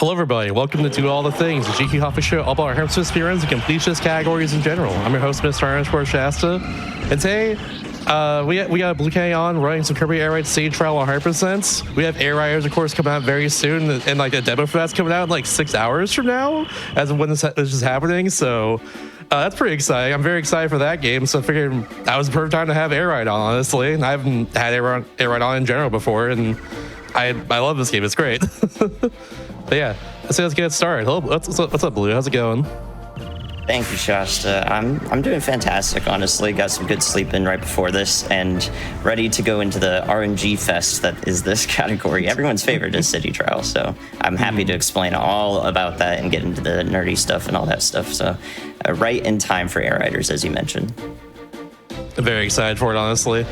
Hello everybody, welcome to Do All the Things, the GDQ Hotfix show all about our Hearthstone speedruns and completionist categories in general. I'm your host, Mr. Shasta, and today we got Blue K on running some Kirby Air Ride stage trial 100%. We have Air Riders, of course, coming out very soon, and like the demo for that's coming out in like 6 hours from now, as of when this is happening. So that's pretty exciting. I'm very excited for that game. So I figured that was the perfect time to have Air Ride on, honestly. And I haven't had Air Ride on in general before, and I love this game. It's great. But yeah, let's get started. Hello, what's up, Blue? How's it going? Thank you, Shasta. I'm doing fantastic, honestly. Got some good sleep in right before this and ready to go into the RNG fest that is this category. Everyone's favorite is City Trial, so I'm happy to explain all about that and get into the nerdy stuff and all that stuff. So right in time for Air Riders, as you mentioned. I'm very excited for it, honestly.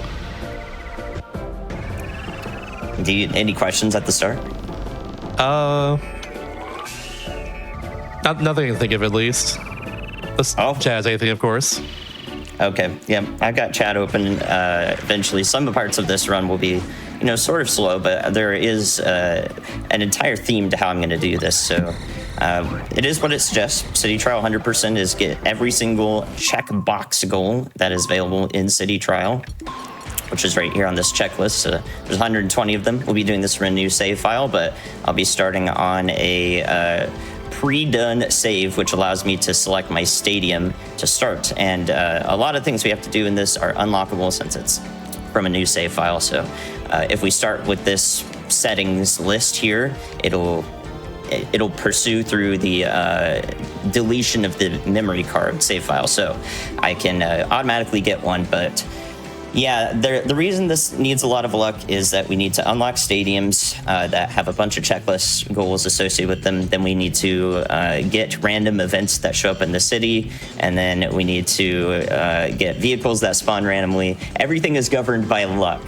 Any questions at the start? Nothing to think of, at least. Chat anything, of course. Okay, yeah, I've got chat open. Eventually, some of the parts of this run will be, sort of slow, but there is an entire theme to how I'm going to do this. So it is what it suggests. City Trial 100% is get every single checkbox goal that is available in City Trial, which is right here on this checklist. There's 120 of them. We'll be doing this from a new save file, but I'll be starting on a pre-done save, which allows me to select my stadium to start. And a lot of things we have to do in this are unlockable since it's from a new save file. So if we start with this settings list here, it'll pursue through the deletion of the memory card save file. So I can automatically get one, but yeah, the reason this needs a lot of luck is that we need to unlock stadiums that have a bunch of checklist goals associated with them. Then we need to get random events that show up in the city. And then we need to get vehicles that spawn randomly. Everything is governed by luck.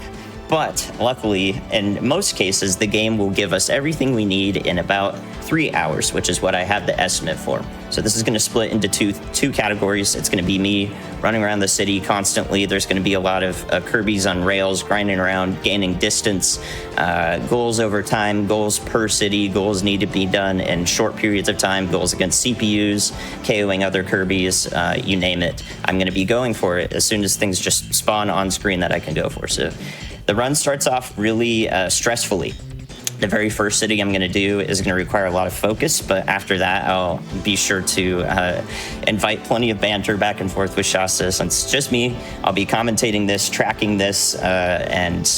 But luckily, in most cases, the game will give us everything we need in about 3 hours, which is what I have the estimate for. So this is going to split into two categories. It's going to be me running around the city constantly. There's going to be a lot of Kirby's on rails, grinding around, gaining distance, goals over time, goals per city, goals need to be done in short periods of time, goals against CPUs, KOing other Kirby's, you name it. I'm going to be going for it as soon as things just spawn on screen that I can go for. So the run starts off really stressfully. The very first city I'm going to do is going to require a lot of focus, but after that, I'll be sure to invite plenty of banter back and forth with Shasta. Since it's just me, I'll be commentating this, tracking this, and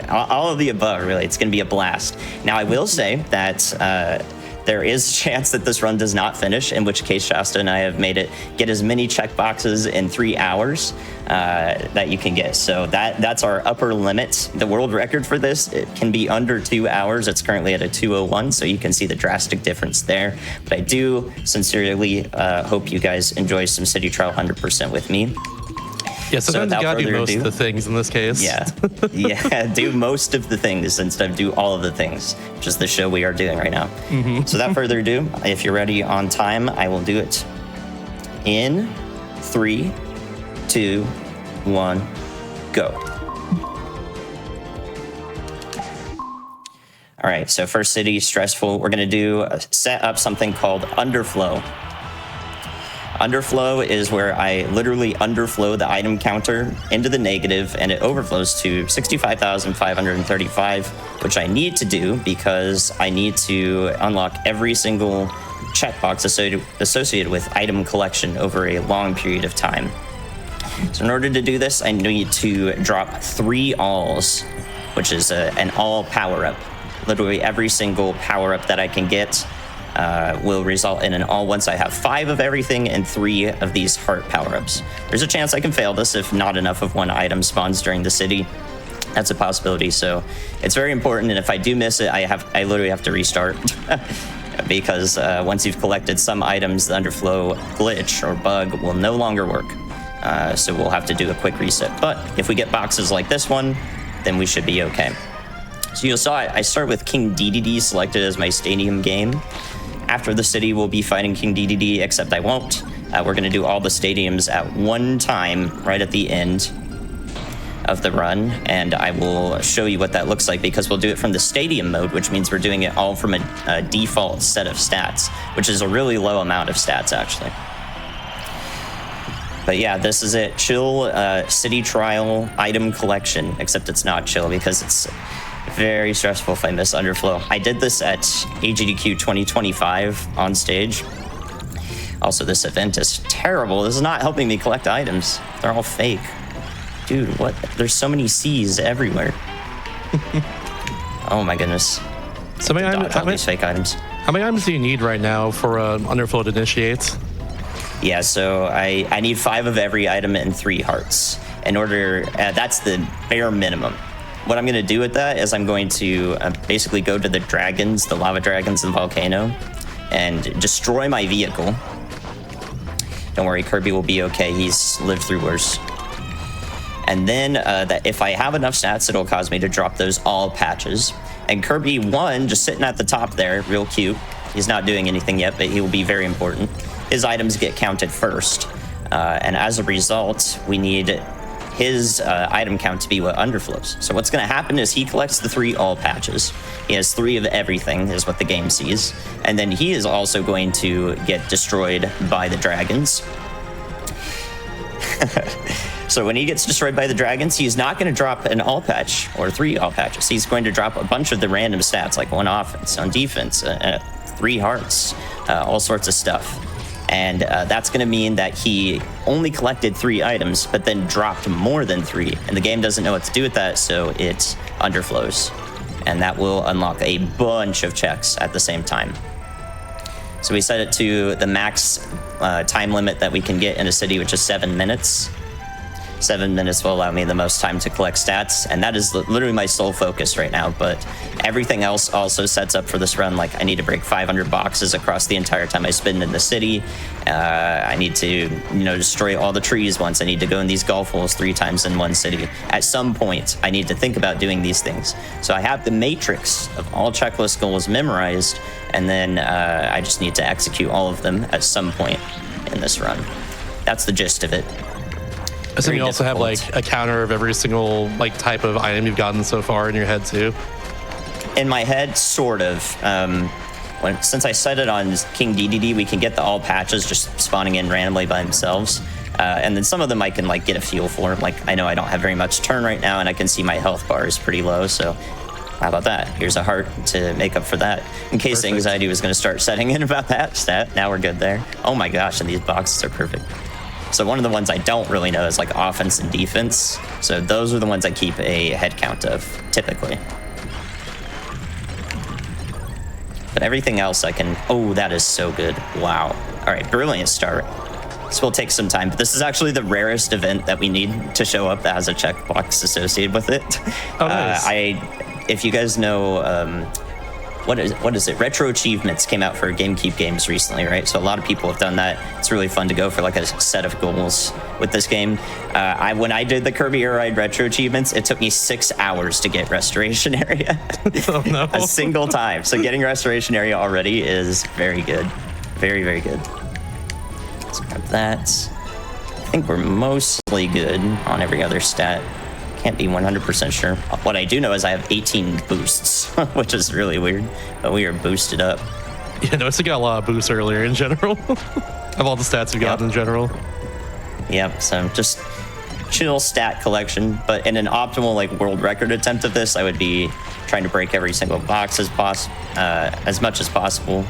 all of the above, really. It's going to be a blast. Now, I will say that there is a chance that this run does not finish, in which case Shasta and I have made it get as many checkboxes in 3 hours that you can get. So that's our upper limit. The world record for this, it can be under 2 hours. It's currently at a 2:01, so you can see the drastic difference there. But I do sincerely hope you guys enjoy some City Trial 100% with me. Yeah, sometimes you gotta do most of the things in this case. Yeah, do most of the things instead of do all of the things, which is the show we are doing right now. Mm-hmm. So without further ado, if you're ready on time, I will do it in 3, 2, 1, go. All right, so first city, stressful. We're gonna set up something called underflow. Underflow is where I literally underflow the item counter into the negative, and it overflows to 65,535, which I need to do because I need to unlock every single checkbox associated with item collection over a long period of time. So in order to do this, I need to drop 3 alls, which is an all power-up. Literally every single power-up that I can get will result in an all once I have 5 of everything and 3 of these heart power-ups. There's a chance I can fail this if not enough of one item spawns during the city. That's a possibility, so it's very important, and if I do miss it, I literally have to restart. Because once you've collected some items, the underflow glitch or bug will no longer work. So we'll have to do a quick reset. But if we get boxes like this one, then we should be okay. So you saw I start with King DDD selected as my stadium game. After the city, we'll be fighting King DDD, except I won't. We're going to do all the stadiums at one time, right at the end of the run, and I will show you what that looks like, because we'll do it from the stadium mode, which means we're doing it all from a default set of stats, which is a really low amount of stats, actually. But yeah, this is it. Chill city trial item collection, except it's not chill because it's very stressful if I miss underflow. I did this at GDQ 2025 on stage. Also, this event is terrible. This is not helping me collect items. They're all fake. Dude, what? There's so many C's everywhere. Oh my goodness. So how many fake items? How many items do you need right now for underflow to initiate? Yeah, so I need 5 of every item and 3 hearts. In order, that's the bare minimum. What I'm going to do with that is I'm going to basically go to the dragons, the lava dragons and volcano, and destroy my vehicle. Don't worry, Kirby will be okay. He's lived through worse. And then that if I have enough stats, it'll cause me to drop those all patches. And Kirby 1, just sitting at the top there, real cute. He's not doing anything yet, but he will be very important. His items get counted first. And as a result, we need his item count to be what underflows. So what's going to happen is he collects the 3 all patches. He has 3 of everything, is what the game sees. And then he is also going to get destroyed by the dragons. So when he gets destroyed by the dragons, he's not going to drop an all patch or 3 all patches. He's going to drop a bunch of the random stats, like 1 offense, on defense, 3 hearts, all sorts of stuff. And that's going to mean that he only collected 3 items, but then dropped more than 3. And the game doesn't know what to do with that, so it underflows. And that will unlock a bunch of checks at the same time. So we set it to the max time limit that we can get in a city, which is 7 minutes. 7 minutes will allow me the most time to collect stats, and that is literally my sole focus right now. But everything else also sets up for this run. Like, I need to break 500 boxes across the entire time I spend in the city. I need to, destroy all the trees once. I need to go in these golf holes 3 times in one city. At some point, I need to think about doing these things. So I have the matrix of all checklist goals memorized, and then I just need to execute all of them at some point in this run. That's the gist of it. So you also have like a counter of every single type of item you've gotten so far in your head too? In my head, sort of. Since I set it on King DDD, we can get the all patches just spawning in randomly by themselves. And then some of them I can get a feel for. I know I don't have very much turn right now, and I can see my health bar is pretty low, so how about that? Here's a heart to make up for that. In case Perfect. Anxiety was going to start setting in about that stat, now we're good there. Oh my gosh, and these boxes are perfect. So one of the ones I don't really know is offense and defense. So those are the ones I keep a head count of, typically. But everything else I can... Oh, that is so good. Wow. All right, brilliant start. This will take some time, but this is actually the rarest event that we need to show up that has a checkbox associated with it. Oh, nice. If you guys know... What is it? Retro Achievements came out for GameCube games recently, right? So a lot of people have done that. It's really fun to go for a set of goals with this game. When I did the Kirby Air Ride Retro Achievements, it took me 6 hours to get Restoration Area. Oh, no. A single time. So getting Restoration Area already is very good. Very, very good. Let's grab that. I think we're mostly good on every other stat. Can't be 100% sure. What I do know is I have 18 boosts, which is really weird, but we are boosted up. Yeah, no, it's got a lot of boosts earlier in general. Of all the stats you've gotten in general. Yep, so just chill stat collection, but in an optimal world record attempt of this, I would be trying to break every single box as much as possible.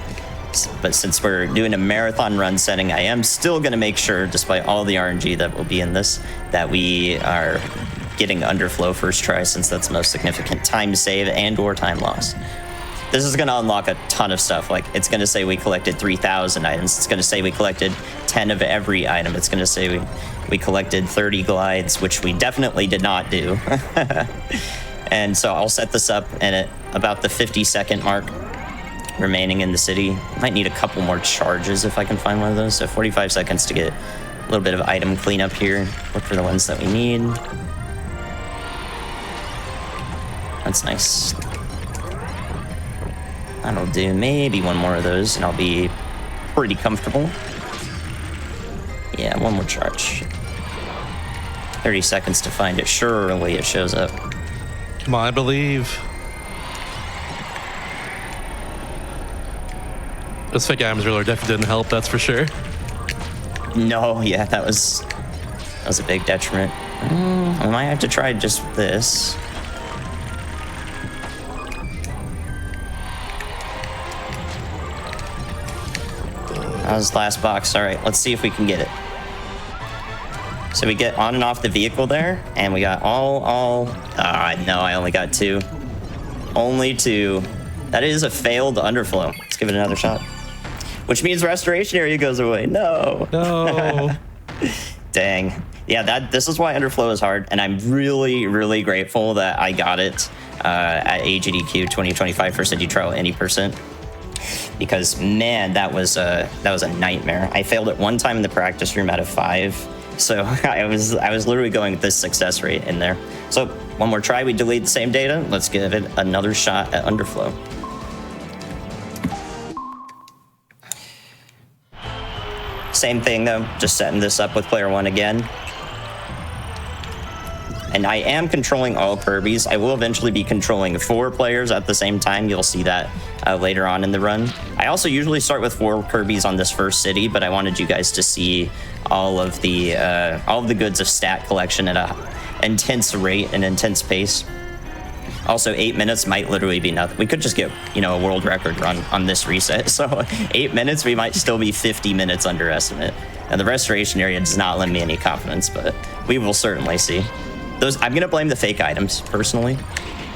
But since we're doing a marathon run setting, I am still going to make sure, despite all the RNG that will be in this, that we are getting underflow first try, since that's the most significant time save and or time loss. This is going to unlock a ton of stuff. It's going to say we collected 3,000 items. It's going to say we collected 10 of every item. It's going to say we collected 30 glides, which we definitely did not do. And so I'll set this up at about the 50-second mark remaining in the city. Might need a couple more charges if I can find one of those. So 45 seconds to get a little bit of item cleanup here. Look for the ones that we need. That's nice. That'll do. Maybe one more of those and I'll be pretty comfortable. Yeah, one more charge. 30 seconds to find it. Surely it shows up. Come on, I believe. Those fake items earlier definitely didn't help, that's for sure. No, yeah, that was a big detriment. I might have to try just this. That was the last box. All right, let's see if we can get it. So we get on and off the vehicle there, and we got all. No, I only got 2. Only 2. That is a failed underflow. Let's give it another shot. Which means restoration area goes away. No. No. Dang. Yeah, this is why underflow is hard, and I'm really, really grateful that I got it at GDQ 2025 for City Trial any percent. Because man, that was a nightmare. I failed it one time in the practice room out of 5. So I was literally going with this success rate in there. So one more try, we delete the same data. Let's give it another shot at underflow. Same thing though, just setting this up with player 1 again. And I am controlling all Kirbys. I will eventually be controlling 4 players at the same time. You'll see that later on in the run. I also usually start with 4 Kirbys on this first city, but I wanted you guys to see all of the goods of stat collection at a intense rate and intense pace. Also, 8 minutes might literally be nothing. We could just get, a world record run on this reset. So 8 minutes, we might still be 50 minutes underestimate. And the restoration area does not lend me any confidence, but we will certainly see. I'm gonna blame the fake items personally.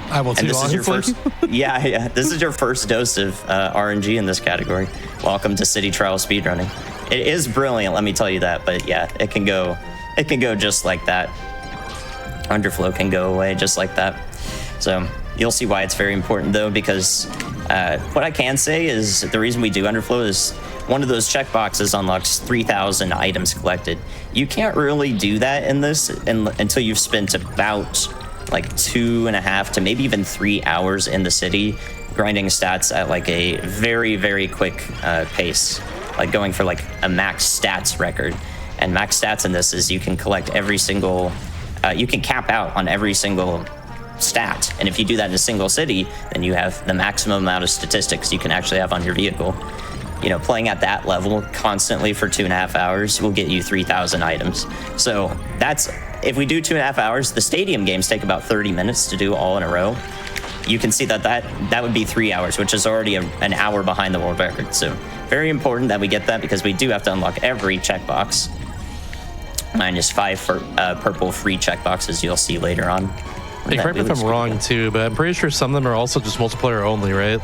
I will too. And this is your first. Yeah. This is your first dose of RNG in this category. Welcome to City Trial Speedrunning. It is brilliant, let me tell you that. But yeah, it can go just like that. Underflow can go away just like that. So you'll see why it's very important though, because what I can say is the reason we do underflow is one of those checkboxes unlocks 3,000 items collected. You can't really do that in this until you've spent about like 2.5 to maybe even 3 hours in the city, grinding stats at like a very, very quick pace, like going for like a max stats record. And max stats in this is you can collect every single, you can cap out on every single stat. And if you do that in a single city, then you have the maximum amount of statistics you can actually have on your vehicle. Playing at that level constantly for 2.5 hours will get you 3,000 items. So that's, if we do 2.5 hours, the stadium games take about 30 minutes to do all in a row. You can see that would be 3 hours, which is already an hour behind the world record. So very important that we get that, because we do have to unlock every checkbox. Minus 5 for purple free checkboxes you'll see later on. Hey, correct me if I'm wrong too, but I'm pretty sure some of them are also just multiplayer only, right?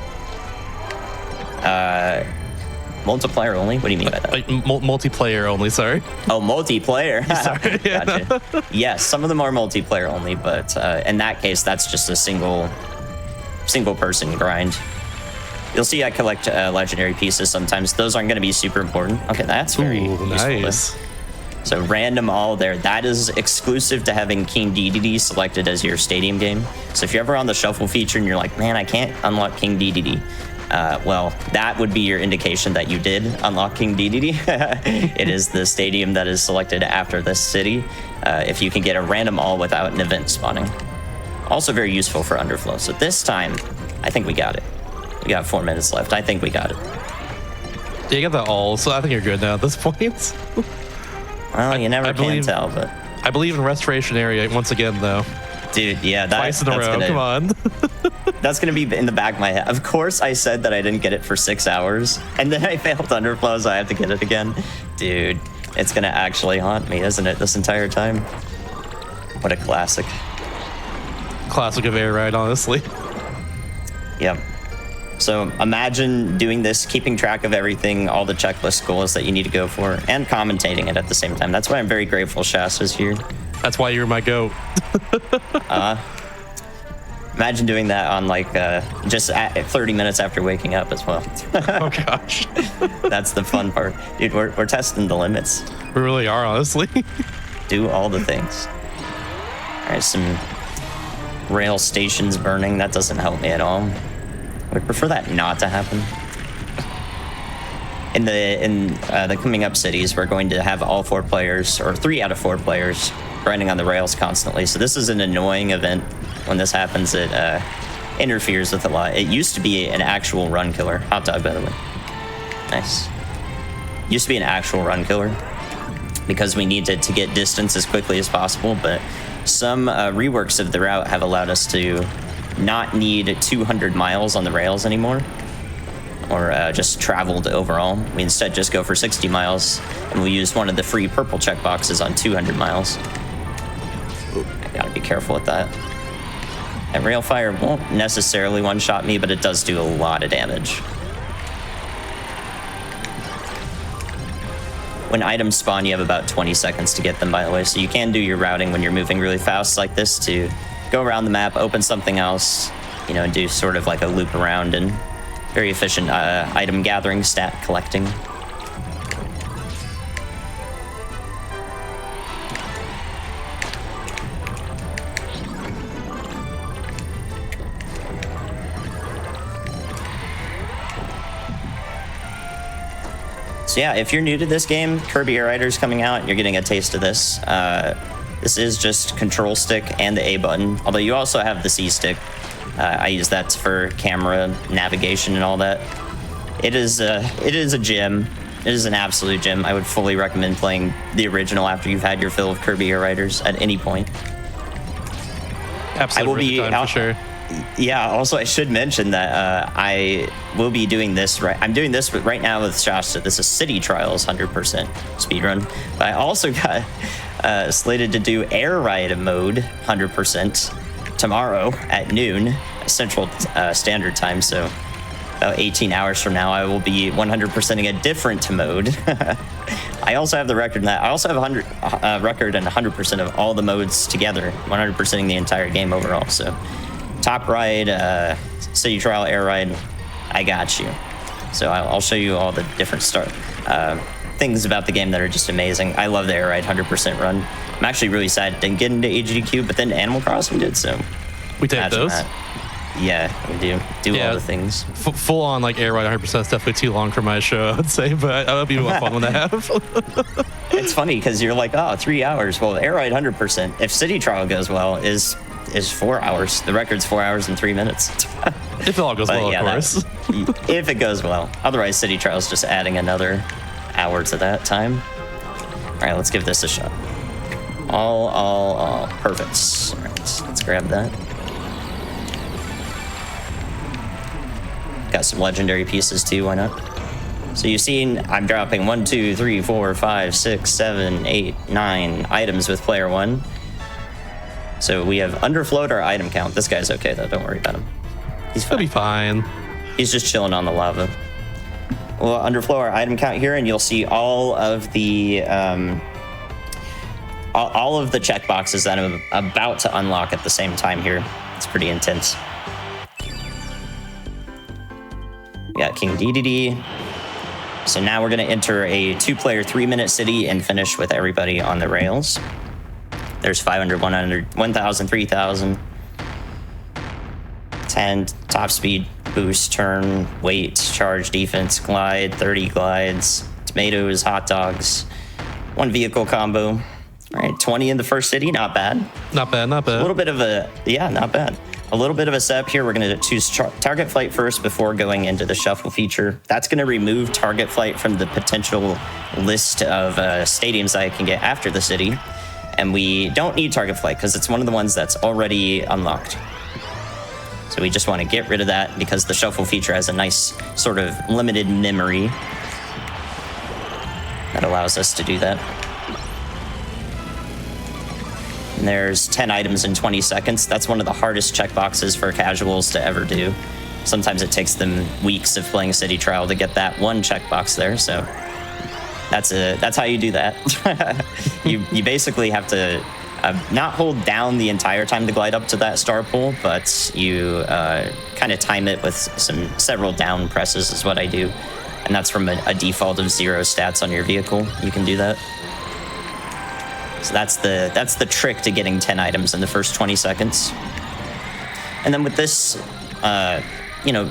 Multiplayer only? What do you mean by that? Like multiplayer only, sorry. Oh, multiplayer. Sorry. Yeah. Gotcha. Yes, some of them are multiplayer only, but in that case, that's just a single person grind. You'll see I collect legendary pieces sometimes. Those aren't going to be super important. Okay, that's very useful. Nice. So random all there. That is exclusive to having King DDD selected as your stadium game. So if you're ever on the shuffle feature and you're like, man, I can't unlock King DDD. Well, that would be your indication that you did unlock King DDD. It is the stadium that is selected after this city. If you can get a random all without an event spawning. Also very useful for underflow. So this time, I think we got it. We got 4 minutes left. I think we got it. Yeah, you got that all, so I think you're good now at this point. Well, you never can tell, but... I believe in restoration area once again, though. Dude, yeah, twice in a row, come on. That's gonna be in the back of my head. Of course I said that I didn't get it for 6 hours, and then I failed underflow, so I have to get it again. Dude, it's gonna actually haunt me, isn't it, this entire time? What a classic. Classic of Air Ride, honestly. Yep. So imagine doing this, keeping track of everything, all the checklist goals that you need to go for, and commentating it at the same time. That's why I'm very grateful Shasta's here. That's why you're my goat. Imagine doing that on like just 30 minutes after waking up as well. Oh gosh. That's the fun part. Dude, we're testing the limits. We really are, honestly. Do all the things. All right, some rail stations burning. That doesn't help me at all. I would prefer that not to happen. In the coming up cities, we're going to have all 4 players, or 3 out of 4 players, grinding on the rails constantly. So this is an annoying event. When this happens, it interferes with a lot. It used to be an actual run killer. Hot dog, by the way. Nice. Used to be an actual run killer because we needed to get distance as quickly as possible, but some reworks of the route have allowed us to not need 200 miles on the rails anymore, or just traveled overall. We instead just go for 60 miles, and we use one of the free purple checkboxes on 200 miles. Ooh, I gotta be careful with that. And rail fire won't necessarily one-shot me, but it does do a lot of damage. When items spawn, you have about 20 seconds to get them, by the way, so you can do your routing when you're moving really fast like this to go around the map, open something else, you know, and do sort of like a loop around, and very efficient item gathering, stat collecting. So yeah, if you're new to this game, Kirby Air Ride is coming out, and you're getting a taste of this. This is just control stick and the A button, although you also have the C stick. I use that for camera navigation and all that. It is a gem. It is an absolute gem. I would fully recommend playing the original after you've had your fill of Kirby Air Riders at any point. Absolutely, for sure. Yeah, also I should mention that I will be doing this, I'm doing this right now with Shasta. This is City Trials 100% speedrun. But I also got slated to do Air Ride mode 100% tomorrow at noon, Central Standard Time. So about 18 hours from now, I will be 100%ing a different mode. I also have the record in that. I also have a record in 100% of all the modes together, 100%ing the entire game overall. So Top Ride, City Trial, Air Ride, I got you. So I'll show you all the different things about the game that are just amazing. I love the Air Ride 100% run. I'm actually really sad it didn't get into GDQ, but then Animal Crossing did, so. We take those? Yeah, we do all the things. Full on like Air Ride 100% is definitely too long for my show, I would say, but that would be a fun one to have. It's funny because you're like, oh, 3 hours. Well, Air Ride 100%, if City Trial goes well, is 4 hours. The record's 4 hours and 3 minutes. If it all goes well, of course. If it goes well. Otherwise, City Trial's just adding another hour to that time. All right, let's give this a shot. All. Perfect. All right, let's grab that. Got some legendary pieces too, why not? So you've seen I'm dropping 1, 2, 3, 4, 5, 6, 7, 8, 9 items with player 1. So we have underflowed our item count. This guy's okay though, don't worry about him. He's fine. He'll be fine. He's just chilling on the lava. We'll underflow our item count here, and you'll see all of the checkboxes that I'm about to unlock at the same time here. It's pretty intense. We got King DDD. So now we're going to enter a 2-player 3-minute city and finish with everybody on the rails. There's 500, 100, 1,000, 3,000. 10, top speed, boost, turn, weight, charge, defense, glide, 30 glides, tomatoes, hot dogs, 1 vehicle combo. All right, 20 in the first city, not bad. Not bad. A little bit of not bad. A little bit of a setup here. We're going to choose target flight first before going into the shuffle feature. That's going to remove target flight from the potential list of stadiums I can get after the city. And we don't need target flight because it's one of the ones that's already unlocked. So we just want to get rid of that because the shuffle feature has a nice sort of limited memory that allows us to do that. And there's 10 items in 20 seconds. That's one of the hardest checkboxes for casuals to ever do. Sometimes it takes them weeks of playing City Trial to get that one checkbox there. So that's how you do that. You basically have to not hold down the entire time to glide up to that star pool, but you kind of time it with several down presses is what I do. And that's from a default of 0 stats on your vehicle. You can do that. So that's the trick to getting 10 items in the first 20 seconds. And then with this,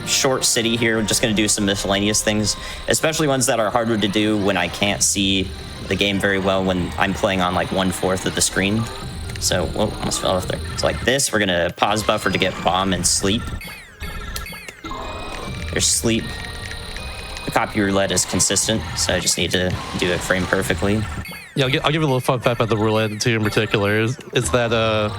short city here, we're just going to do some miscellaneous things, especially ones that are harder to do when I can't see the game very well when I'm playing on like 1/4 of the screen. So, whoa, almost fell off there. So like this, we're gonna pause buffer to get bomb and sleep. There's sleep. The copy roulette is consistent, so I just need to do it frame perfectly. Yeah, I'll give you a little fun fact about the roulette too in particular is that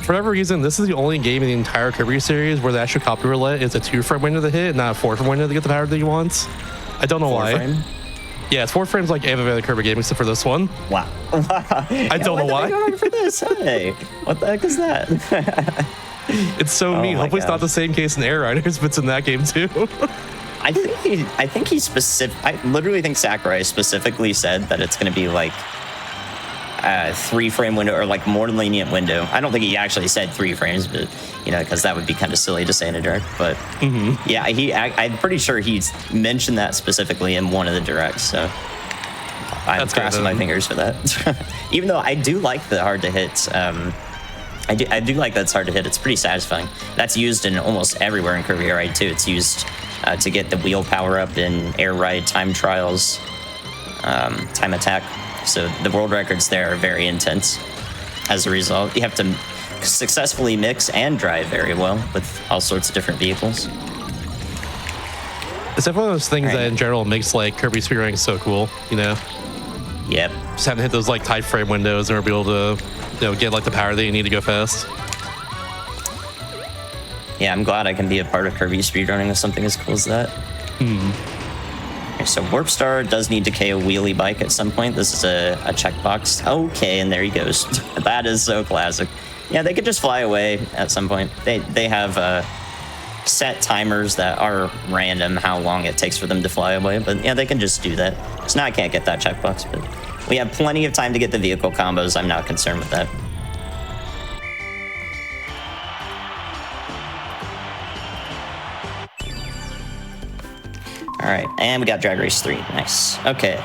for whatever reason, this is the only game in the entire Kirby series where the actual copy roulette is a 2-frame window to hit, not a 4-frame window to get the power that you want. I don't know why. Frame? Yeah, it's 4 frames like every other Kirby game except for this one. Wow. I don't know why. For this? Hey, what the heck is that? It's so mean. my Hopefully it's not the same case in Air Riders, but it's in that game too. I think he specific. I literally think Sakurai specifically said that it's going to be like a 3-frame window or like more lenient window. I don't think he actually said 3 frames, but because that would be kind of silly to say in a direct. But yeah, I'm pretty sure he's mentioned that specifically in one of the directs. So I'm crossing my fingers for that. Even though I do like the hard to hit. I do like that it's hard to hit. It's pretty satisfying. That's used in almost everywhere in Kirby Air Ride too. It's used to get the wheel power up in Air Ride time trials, time attack. So the world records there are very intense. As a result, you have to successfully mix and drive very well with all sorts of different vehicles. It's definitely one of those things that in general makes like Kirby Speedrunning so cool, Yep. Just having to hit those like tight frame windows and be able to, get like the power that you need to go fast. Yeah, I'm glad I can be a part of Kirby Speedrunning with something as cool as that. Okay, so Warp Star does need to KO Wheelie Bike at some point. This is a checkbox. Okay, and there he goes. That is so classic. Yeah, they could just fly away at some point. They have set timers that are random how long it takes for them to fly away, but yeah, they can just do that. So now I can't get that checkbox, but we have plenty of time to get the vehicle combos. I'm not concerned with that. All right, and we got Drag Race 3. Nice. Okay.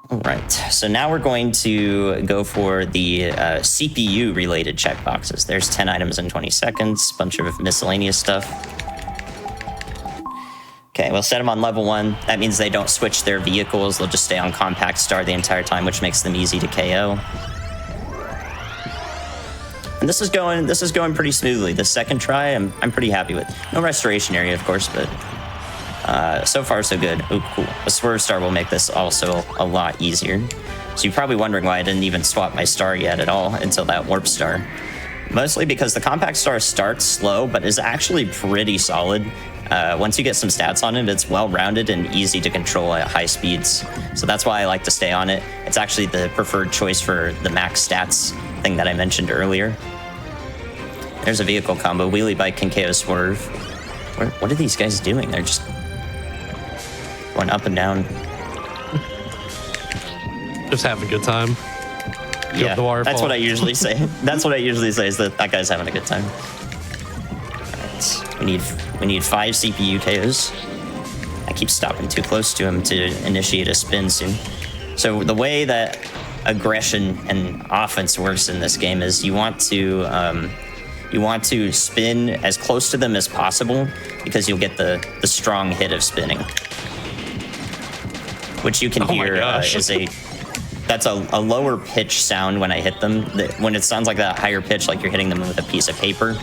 All right, so now we're going to go for the CPU-related checkboxes. There's 10 items in 20 seconds, bunch of miscellaneous stuff. Okay, we'll set them on level 1. That means they don't switch their vehicles. They'll just stay on Compact Star the entire time, which makes them easy to KO. And this is going pretty smoothly. The second try, I'm pretty happy with. No restoration area, of course, but so far so good. Oh, cool. A Swerve Star will make this also a lot easier. So you're probably wondering why I didn't even swap my star yet at all until that Warp Star. Mostly because the Compact Star starts slow, but is actually pretty solid. Once you get some stats on it, it's well-rounded and easy to control at high speeds. So that's why I like to stay on it. It's actually the preferred choice for the max stats thing that I mentioned earlier. There's a vehicle combo. Wheelie Bike can KO Swerve. What are these guys doing? They're just going up and down. Just having a good time. Yeah, that's what I usually say. That's what I usually say is that guy's having a good time. All right, we need 5 CPU KOs. I keep stopping too close to him to initiate a spin soon. So the way that aggression and offense works in this game is you want to spin as close to them as possible because you'll get the strong hit of spinning, which you can hear that's a lower pitch sound when I hit them. When it sounds like that higher pitch, like you're hitting them with a piece of paper,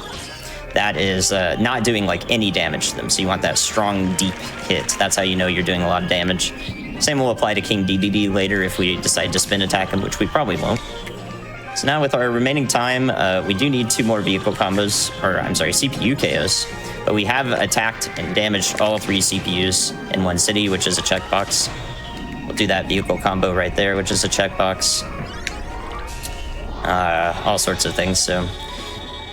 that is not doing like any damage to them. So you want that strong, deep hit. That's how you know you're doing a lot of damage. Same will apply to King DDD later if we decide to spin attack him, which we probably won't. So now with our remaining time, we do need 2 more vehicle combos, or I'm sorry, CPU KOs. But we have attacked and damaged all 3 CPUs in one city, which is a checkbox. We'll do that vehicle combo right there, which is a checkbox. All sorts of things. So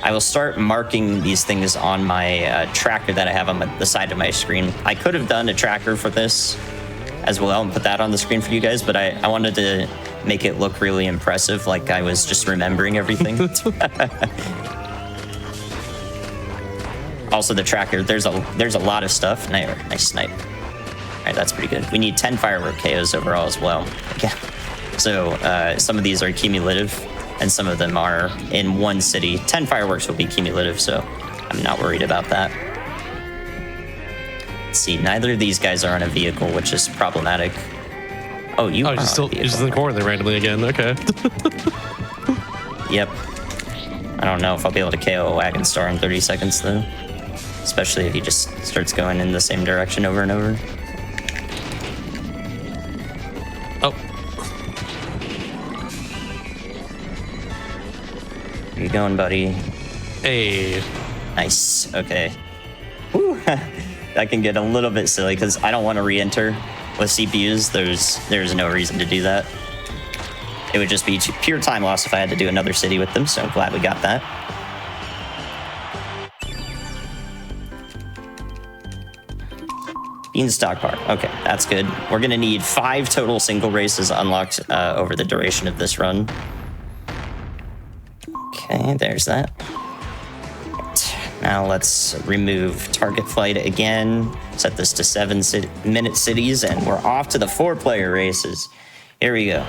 I will start marking these things on my tracker that I have on the side of my screen. I could have done a tracker for this as well and put that on the screen for you guys, but I wanted to make it look really impressive, like I was just remembering everything. Also the tracker, there's a lot of stuff. Nice snipe. All right, that's pretty good. We need 10 firework KOs overall as well. Yeah. So some of these are cumulative and some of them are in one city. 10 fireworks will be cumulative, so I'm not worried about that. Let's see, neither of these guys are on a vehicle, which is problematic. Oh, you. Oh, she's just in the corner there randomly again. Okay. Yep. I don't know if I'll be able to KO a wagon star in 30 seconds though. Especially if he just starts going in the same direction over and over. Oh. Where you going, buddy? Hey. Nice. Okay. Whew. That can get a little bit silly because I don't want to re-enter with CPUs. There's no reason to do that. It would just be pure time loss if I had to do another city with them, so I'm glad we got that. Beanstalk Park. Okay, that's good. We're going to need 5 total single races unlocked over the duration of this run. Okay, there's that. Right. Now let's remove target flight again. Set this to 7-minute cities, and we're off to the 4-player races. Here we go.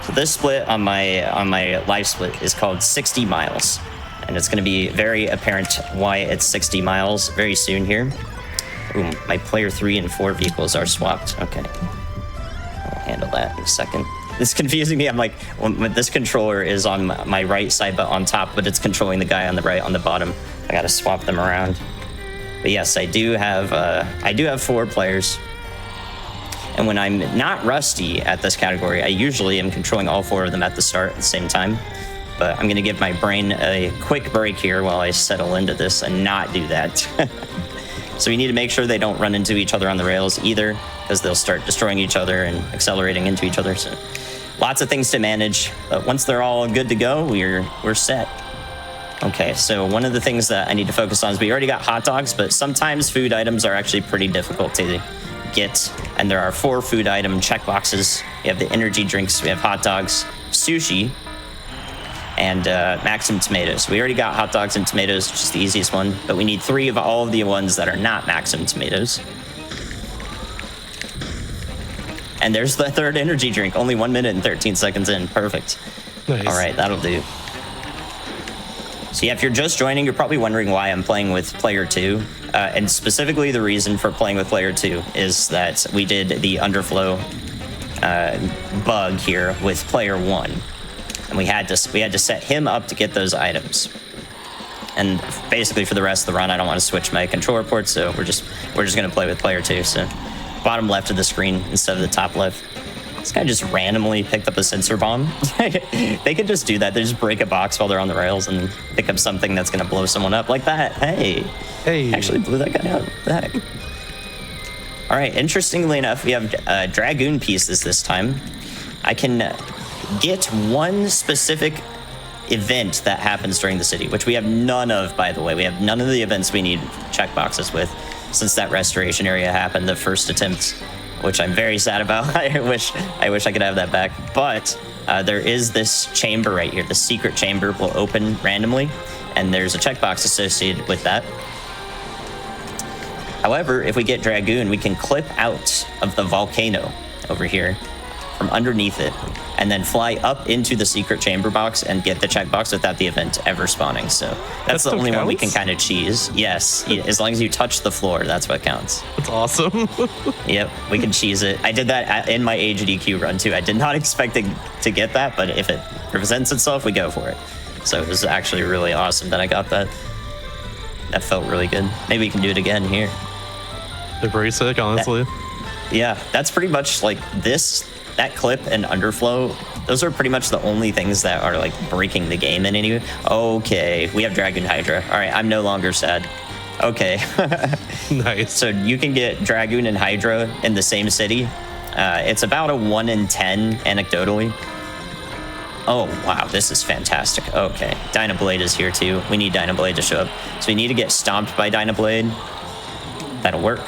So this split on my live split is called 60 miles, and it's going to be very apparent why it's 60 miles very soon here. Ooh, my player 3 and 4 vehicles are swapped. Okay, I'll handle that in a second. It's confusing me. I'm like, when this controller is on my right side, but on top, but it's controlling the guy on the right on the bottom. I got to swap them around. But yes, I do have 4 players. And when I'm not rusty at this category, I usually am controlling all 4 of them at the start at the same time. But I'm going to give my brain a quick break here while I settle into this and not do that. So we need to make sure they don't run into each other on the rails either, because they'll start destroying each other and accelerating into each other. So lots of things to manage. But once they're all good to go, we're set. Okay, so one of the things that I need to focus on is we already got hot dogs, but sometimes food items are actually pretty difficult to get. And there are 4 food item checkboxes. We have the energy drinks, we have hot dogs, sushi, and Maxim tomatoes. We already got hot dogs and tomatoes, which is the easiest one, but we need 3 of all of the ones that are not Maxim tomatoes. And there's the 3rd energy drink, only 1 minute and 13 seconds in. Perfect. Nice. All right, that'll do. So yeah, if you're just joining, you're probably wondering why I'm playing with player 2. And specifically the reason for playing with player 2 is that we did the underflow bug here with player 1. And we had to set him up to get those items. And basically for the rest of the run, I don't want to switch my controller ports, so we're just going to play with player 2. So bottom left of the screen instead of the top left. This guy just randomly picked up a sensor bomb. They could just do that. They just break a box while they're on the rails and pick up something that's going to blow someone up like that. Hey, actually blew that guy out. What the heck? All right, interestingly enough, we have Dragoon pieces this time. I can get one specific event that happens during the city, which we have none of, by the way. We have none of the events we need checkboxes with since that restoration area happened the first attempt, which I'm very sad about. I wish I could have that back. But there is this chamber right here. The secret chamber will open randomly, and there's a checkbox associated with that. However, if we get Dragoon, we can clip out of the volcano over here from underneath it, and then fly up into the secret chamber box and get the checkbox without the event ever spawning. So that's the only one we can kind of cheese. Yes, as long as you touch the floor, that's what counts. That's awesome. Yep, we can cheese it. I did that in my GDQ run too. I did not expect to get that, but if it presents itself, we go for it. So it was actually really awesome that I got that. That felt really good. Maybe we can do it again here. They're very sick, honestly. Yeah, that's pretty much like that clip and underflow, those are pretty much the only things that are like breaking the game in any way. Okay, we have Dragoon Hydra. All right, I'm no longer sad. Okay. Nice. So you can get Dragoon and Hydra in the same city. It's about a 1 in 10 anecdotally. Oh, wow, this is fantastic. Okay, Dynablade is here too. We need Dynablade to show up. So we need to get stomped by Dynablade. That'll work.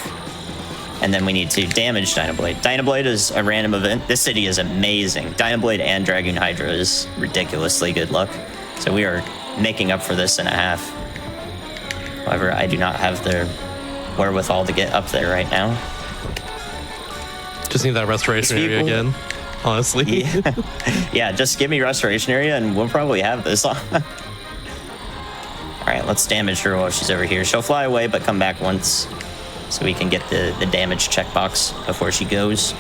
And then we need to damage Dynablade. Dynablade is a random event. This city is amazing. Dynablade and Dragoon Hydra is ridiculously good luck. So we are making up for this in a half. However, I do not have the wherewithal to get up there right now. Just need that restoration area again, honestly. Yeah. Yeah, just give me restoration area and we'll probably have this on. All right, let's damage her while she's over here. She'll fly away, but come back once, so we can get the damage checkbox before she goes.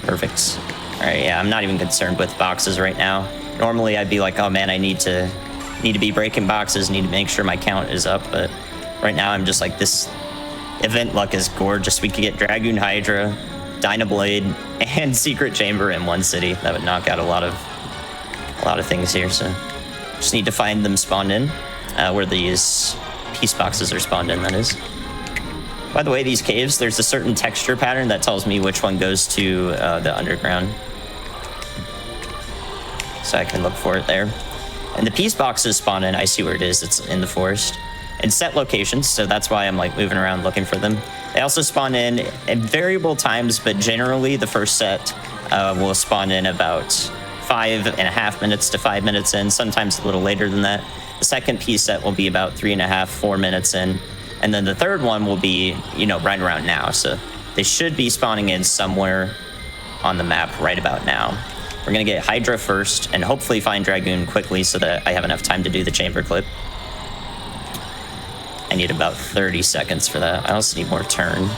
Perfect. All right, yeah, I'm not even concerned with boxes right now. Normally, I'd be like, oh man, I need to be breaking boxes, need to make sure my count is up. But right now, I'm just like, this event luck is gorgeous. We could get Dragoon Hydra, Dynablade, and Secret Chamber in one city. That would knock out a lot of things here. So just need to find them spawned in, where these piece boxes are spawned in, that is. By the way, these caves, there's a certain texture pattern that tells me which one goes to the underground. So I can look for it there. And the piece boxes spawn in, I see where it is, it's in the forest. And set locations, so that's why I'm like moving around looking for them. They also spawn in at variable times, but generally the first set will spawn in about 5.5 minutes to 5 minutes in, sometimes a little later than that. The second piece set will be about 3.5, 4 minutes in. And then the third one will be, you know, right around now. So they should be spawning in somewhere on the map right about now. We're gonna get Hydra first and hopefully find Dragoon quickly so that I have enough time to do the chamber clip. I need about 30 seconds for that. I also need more turn.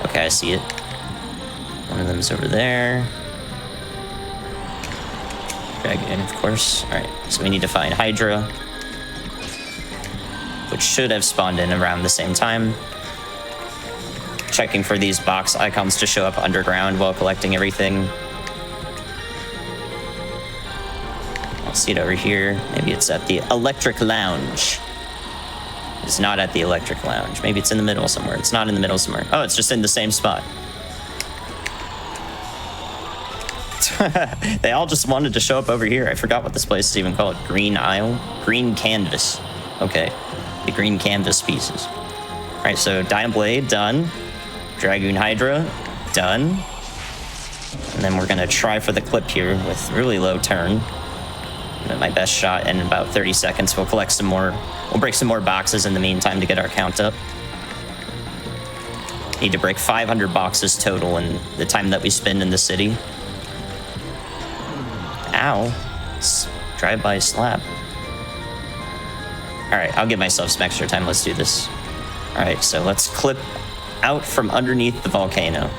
Okay, I see it. One of them's over there. Dragoon, of course. All right, so we need to find Hydra, which should have spawned in around the same time. Checking for these box icons to show up underground while collecting everything. I'll see it over here. Maybe it's at the Electric Lounge. It's not at the Electric Lounge. Maybe it's in the middle somewhere. It's not in the middle somewhere. Oh, it's just in the same spot. They all just wanted to show up over here. I forgot what this place is even called. Green Isle? Green Canvas. Okay. The green canvas pieces. All right, so Dynablade, done. Dragoon Hydra, done. And then we're gonna try for the clip here with really low turn. My best shot in about 30 seconds. We'll collect some more. We'll break some more boxes in the meantime to get our count up. Need to break 500 boxes total in the time that we spend in the city. Ow. Drive-by slap. All right, I'll give myself some extra time. Let's do this. All right, so let's clip out from underneath the volcano.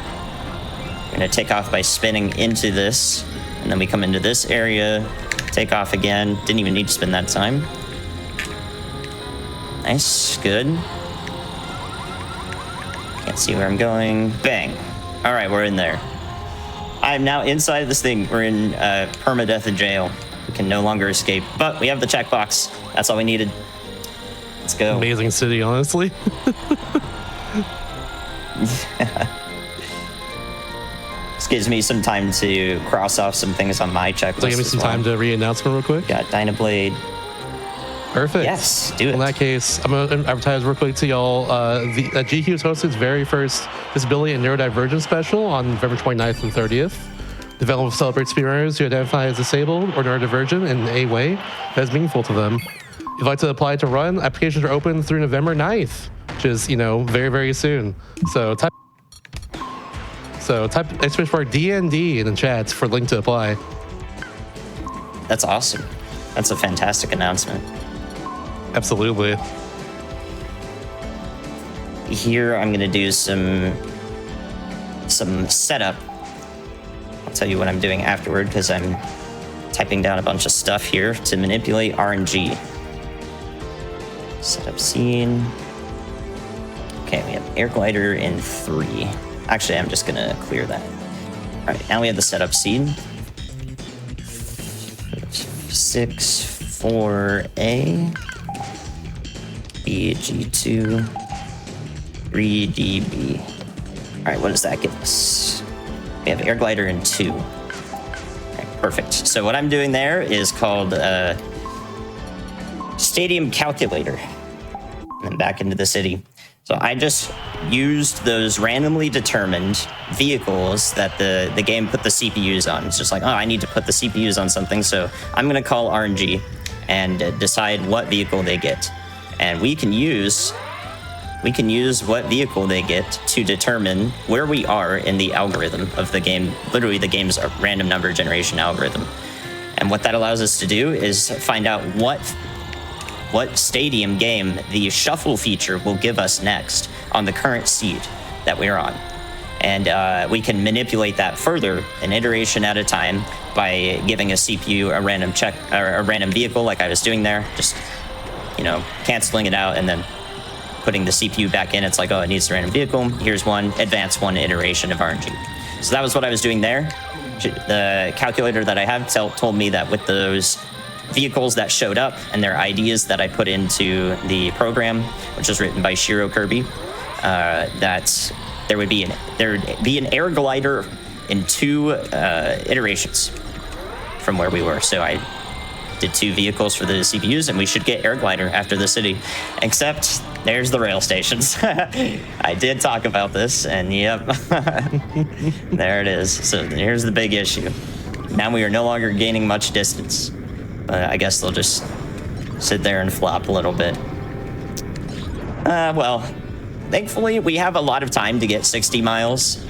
We're gonna take off by spinning into this, and then we come into this area, take off again. Didn't even need to spin that time. Nice, good. Can't see where I'm going. Bang. All right, we're in there. I'm now inside of this thing. We're in permadeath in jail. We can no longer escape, but we have the checkbox. That's all we needed. Let's go. Amazing city, honestly. This gives me some time to cross off some things on my checklist. So give me some time to re-announcement real quick. Got Dynablade. Perfect. Yes, do it. In that case, I'm going to advertise real quick to y'all. GDQ is hosting its very first Disability and Neurodivergent special on November 29th and 30th. The event will celebrate speedrunners who identify as disabled or neurodivergent in a way that is meaningful to them. If you'd like to apply to run, applications are open through November 9th, which is, you know, very, very soon. So type DND in the chats for link to apply. That's awesome. That's a fantastic announcement. Absolutely. Here I'm gonna do some setup. I'll tell you what I'm doing afterward because I'm typing down a bunch of stuff here to manipulate RNG. Setup scene. Okay, we have air glider in 3. Actually, I'm just gonna clear that. All right, now we have the setup scene. 6-4A. BG2. 3DB. All right, what does that give us? We have air glider in 2. Okay, perfect. So what I'm doing there is called Stadium Calculator. And then back into the city. So I just used those randomly determined vehicles that the game put the CPUs on. It's just like, oh, I need to put the CPUs on something, so I'm gonna call RNG and decide what vehicle they get. And we can use what vehicle they get to determine where we are in the algorithm of the game, literally the game's random number generation algorithm. And what that allows us to do is find out what stadium game the shuffle feature will give us next on the current seed that we're on. And we can manipulate that further, an iteration at a time, by giving a CPU a random check or a random vehicle, like I was doing there, just canceling it out and then putting the CPU back in. It's like, oh, it needs a random vehicle. Here's one, advance one iteration of RNG. So that was what I was doing there. The calculator that I have told me that with those vehicles that showed up and their IDs that I put into the program, which was written by Shiro Kirby, that there would be an air glider in 2 iterations from where we were. So I did 2 vehicles for the CPUs, and we should get air glider after the city. Except there's the rail stations. I did talk about this, and yep, there it is. So here's the big issue. Now we are no longer gaining much distance. I guess they'll just sit there and flop a little bit. Well, thankfully we have a lot of time to get 60 miles.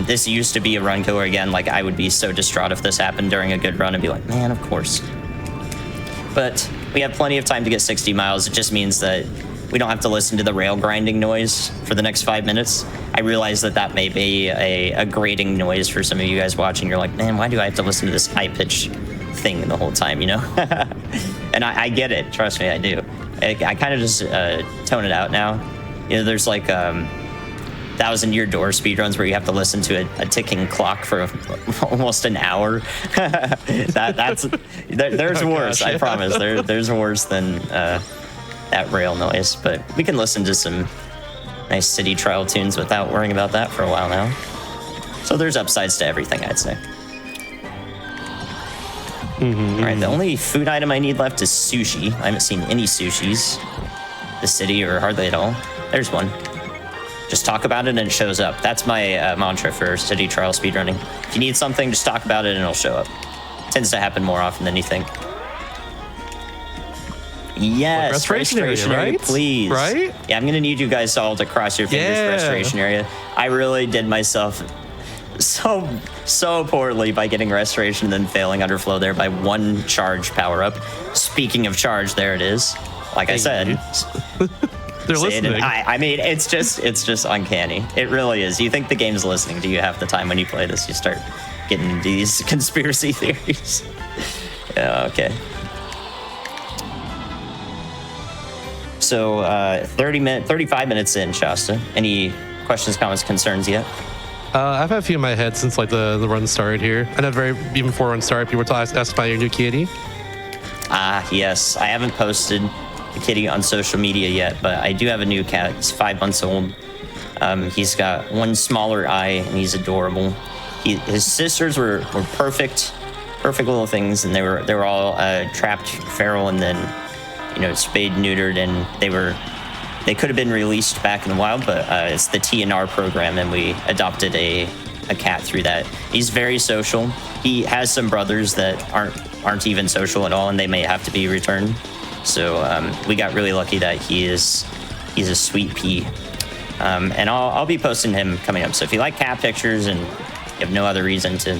This used to be a run killer again. Like, I would be so distraught if this happened during a good run and be like, man, of course. But we have plenty of time to get 60 miles. It just means that we don't have to listen to the rail grinding noise for the next 5 minutes. I realize that may be a grating noise for some of you guys watching. You're like, man, why do I have to listen to this high-pitched thing the whole time, And I get it. Trust me, I do. I kind of just tone it out now. There's like 1,000-year door speedruns where you have to listen to a ticking clock for almost an hour. There's worse, I promise. There's worse than that rail noise. But we can listen to some nice city trial tunes without worrying about that for a while now. So there's upsides to everything, I'd say. All right, the only food item I need left is sushi. I haven't seen any sushis the city, or hardly at all. There's one. Just talk about it and it shows up. That's my mantra for city trial speedrunning. If you need something, just talk about it and it'll show up. It tends to happen more often than you think. Yes, restoration area, right? Please. Right? Yeah, I'm going to need you guys all to cross your fingers for restoration area. I really did myself so poorly by getting restoration and then failing underflow there by 1 charge power up. Speaking of charge, there it is. Like I said, they're listening. I mean, it's just uncanny. It really is. You think the game's listening to you half the time when you play this. You start getting into these conspiracy theories. Yeah, okay. So 35 minutes in, Shasta. Any questions, comments, concerns yet? I've had a few in my head since like the run started here. I know even before run started, people were asking about your new kitty. Yes. I haven't posted the kitty on social media yet, but I do have a new cat. He's 5 months old. He's got 1 smaller eye, and he's adorable. His sisters were perfect little things, and they were all trapped feral and then spayed, neutered, and they could have been released back in the wild, but it's the TNR program, and we adopted a cat through that. He's very social. He has some brothers that aren't even social at all, and they may have to be returned. So we got really lucky that he's a sweet pea. And I'll be posting him coming up. So if you like cat pictures and you have no other reason to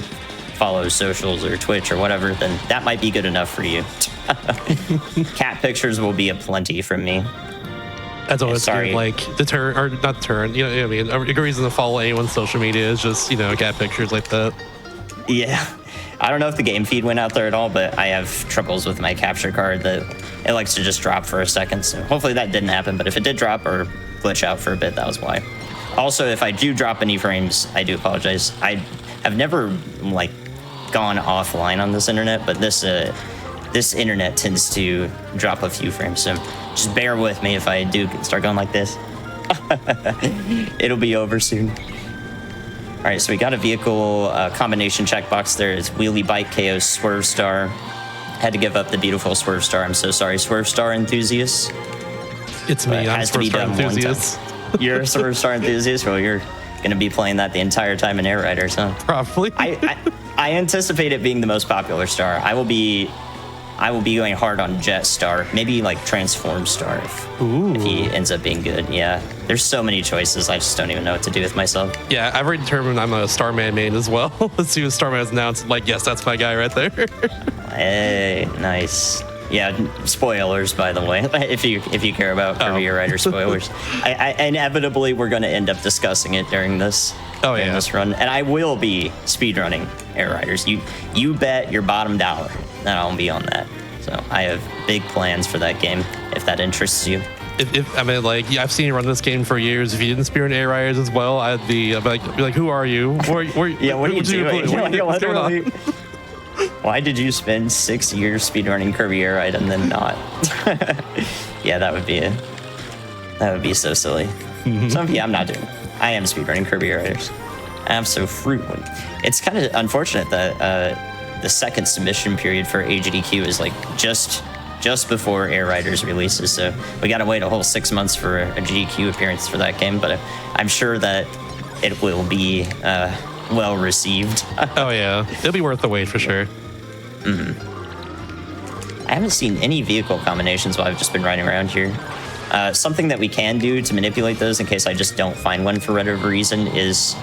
follow socials or Twitch or whatever, then that might be good enough for you. Cat pictures will be aplenty from me. That's always good, like deterrent, or not deterrent, I mean, a good reason to follow anyone's social media is just, cat pictures like that. Yeah. I don't know if the game feed went out there at all, but I have troubles with my capture card that it likes to just drop for a second. So hopefully that didn't happen, but if it did drop or glitch out for a bit, that was why. Also, if I do drop any frames, I do apologize. I have never gone offline on this internet, but this internet tends to drop a few frames, so just bear with me if I do start going like this. It'll be over soon. All right, so we got a vehicle combination checkbox there. It's Wheelie Bike, KO, Swerve Star. Had to give up the beautiful Swerve Star. I'm so sorry, Swerve Star enthusiast. It's me, I'm a Swerve Star enthusiast. You're a Swerve Star enthusiast? Well, you're going to be playing that the entire time in Air Riders, huh? Probably. I anticipate it being the most popular star. I will be going hard on Jet Star, maybe Transform Star if he ends up being good. Yeah, there's so many choices. I just don't even know what to do with myself. Yeah, I've already determined I'm a Starman main as well. As soon as Starman is announced, yes, that's my guy right there. Hey, nice. Yeah, spoilers, by the way, if you care about Kirby Air Rider spoilers. I inevitably, we're going to end up discussing it during this this run. And I will be speedrunning Air Riders. You bet your bottom dollar that I'll be on that. So I have big plans for that game, if that interests you. I mean, like, I've seen you run this game for years. If you didn't speedrun Air Riders as well, I'd be like, who are you? What are you doing? Why did you spend 6 years speedrunning Kirby Air Ride and then not? Yeah, that would be so silly. So yeah, I'm not doing it. I am speedrunning Kirby Air Riders. Absolutely. It's kind of unfortunate that the second submission period for GDQ is like just before Air Riders releases, so we gotta wait a whole 6 months for a GDQ appearance for that game, but I'm sure that it will be well received. Oh yeah, it'll be worth the wait for sure. I haven't seen any vehicle combinations while I've just been riding around here. Something that we can do to manipulate those in case I just don't find one for whatever reason is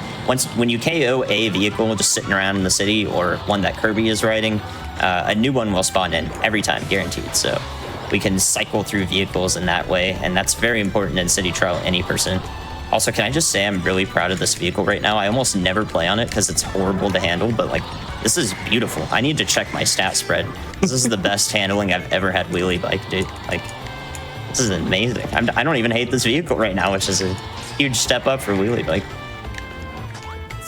when you KO a vehicle just sitting around in the city or one that Kirby is riding, a new one will spawn in every time, guaranteed. So we can cycle through vehicles in that way, and that's very important in City Trial any percent. Also, can I just say I'm really proud of this vehicle right now? I almost never play on it because it's horrible to handle, but like, this is beautiful. I need to check my stat spread. This is the best handling I've ever had wheelie bike, dude. Like, this is amazing. I don't even hate this vehicle right now, which is a huge step up for wheelie bike.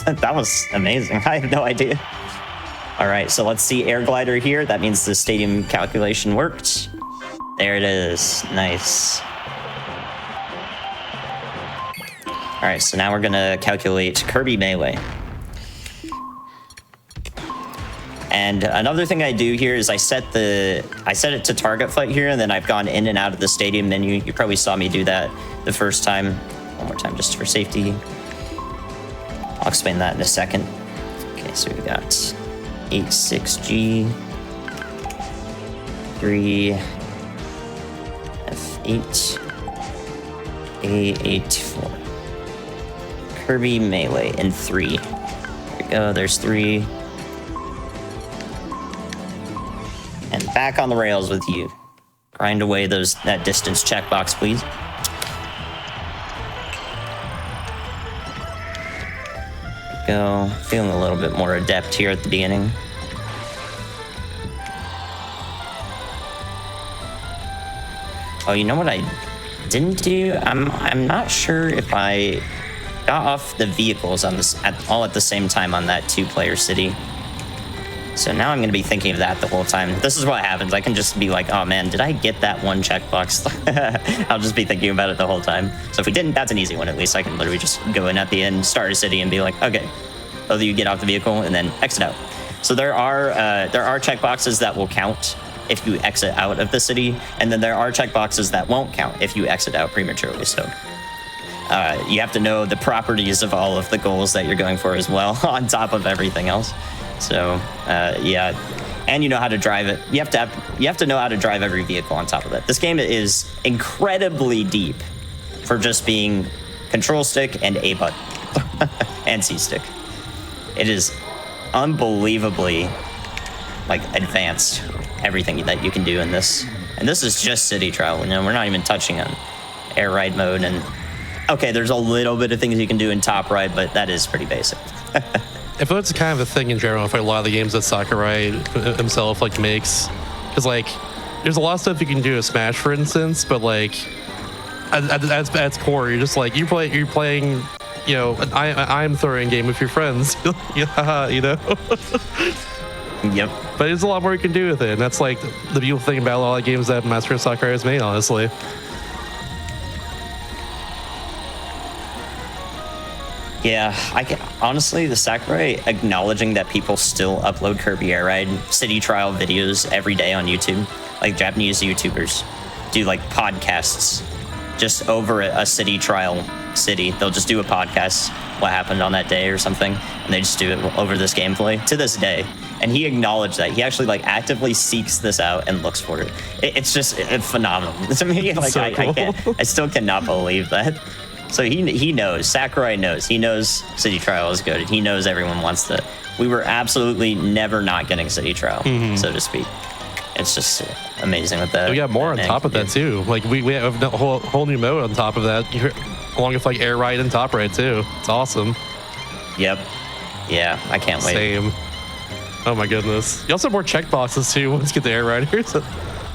That was amazing. I have no idea. All right, so let's see air glider here. That means the stadium calculation worked. There it is. Nice. All right, so now we're gonna calculate Kirby Melee. And another thing I do here is I set it to target flight here, and then I've gone in and out of the stadium menu. You probably saw me do that the first time. One more time just for safety. I'll explain that in a second. Okay, so we got 86G, 3, F8, A84. Kirby Melee in 3. There we go, there's 3. And back on the rails with you. Grind away that distance checkbox, please. Go. Feeling a little bit more adept here at the beginning. Oh, you know what I didn't do? I'm not sure if I got off the vehicles on this all at the same time on that 2-player city. So now I'm going to be thinking of that the whole time. This is what happens. I can just be like, oh man, did I get that one checkbox? I'll just be thinking about it the whole time. So if we didn't, that's an easy one. At least I can literally just go in at the end, start a city, and be like, okay, both of you get off the vehicle and then exit out. So there are checkboxes that will count if you exit out of the city, and then there are checkboxes that won't count if you exit out prematurely. So you have to know the properties of all of the goals that you're going for as well, on top of everything else. So yeah, and you know how to drive it. You have to know how to drive every vehicle on top of that. This game is incredibly deep for just being control stick and A button and C stick. It is unbelievably like advanced, everything that you can do in this. And this is just city trial. You know, we're not even touching on air ride mode. And okay, there's a little bit of things you can do in top ride, but that is pretty basic. I feel it's kind of a thing in general for a lot of the games that Sakurai himself like makes, because like there's a lot of stuff you can do in Smash, for instance, but like at its core, you're just like you're playing, you know, I'm throwing game with your friends, you know. Yep. But there's a lot more you can do with it, and that's like the beautiful thing about a lot of games that Master Sakurai has made, honestly. Yeah, honestly, the Sakurai acknowledging that people still upload Kirby Air Ride city trial videos every day on YouTube, like Japanese YouTubers do like podcasts just over a city trial city. They'll just do a podcast, what happened on that day or something, and they just do it over this gameplay to this day. And he acknowledged that. He actually like actively seeks this out and looks for it. It's just phenomenal. To me, like so cool. I still cannot believe that. So he knows, Sakurai knows. He knows City Trial is good. He knows everyone wants that. We were absolutely never not getting City Trial, so to speak. It's just amazing with that. We got more on thing. top of that too. Like we have a whole new mode on top of that, along with like air ride and top ride too. It's awesome. Yep. Yeah, I can't wait. Same. Oh my goodness. You also have more checkboxes too once you get the air riders.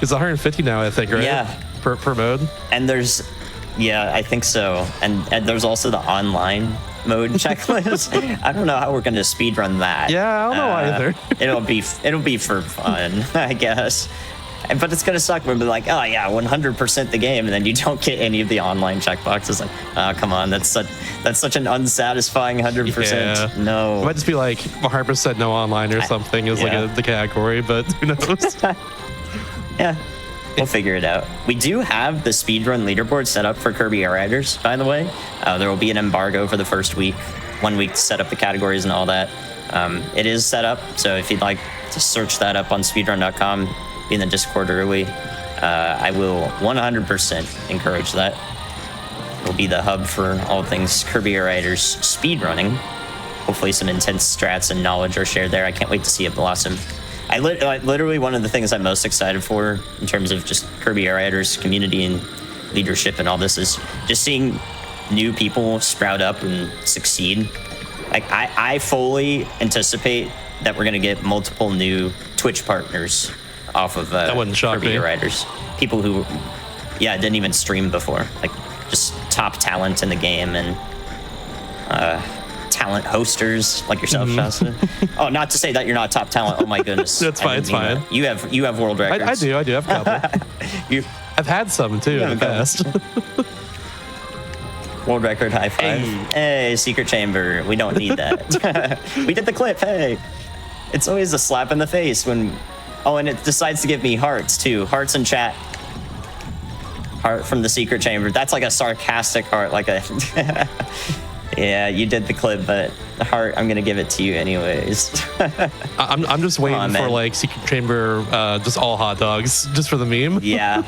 It's 150 now, I think, right? Yeah. Per mode. And there's, yeah, I think so. And there's also the online mode checklist. I don't know how we're gonna speedrun that. Yeah, I don't know either. it'll be for fun, I guess. But it's gonna suck. We'll be like, oh yeah, 100% the game, and then you don't get any of the online checkboxes. Like, oh come on, that's such an unsatisfying 100%. Yeah. No. It might just be like 100% no online or something is like the category, but who knows? Yeah. We'll figure it out. We do have the speedrun leaderboard set up for Kirby Air Riders, by the way. There will be an embargo for the first week, 1 week to set up the categories and all that. It is set up, so if you'd like to search that up on speedrun.com, be in the Discord early, I will 100% encourage that. It'll be the hub for all things Kirby Air Riders speedrunning. Hopefully some intense strats and knowledge are shared there. I can't wait to see it blossom. I literally, one of the things I'm most excited for in terms of just Kirby Air Riders community and leadership and all this is just seeing new people sprout up and succeed. Like I fully anticipate that we're gonna get multiple new Twitch partners off of that wouldn't shock Kirby me. Air Riders. People who, didn't even stream before. Like just top talent in the game and talent hosters like yourself, Shasta. Oh, not to say that you're not top talent. Oh my goodness. That's fine. It's fine. That. You have world records. I do. I have a couple. I've had some too in the past. World record high five. Hey, secret chamber. We don't need that. We did the clip. Hey. It's always a slap in the face when. Oh, and it decides to give me hearts too. Hearts in chat. Heart from the secret chamber. That's like a sarcastic heart, like a. Yeah, you did the clip, but the heart, I'm gonna give it to you anyways. I'm just waiting for like secret chamber, just all hot dogs, just for the meme. Yeah.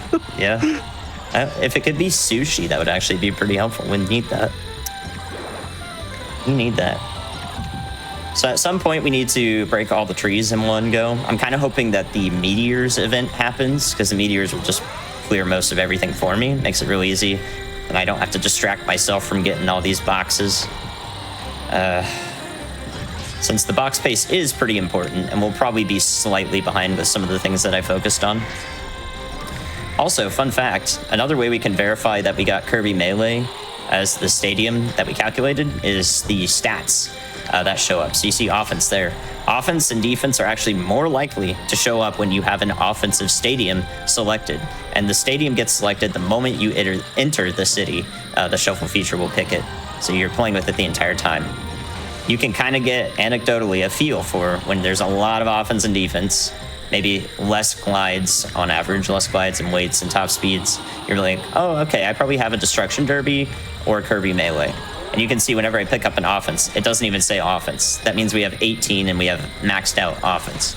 If it could be sushi, that would actually be pretty helpful. We need that. You need that. So at some point, we need to break all the trees in one go. I'm kind of hoping that the meteors event happens, because the meteors will just clear most of everything for me. Makes it real easy. And I don't have to distract myself from getting all these boxes. Since the box pace is pretty important, and we'll probably be slightly behind with some of the things that I focused on. Also, fun fact, another way we can verify that we got Kirby Melee as the stadium that we calculated is the stats that show up. So you see offense there. Offense and defense are actually more likely to show up when you have an offensive stadium selected. And the stadium gets selected the moment you enter the city. The shuffle feature will pick it. So you're playing with it the entire time. You can kind of get anecdotally a feel for when there's a lot of offense and defense, maybe less glides on average, less glides and weights and top speeds. You're like, oh, okay, I probably have a Destruction Derby or a Kirby Melee. And you can see whenever I pick up an offense, it doesn't even say offense. That means we have 18 and we have maxed out offense.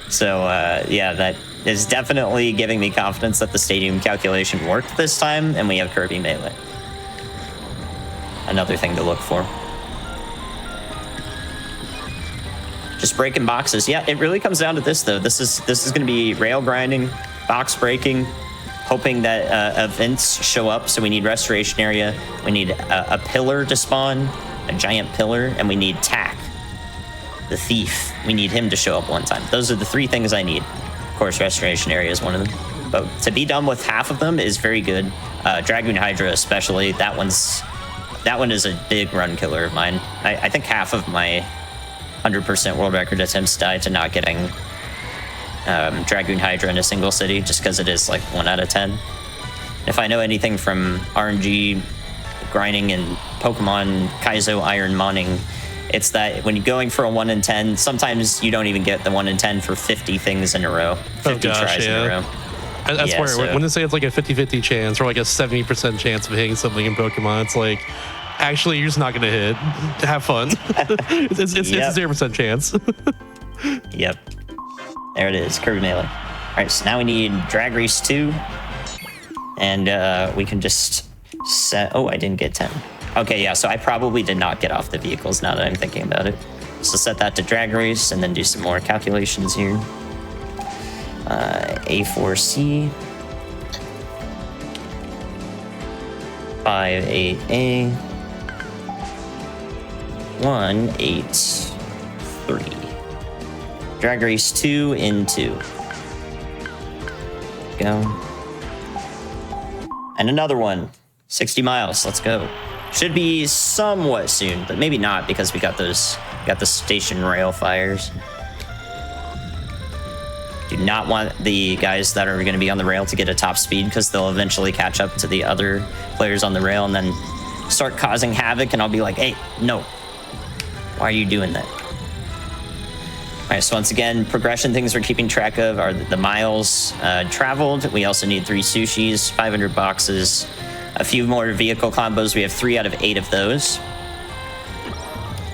So, that is definitely giving me confidence that the stadium calculation worked this time, and we have Kirby Melee. Another thing to look for. Just breaking boxes. Yeah, it really comes down to this, though. This is going to be rail grinding, box breaking, hoping that events show up. So we need restoration area. We need a pillar to spawn, a giant pillar, and we need Tack, the thief. We need him to show up one time. Those are the three things I need. Of course, restoration area is one of them. But to be done with half of them is very good. Dragoon Hydra especially, that one is a big run killer of mine. I think half of my 100% world record attempts died to not getting Dragoon Hydra in a single city, just because it is like 1 out of 10. If I know anything from RNG grinding and Pokemon Kaizo Iron Moning, it's that when you're going for a 1 in 10, sometimes you don't even get the 1 in 10 for 50 things in a row, 50 tries in a row. That's where when they say it's like a 50-50 chance or like a 70% chance of hitting something in Pokemon, it's like, actually, you're just not going to hit. Have fun. It's a 0% chance. Yep. There it is, Kirby Melee. All right, so now we need Drag Race 2. And we can just set... Oh, I didn't get 10. Okay, yeah, so I probably did not get off the vehicles now that I'm thinking about it. So set that to Drag Race and then do some more calculations here. A4C, 58A, 183. Drag race 2 in 2. Go. And another one. 60 miles. Let's go. Should be somewhat soon, but maybe not because we got the station rail fires. Do not want the guys that are going to be on the rail to get a top speed because they'll eventually catch up to the other players on the rail and then start causing havoc, and I'll be like, hey, no. Why are you doing that? All right, so once again, progression things we're keeping track of are the miles traveled. We also need 3 sushis, 500 boxes, a few more vehicle combos. We have 3 out of 8 of those.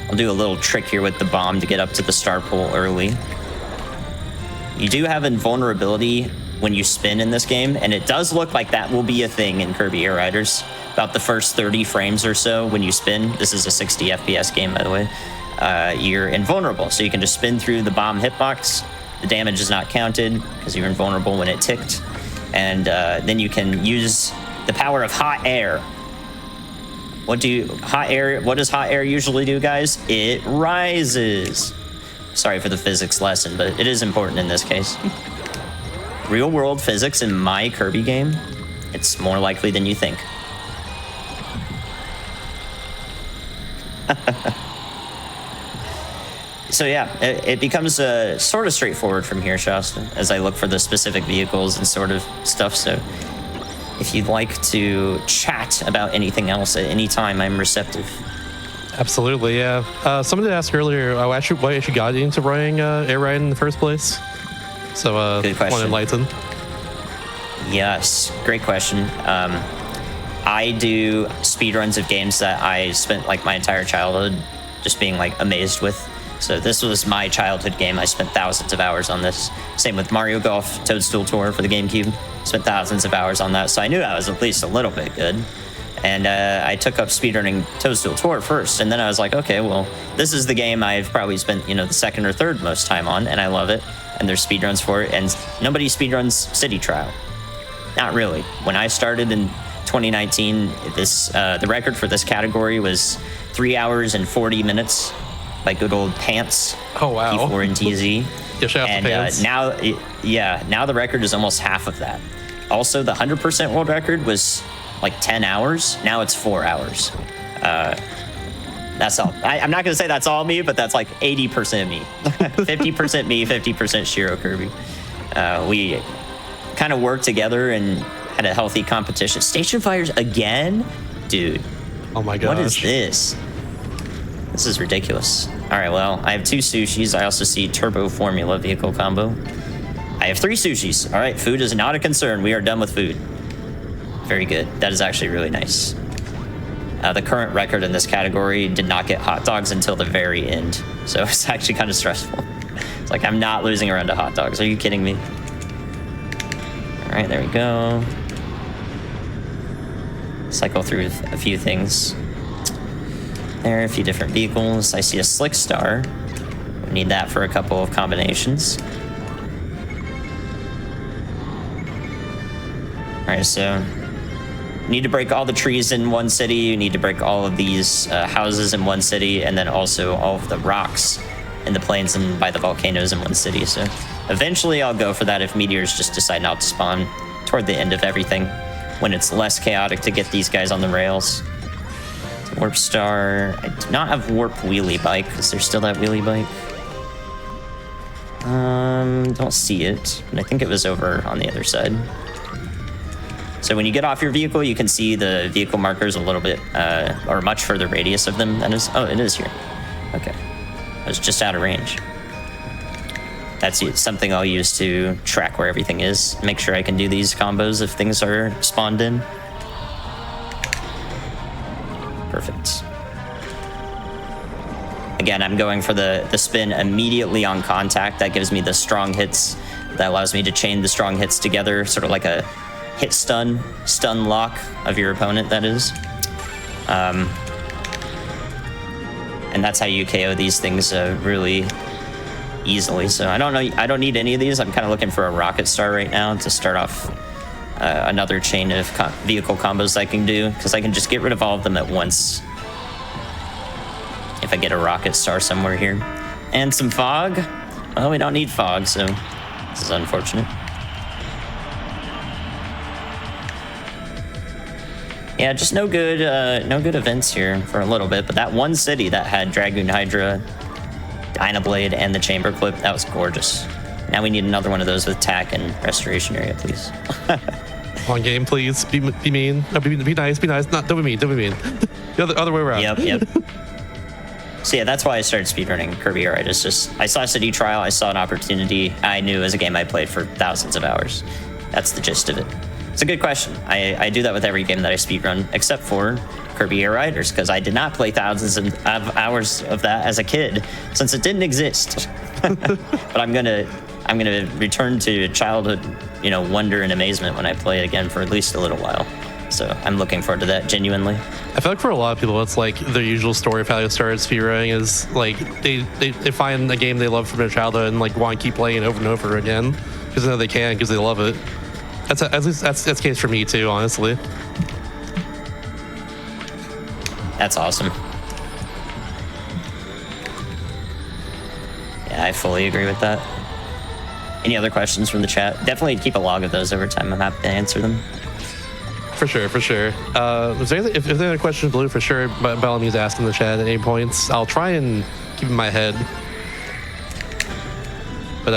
I'll do a little trick here with the bomb to get up to the star pool early. You do have invulnerability when you spin in this game, and it does look like that will be a thing in Kirby Air Riders. About the first 30 frames or so when you spin, this is a 60 FPS game, by the way, you're invulnerable. So you can just spin through the bomb hitbox. The damage is not counted because you're invulnerable when it ticked. And then you can use the power of hot air. What does hot air usually do, guys? It rises. Sorry for the physics lesson, but it is important in this case. Real world physics in my Kirby game, it's more likely than you think. So yeah, it becomes sort of straightforward from here, Shasta, as I look for the specific vehicles and sort of stuff. So if you'd like to chat about anything else at any time, I'm receptive. Absolutely, yeah. Someone did ask earlier, why actually got you into running Air Ride in the first place? So, good question. Want to enlighten? Yes, great question. I do speedruns of games that I spent like my entire childhood just being like amazed with. So this was my childhood game. I spent thousands of hours on this. Same with Mario Golf Toadstool Tour for the GameCube. Spent thousands of hours on that. So I knew I was at least a little bit good. And I took up speedrunning Toadstool Tour first, and then I was like, okay, well, this is the game I've probably spent, the second or third most time on, and I love it. And there's speedruns for it, and nobody speedruns City Trial. Not really. When I started in 2019, the record for this category was 3 hours and 40 minutes by good old Pants. Oh wow. T4 and TZ. Yeah, shout out to Pants. Now the record is almost half of that. Also, the 100% world record was like 10 hours. Now it's 4 hours. That's all. I'm not going to say that's all me, but that's like 80% me. 50% me, 50% Shiro Kirby. We kind of worked together and had a healthy competition. Station fires again? Dude. Oh my gosh. What is this? This is ridiculous. All right, well, I have 2 sushis. I also see turbo formula vehicle combo. I have 3 sushis. All right, food is not a concern. We are done with food. Very good. That is actually really nice. The current record in this category did not get hot dogs until the very end. So it's actually kind of stressful. It's like, I'm not losing around to hot dogs. Are you kidding me? All right, there we go. Cycle through a few things. There, a few different vehicles. I see a Slick Star. We need that for a couple of combinations. All right, so you need to break all the trees in one city. You need to break all of these houses in one city, and then also all of the rocks in the plains and by the volcanoes in one city. So eventually I'll go for that if meteors just decide not to spawn toward the end of everything, when it's less chaotic to get these guys on the rails. Warp Star. I do not have Warp Wheelie Bike. Is there still that Wheelie Bike? Don't see it, but I think it was over on the other side. So when you get off your vehicle, you can see the vehicle markers a little bit, or much further radius of them. That is, oh, it is here. Okay. I was just out of range. That's something I'll use to track where everything is. Make sure I can do these combos if things are spawned in. Perfect. Again, I'm going for the spin immediately on contact. That gives me the strong hits. That allows me to chain the strong hits together, sort of like a hit stun lock of your opponent, that is. And that's how you KO these things really easily. So I don't know. I don't need any of these. I'm kind of looking for a rocket star right now to start off another chain of vehicle combos I can do, because I can just get rid of all of them at once if I get a rocket star somewhere here. And some fog. Well, we don't need fog, so this is unfortunate. Yeah, just no good events here for a little bit. But that one city that had Dragoon Hydra, Dynablade, and the Chamber Clip, that was gorgeous. Now we need another one of those with tack and restoration area, please. On game, please. Be mean. No, be nice. Be nice. Don't be mean. Don't be mean. The other way around. Yep. So yeah, that's why I started speedrunning Kirby Air Ride. It's just, I saw a city trial, I saw an opportunity. I knew it was a game I played for thousands of hours. That's the gist of it. It's a good question. I do that with every game that I speedrun, except for Kirby Air Riders, because I did not play thousands of hours of that as a kid, since it didn't exist. But I'm gonna return to childhood, wonder and amazement when I play it again for at least a little while. So I'm looking forward to that, genuinely. I feel like for a lot of people, it's like their usual story of how they started speedrunning is like they find a game they love from their childhood and like want to keep playing it over and over again because they know they can, because they love it. At least that's the case for me too, honestly. That's awesome. Yeah, I fully agree with that. Any other questions from the chat? Definitely keep a log of those over time. I'm happy to answer them. For sure. If there's any questions, Blue, for sure, by all means, ask in the chat at any points. I'll try and keep in my head. But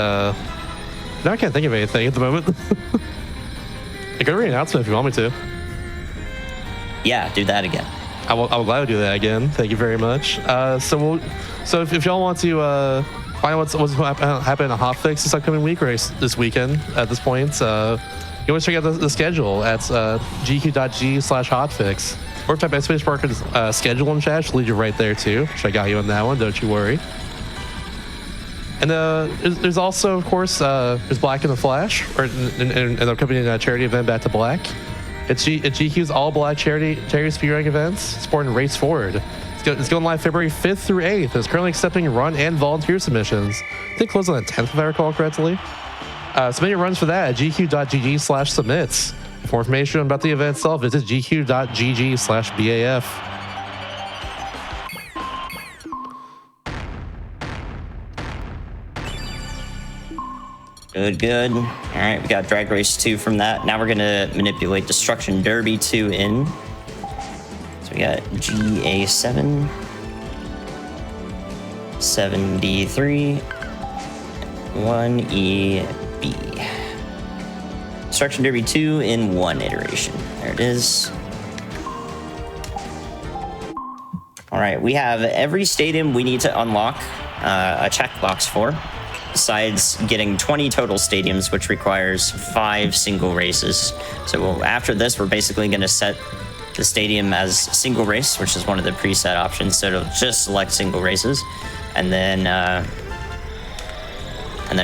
now I can't think of anything at the moment. I could read an announcement if you want me to. Yeah, do that again. I will gladly do that again. Thank you very much. So if y'all want to find out what's happening in Hotfix this upcoming week or this weekend at this point, you always check out the schedule at gq.g/hotfix. Or type space market schedule in chat, she'll lead you right there too. So I got you on that one, don't you worry. And there's also, of course, there's Black in the Flash, or an upcoming charity event, Back to Black. It's GQ's all-black charity speedrunning events supporting Race Forward. It's going live February 5th through 8th. It's currently accepting run and volunteer submissions. I think it closed on the 10th, if I recall correctly. Submit your runs for that at gq.gg/submits. For more information about the event itself, visit gq.gg/BAF. Good. All right, we got Drag Race 2 from that. Now we're gonna manipulate Destruction Derby 2 in. So we got GA7, 7D3, 1EB. Destruction Derby 2 in one iteration. There it is. All right, we have every stadium we need to unlock a checkbox for, besides getting 20 total stadiums, which requires 5 single races. So after this, we're basically going to set the stadium as single race, which is one of the preset options. So it'll just select single races, and then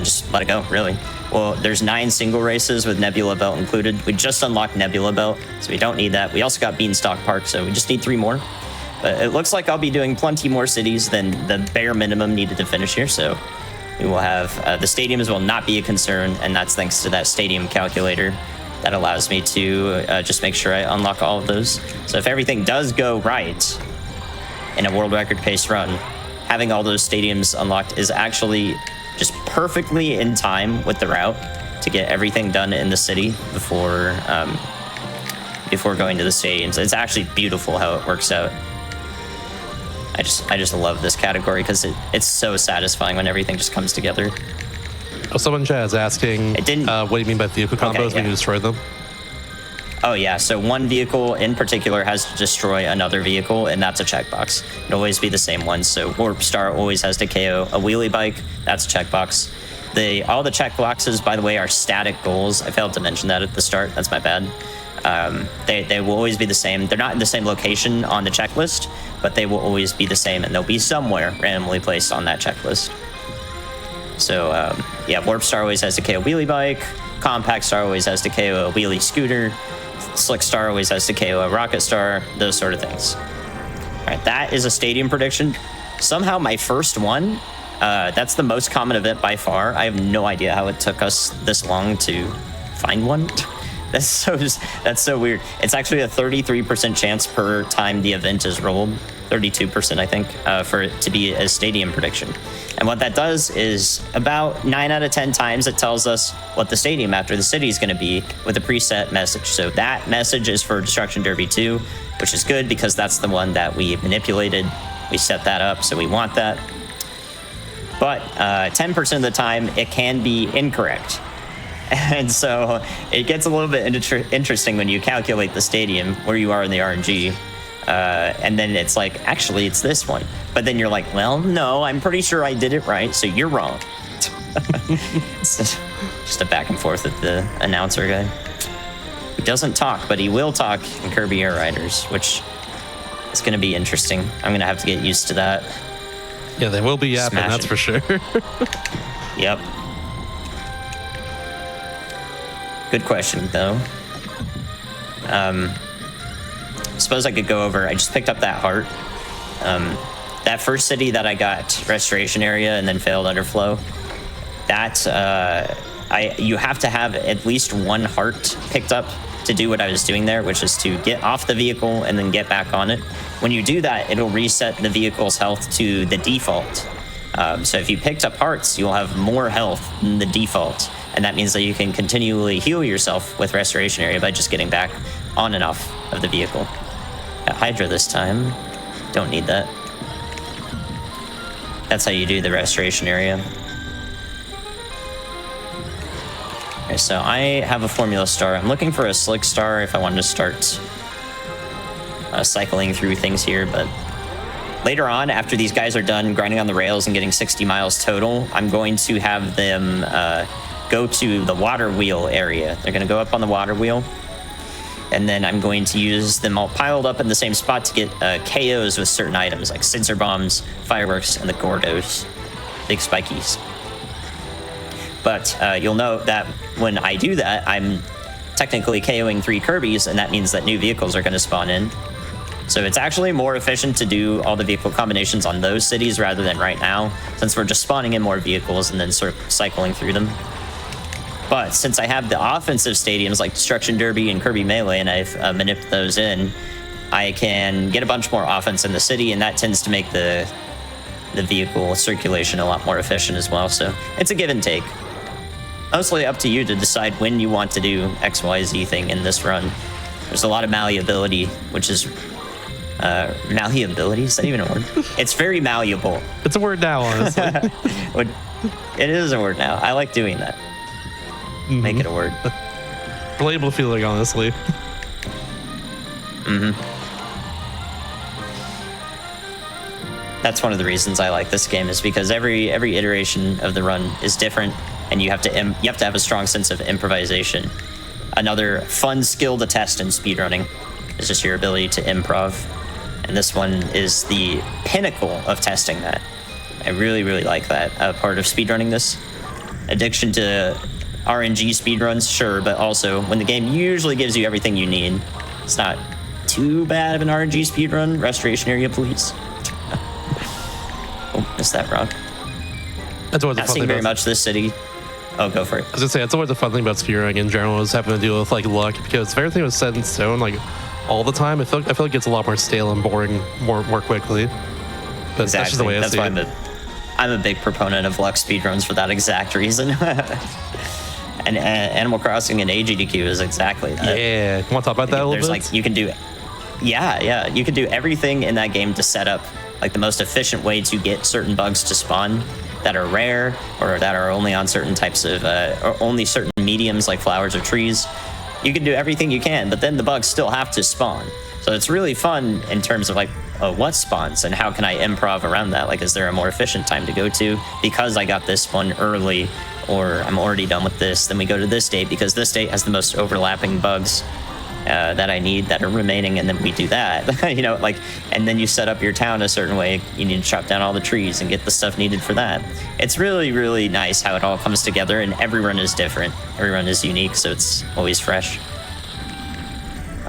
just let it go, really. Well, there's 9 single races with Nebula Belt included. We just unlocked Nebula Belt, so we don't need that. We also got Beanstalk Park, so we just need 3 more. But it looks like I'll be doing plenty more cities than the bare minimum needed to finish here, so we will have the stadiums will not be a concern, and that's thanks to that stadium calculator that allows me to just make sure I unlock all of those. So if everything does go right in a world record pace run, having all those stadiums unlocked is actually just perfectly in time with the route to get everything done in the city before going to the stadiums. It's actually beautiful how it works out. I just love this category because it's so satisfying when everything just comes together. Oh, someone in chat is asking, what do you mean by vehicle combos when you destroy them? Oh yeah, so one vehicle in particular has to destroy another vehicle, and that's a checkbox. It'll always be the same one. So Warp Star always has to KO a wheelie bike. That's a checkbox. All the checkboxes, by the way, are static goals. I failed to mention that at the start. That's my bad. They will always be the same. They're not in the same location on the checklist, but they will always be the same, and they'll be somewhere randomly placed on that checklist. So yeah, Warp Star always has to KO a wheelie bike. Compact Star always has to KO a wheelie scooter. Slick Star always has to KO a rocket star. Those sort of things. All right, that is a stadium prediction. Somehow my first one That's the most common event by far. I have no idea how it took us this long to find one. That's so weird. It's actually a 33% chance per time the event is rolled, 32% I think, for it to be a stadium prediction. And what that does is about 9 out of 10 times it tells us what the stadium after the city is going to be with a preset message. So that message is for Destruction Derby 2, which is good because that's the one that we manipulated. We set that up, so we want that. But 10% of the time it can be incorrect. And so it gets a little bit interesting when you calculate the stadium where you are in the RNG. And then it's like, actually, it's this one. But then you're like, well, no, I'm pretty sure I did it right, so you're wrong. It's just a back and forth with the announcer guy. He doesn't talk, but he will talk in Kirby Air Riders, which is going to be interesting. I'm going to have to get used to that. Yeah, they will be yapping, that's for sure. Yep. Good question, though. Suppose I could go over. I just picked up that heart. That first city that I got restoration area and then failed underflow. That you have to have at least one heart picked up to do what I was doing there, which is to get off the vehicle and then get back on it. When you do that, it'll reset the vehicle's health to the default. So if you picked up hearts, you'll have more health than the default. And that means that you can continually heal yourself with restoration area by just getting back on and off of the vehicle. Got Hydra this time. Don't need that. That's how you do the restoration area. Okay, so I have a Formula Star. I'm looking for a Slick Star if I wanted to start cycling through things here, but later on, after these guys are done grinding on the rails and getting 60 miles total, I'm going to have them go to the water wheel area. They're going to go up on the water wheel, and then I'm going to use them all piled up in the same spot to get KOs with certain items like sensor bombs, fireworks, and the Gordos, big spikies. But you'll note that when I do that, I'm technically KOing 3 Kirbys, and that means that new vehicles are going to spawn in. So it's actually more efficient to do all the vehicle combinations on those cities rather than right now, since we're just spawning in more vehicles and then sort of cycling through them. But since I have the offensive stadiums like Destruction Derby and Kirby Melee, and I've manipulated those in, I can get a bunch more offense in the city, and that tends to make the vehicle circulation a lot more efficient as well. So it's a give and take. Mostly up to you to decide when you want to do XYZ thing in this run. There's a lot of malleability, which is malleability? Is that even a word? It's very malleable. It's a word now, honestly. It is a word now. I like doing that. Mm-hmm. Make it a word. Relatable feeling, honestly. Mm-hmm. That's one of the reasons I like this game, is because every iteration of the run is different, and you have to have a strong sense of improvisation. Another fun skill to test in speedrunning is just your ability to improv, and this one is the pinnacle of testing that. I really, really like that part of speedrunning this. Addiction to RNG speedruns, sure, but also when the game usually gives you everything you need. It's not too bad of an RNG speedrun. Restoration area, please. Oh, missed that rock. That's always not seeing very much this city. Oh, go for it. I was gonna say, it's always the fun thing about speedrunning in general is having to deal with like luck, because if everything was set in stone like all the time, I feel like it gets a lot more stale and boring more quickly. But exactly. That's just the way I see it. I'm a big proponent of luck speedruns for that exact reason. And Animal Crossing and GDQ is exactly that. Yeah, you want to talk about that a little bit? Like, you can do, you can do everything in that game to set up like the most efficient way to get certain bugs to spawn that are rare or that are only on certain types of, or only certain mediums like flowers or trees. You can do everything you can, but then the bugs still have to spawn. So it's really fun in terms of like, what spawns and how can I improv around that? Like, is there a more efficient time to go to? Because I got this one early, or I'm already done with this, then we go to this date because this date has the most overlapping bugs that I need that are remaining, and then we do that. You know, like, and then you set up your town a certain way. You need to chop down all the trees and get the stuff needed for that. It's really, really nice how it all comes together, and every run is different. Every run is unique, so it's always fresh.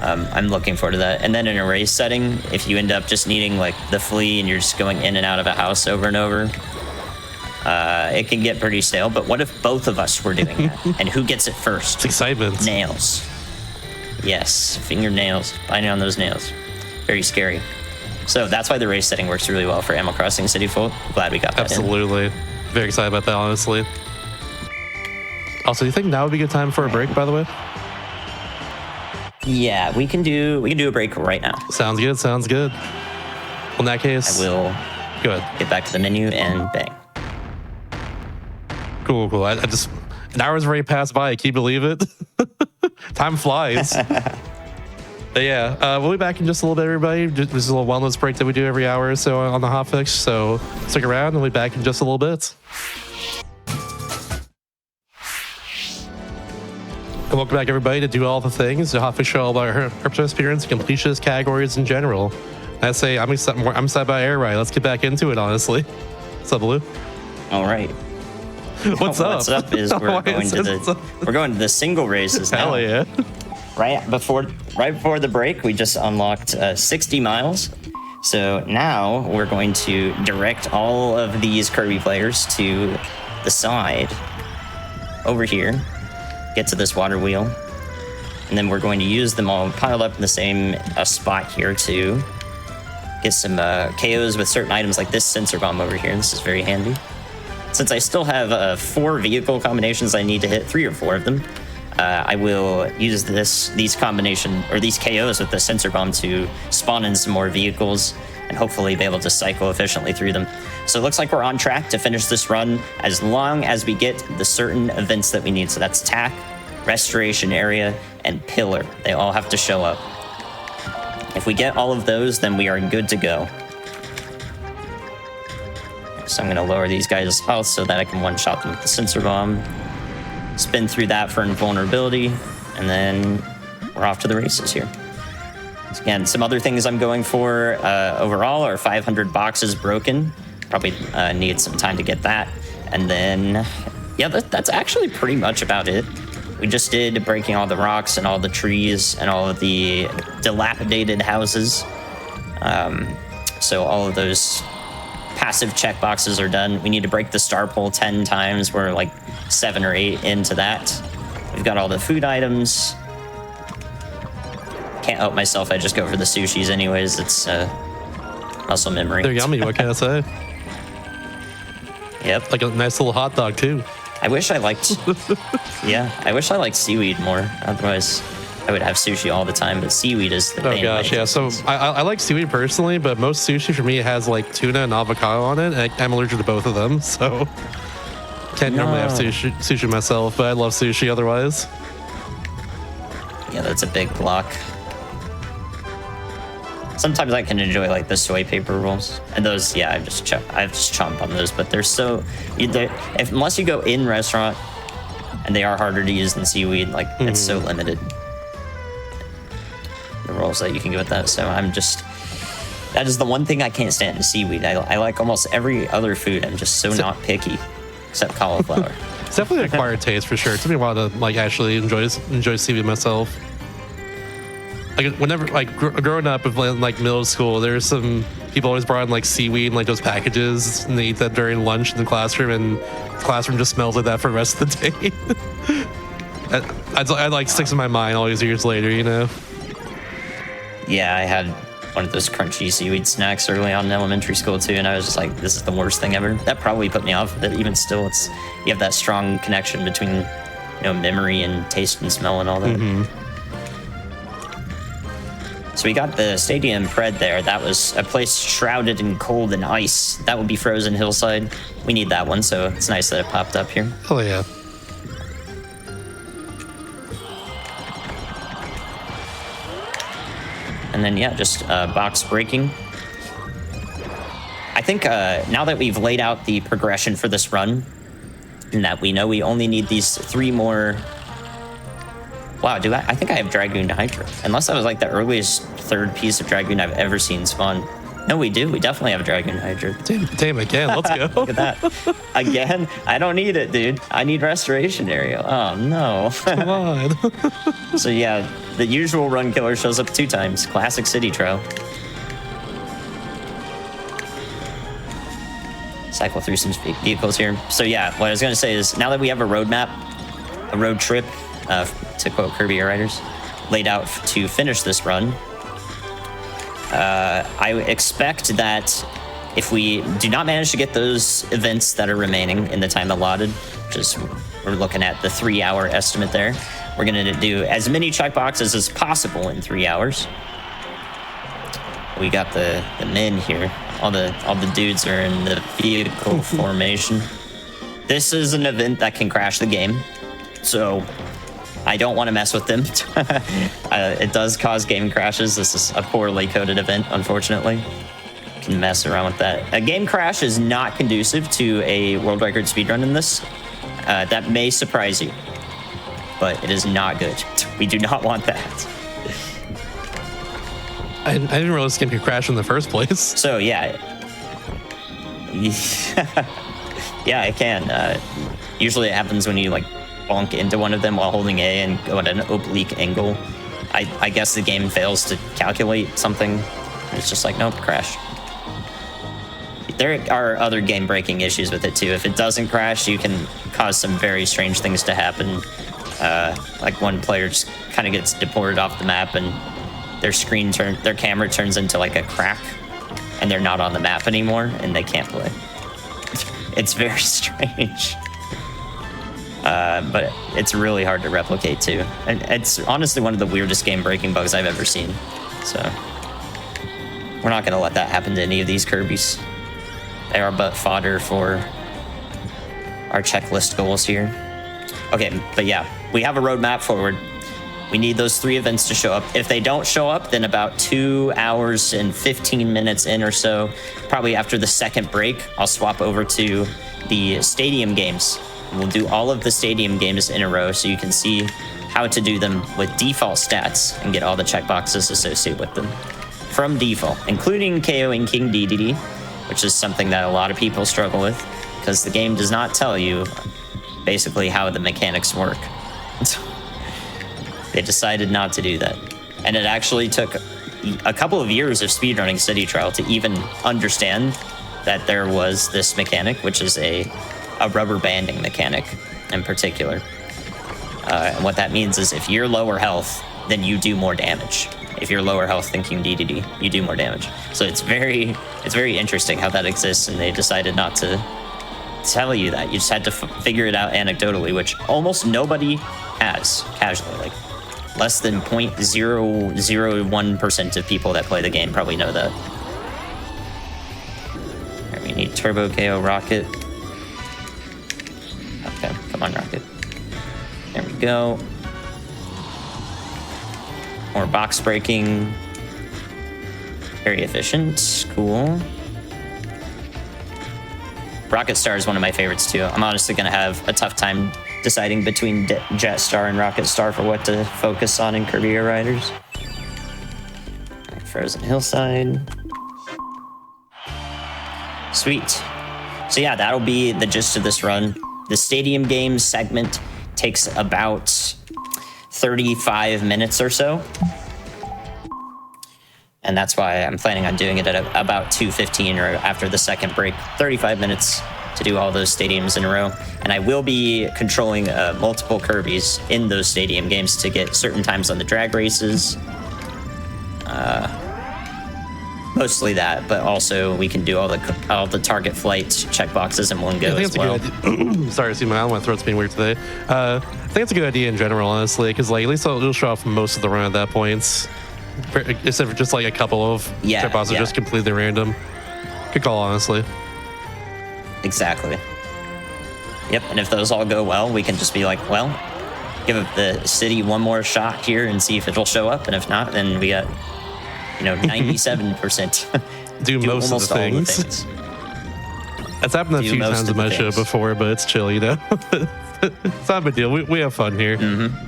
I'm looking forward to that. And then in a race setting, if you end up just needing like the flea and you're just going in and out of a house over and over, it can get pretty stale. But what if both of us were doing that? And who gets it first? It's excitement. Nails. Yes, fingernails. Binding on those nails. Very scary. So that's why the race setting works really well for Animal Crossing City Folk. Glad we got that in. Absolutely. Very excited about that, honestly. Also, do you think now would be a good time for a break, by the way? Yeah, we can do a break right now. Sounds good, sounds good. Well, in that case, I will go ahead. get back to the menu and bang. Cool, cool. I just, an hour's already passed by. Can you believe it? Time flies. But yeah, we'll be back in just a little bit, everybody. This is a little wellness break that we do every hour or so on the Hotfix. So stick around, and we'll be back in just a little bit. And welcome back, everybody, to Do All the Things, the Hotfix show all about her experience, completionist categories in general. I say I'm excited about Air Ride. Let's get back into it, honestly. What's up, Blue? All right. What's up? What's up is we're going to the single races now. Hell yeah. Right before the break, we just unlocked 60 miles. So now we're going to direct all of these Kirby players to the side over here. Get to this water wheel, and then we're going to use them all piled up in the same spot here to get some KOs with certain items like this sensor bomb over here. This is very handy. Since I still have 4 vehicle combinations I need to hit, 3 or 4 of them, I will use these KOs with the sensor bomb to spawn in some more vehicles and hopefully be able to cycle efficiently through them. So it looks like we're on track to finish this run as long as we get the certain events that we need. So that's TAC, Restoration Area, and Pillar. They all have to show up. If we get all of those, then we are good to go. So I'm gonna lower these guys' health so that I can one-shot them with the sensor bomb. Spin through that for invulnerability, and then we're off to the races here. So again, some other things I'm going for overall are 500 boxes broken. Probably need some time to get that. And then, yeah, that's actually pretty much about it. We just did breaking all the rocks and all the trees and all of the dilapidated houses. So all of those passive checkboxes are done. We need to break the star pole 10 times. We're like 7 or 8 into that. We've got all the food items. Can't help myself. I just go for the sushis anyways. It's muscle memory. They're yummy. What can I say? Yep. Like a nice little hot dog too. I wish I liked. Yeah, I wish I liked seaweed more. Otherwise, I would have sushi all the time. But seaweed is the main. Oh gosh, yeah. So I like seaweed personally, but most sushi for me has like tuna and avocado on it, and I'm allergic to both of them. So can't normally have sushi myself, but I love sushi otherwise. Yeah, that's a big block. Sometimes I can enjoy like the soy paper rolls, and those, yeah, I just chomp on those. But they're so, unless you go in restaurant, and they are harder to use than seaweed. Like it's so limited, the rolls that you can get with that. So that is the one thing I can't stand is seaweed. I like almost every other food. I'm just so not picky, except cauliflower. It's definitely an acquired taste for sure. It took me a while to like actually enjoy seaweed myself. Like whenever, like growing up with like middle school, there's some people always brought in like seaweed in like those packages, and they eat that during lunch in the classroom, and the classroom just smells like that for the rest of the day. I'd like sticks in my mind all these years later, you know. Yeah, I had one of those crunchy seaweed snacks early on in elementary school too, and I was just like, this is the worst thing ever. That probably put me off of it. Even still, you have that strong connection between memory and taste and smell and all that. So we got the Stadium Pred there. That was a place shrouded in cold and ice. That would be Frozen Hillside. We need that one, so it's nice that it popped up here. Oh yeah. And then, yeah, just box breaking. I think now that we've laid out the progression for this run, and that we know we only need these 3 more... Wow, I think I have Dragoon Hydra. Unless that was like the earliest 3rd piece of Dragoon I've ever seen spawn. No, we do. We definitely have Dragoon Hydra. Damn again. Let's go. Look at that. Again? I don't need it, dude. I need Restoration Area. Oh, no. Come on. So, yeah, the usual run killer shows up 2 times. Classic City Trail. cycle through some vehicles here. So yeah, what I was going to say is now that we have a roadmap, a road trip, to quote Kirby Air Riders, laid out to finish this run, I expect that if we do not manage to get those events that are remaining in the time allotted, which is we're looking at the 3-hour estimate there, we're going to do as many checkboxes as possible in 3 hours. We got the men here. All the dudes are in the vehicle formation. This is an event that can crash the game, so I don't want to mess with them. It does cause game crashes. This is a poorly coded event, unfortunately. You can mess around with that. A game crash is not conducive to a world record speedrun in this. That may surprise you, but it is not good. We do not want that. I didn't realize this game could crash in the first place. So yeah. Yeah, it can. Usually it happens when you like bonk into one of them while holding A and go at an oblique angle. I guess the game fails to calculate something. It's just like, nope, crash. There are other game-breaking issues with it too. If it doesn't crash, you can cause some very strange things to happen. Like one player just kind of gets deported off the map and their camera turns into like a crack, and they're not on the map anymore, and they can't play. It's very strange, but it's really hard to replicate too. And it's honestly one of the weirdest game-breaking bugs I've ever seen. So we're not going to let that happen to any of these Kirbys. They are but fodder for our checklist goals here. Okay, but yeah, we have a roadmap forward. We need those 3 events to show up. If they don't show up, then about 2 hours and 15 minutes in or so, probably after the second break, I'll swap over to the stadium games. We'll do all of the stadium games in a row so you can see how to do them with default stats and get all the checkboxes associated with them from default, including KOing King DDD, which is something that a lot of people struggle with because the game does not tell you basically how the mechanics work. They decided not to do that. And it actually took a couple of years of speedrunning city trial to even understand that there was this mechanic, which is a rubber banding mechanic in particular. And what that means is if you're lower health, then you do more damage. If you're lower health than King DDD, you do more damage. So it's very interesting how that exists, and they decided not to tell you that. You just had to figure it out anecdotally, which almost nobody has casually. Like less than 0.001% of people that play the game probably know that. Right, we need Turbo KO Rocket. Okay, come on, Rocket. There we go. More box breaking. Very efficient. Cool. Rocket Star is one of my favorites too. I'm honestly going to have a tough time deciding between Jet Star and Rocket Star for what to focus on in Kirby Air Riders. Right, Frozen Hillside. Sweet. So yeah, that'll be the gist of this run. The stadium games segment takes about 35 minutes or so. And that's why I'm planning on doing it at about 2:15 or after the second break. 35 minutes to do all those stadiums in a row. And I will be controlling multiple Kirbys in those stadium games to get certain times on the drag races. Mostly that, but also we can do all the target flight checkboxes in one go as well. Sorry, see, my throat's being weird today. I think it's a good idea in general, honestly, because like at least it'll show off most of the run at that point. Except for just like a couple of checkboxes just completely random. Good call, honestly. Exactly. Yep, and if those all go well, we can just be like, well, give the city one more shot here and see if it'll show up, and if not, then we got 97%. do most of the things. That's happened a few times in my show before, but it's chill, It's not a big deal. We have fun here. Mm-hmm.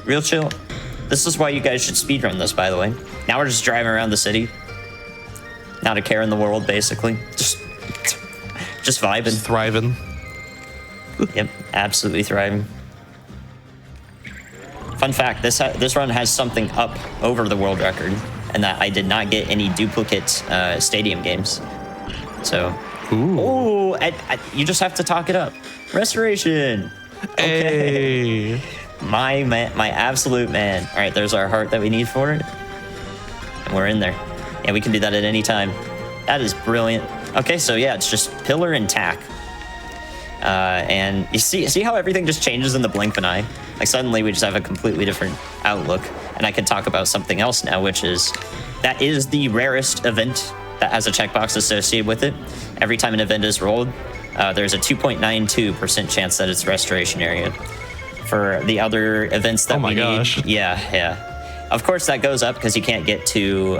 Real chill. This is why you guys should speedrun this, by the way. Now we're just driving around the city. Not a care in the world, basically. Just vibing. Just thriving. Yep, absolutely thriving. Fun fact, this run has something up over the world record, and that I did not get any duplicate stadium games. So, ooh, you just have to talk it up. Restoration. Okay. Hey. My man, my absolute man. All right, there's our heart that we need for it. And we're in there. Yeah, we can do that at any time. That is brilliant. Okay, so yeah, it's just pillar and tack. And you see how everything just changes in the blink of an eye? Like suddenly we just have a completely different outlook. And I can talk about something else now, which is that is the rarest event that has a checkbox associated with it. Every time an event is rolled, there's a 2.92% chance that it's restoration area. For the other events that we need, yeah. Of course, that goes up because you can't get to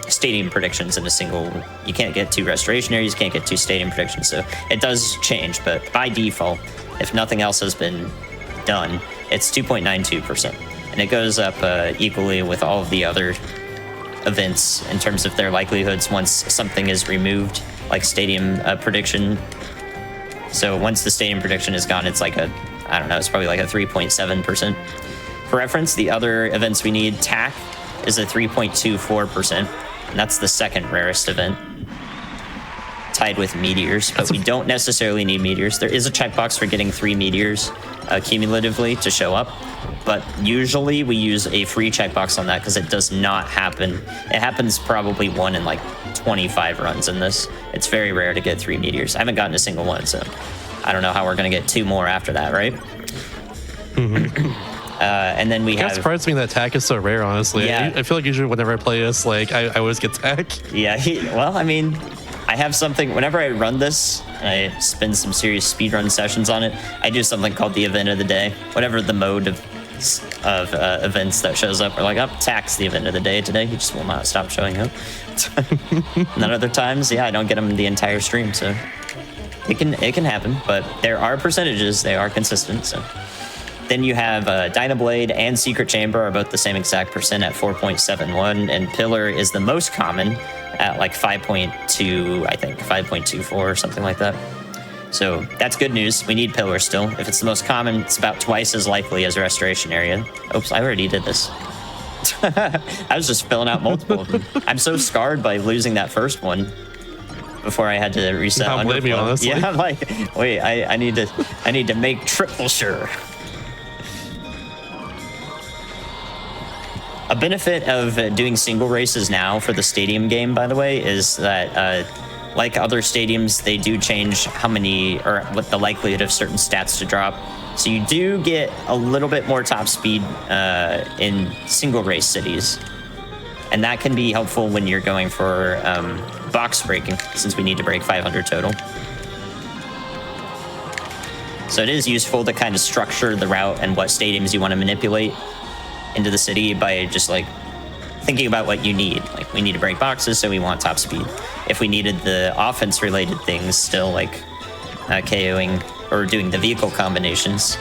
stadium predictions in a single. You can't get to restoration areas, you can't get to stadium predictions. So it does change, but by default, if nothing else has been done, it's 2.92%, and it goes up equally with all of the other events in terms of their likelihoods once something is removed, like stadium prediction. So once the stadium prediction is gone, it's like I don't know, it's probably like a 3.7%. For reference, the other events we need, TAC is a 3.24%, and that's the second rarest event, tied with meteors, but we don't necessarily need meteors. There is a checkbox for getting 3 meteors cumulatively to show up, but usually we use a free checkbox on that because it does not happen. It happens probably 1 in like 25 runs in this. It's very rare to get 3 meteors. I haven't gotten a single one, so I don't know how we're going to get 2 more after that, right? And then we have... It surprised me that tack is so rare, honestly. Yeah. I feel like usually whenever I play this, like, I always get tack. Yeah, well, I mean, I have something... Whenever I run this, I spend some serious speedrun sessions on it, I do something called the event of the day. Whatever the mode of events that shows up, or like, oh, tack's the event of the day today. He just will not stop showing up. And then other times, yeah, I don't get him the entire stream, so... It can happen, but there are percentages. They are consistent, so... Then you have Dynablade and Secret Chamber are both the same exact percent at 4.71, and Pillar is the most common at like 5.2, I think, 5.24 or something like that. So that's good news. We need Pillar still. If it's the most common, it's about twice as likely as Restoration Area. Oops, I already did this. I was just filling out multiple of them. I'm so scarred by losing that first one before I had to reset. Don't blame me, honestly. Yeah, I'm like, wait, I need to make triple sure. A benefit of doing single races now for the stadium game, by the way, is that like other stadiums, they do change how many or what the likelihood of certain stats to drop. So you do get a little bit more top speed in single race cities. And that can be helpful when you're going for box breaking, since we need to break 500 total. So it is useful to kind of structure the route and what stadiums you want to manipulate into the city by just like thinking about what you need. Like, we need to break boxes, so we want top speed. If we needed the offense related things still, like KOing or doing the vehicle combinations,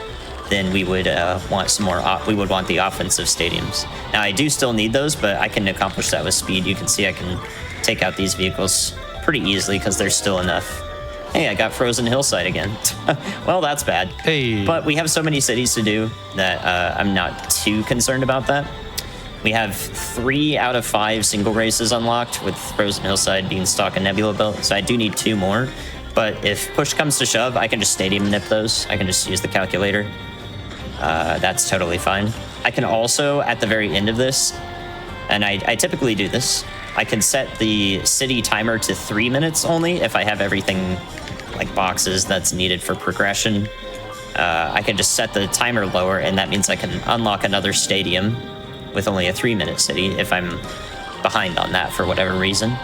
then we would want some more. We would want the offensive stadiums. Now, I do still need those, but I can accomplish that with speed. You can see I can take out these vehicles pretty easily because there's still enough. Hey, I got Frozen Hillside again. Well, that's bad. Hey. But we have so many cities to do that I'm not too concerned about that. We have 3 out of 5 single races unlocked, with Frozen Hillside, Beanstalk, and Nebula Belt. So I do need 2 more. But if push comes to shove, I can just stadium nip those. I can just use the calculator. That's totally fine. I can also, at the very end of this, and I typically do this, I can set the city timer to 3 minutes only if I have everything like boxes that's needed for progression. I can just set the timer lower, and that means I can unlock another stadium with only a 3-minute city if I'm behind on that for whatever reason.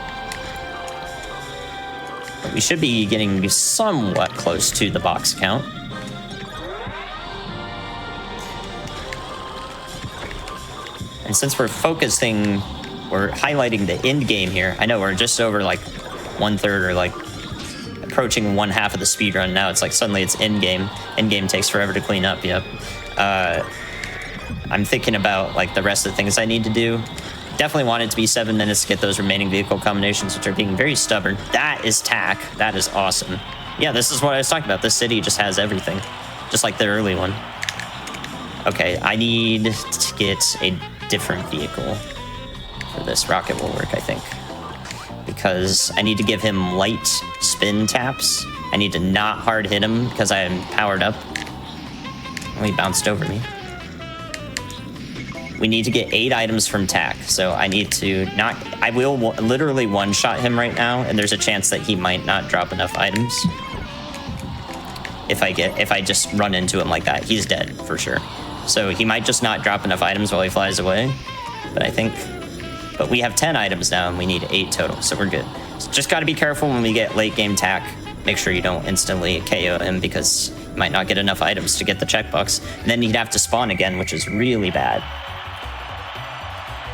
But we should be getting somewhat close to the box count. And since we're highlighting the end game here, I know we're just over like 1/3 or like approaching 1/2 of the speed run now. It's like suddenly it's end game. End game takes forever to clean up. Yep. I'm thinking about like the rest of the things I need to do. Definitely want it to be 7 minutes to get those remaining vehicle combinations, which are being very stubborn. That is tack. That is awesome. Yeah, this is what I was talking about. This city just has everything, just like the early one. Okay, I need to get a different vehicle for this. Rocket will work, I think. Because I need to give him light spin taps. I need to not hard hit him because I am powered up. Oh, he bounced over me. We need to get 8 items from TAC, so I need to not... I will literally one-shot him right now, and there's a chance that he might not drop enough items. If I just run into him like that, he's dead for sure. So he might just not drop enough items while he flies away, but I think... But we have 10 items now, and we need 8 total, so we're good. So just got to be careful when we get late game TAC. Make sure you don't instantly KO him because you might not get enough items to get the checkbox. And then he'd have to spawn again, which is really bad.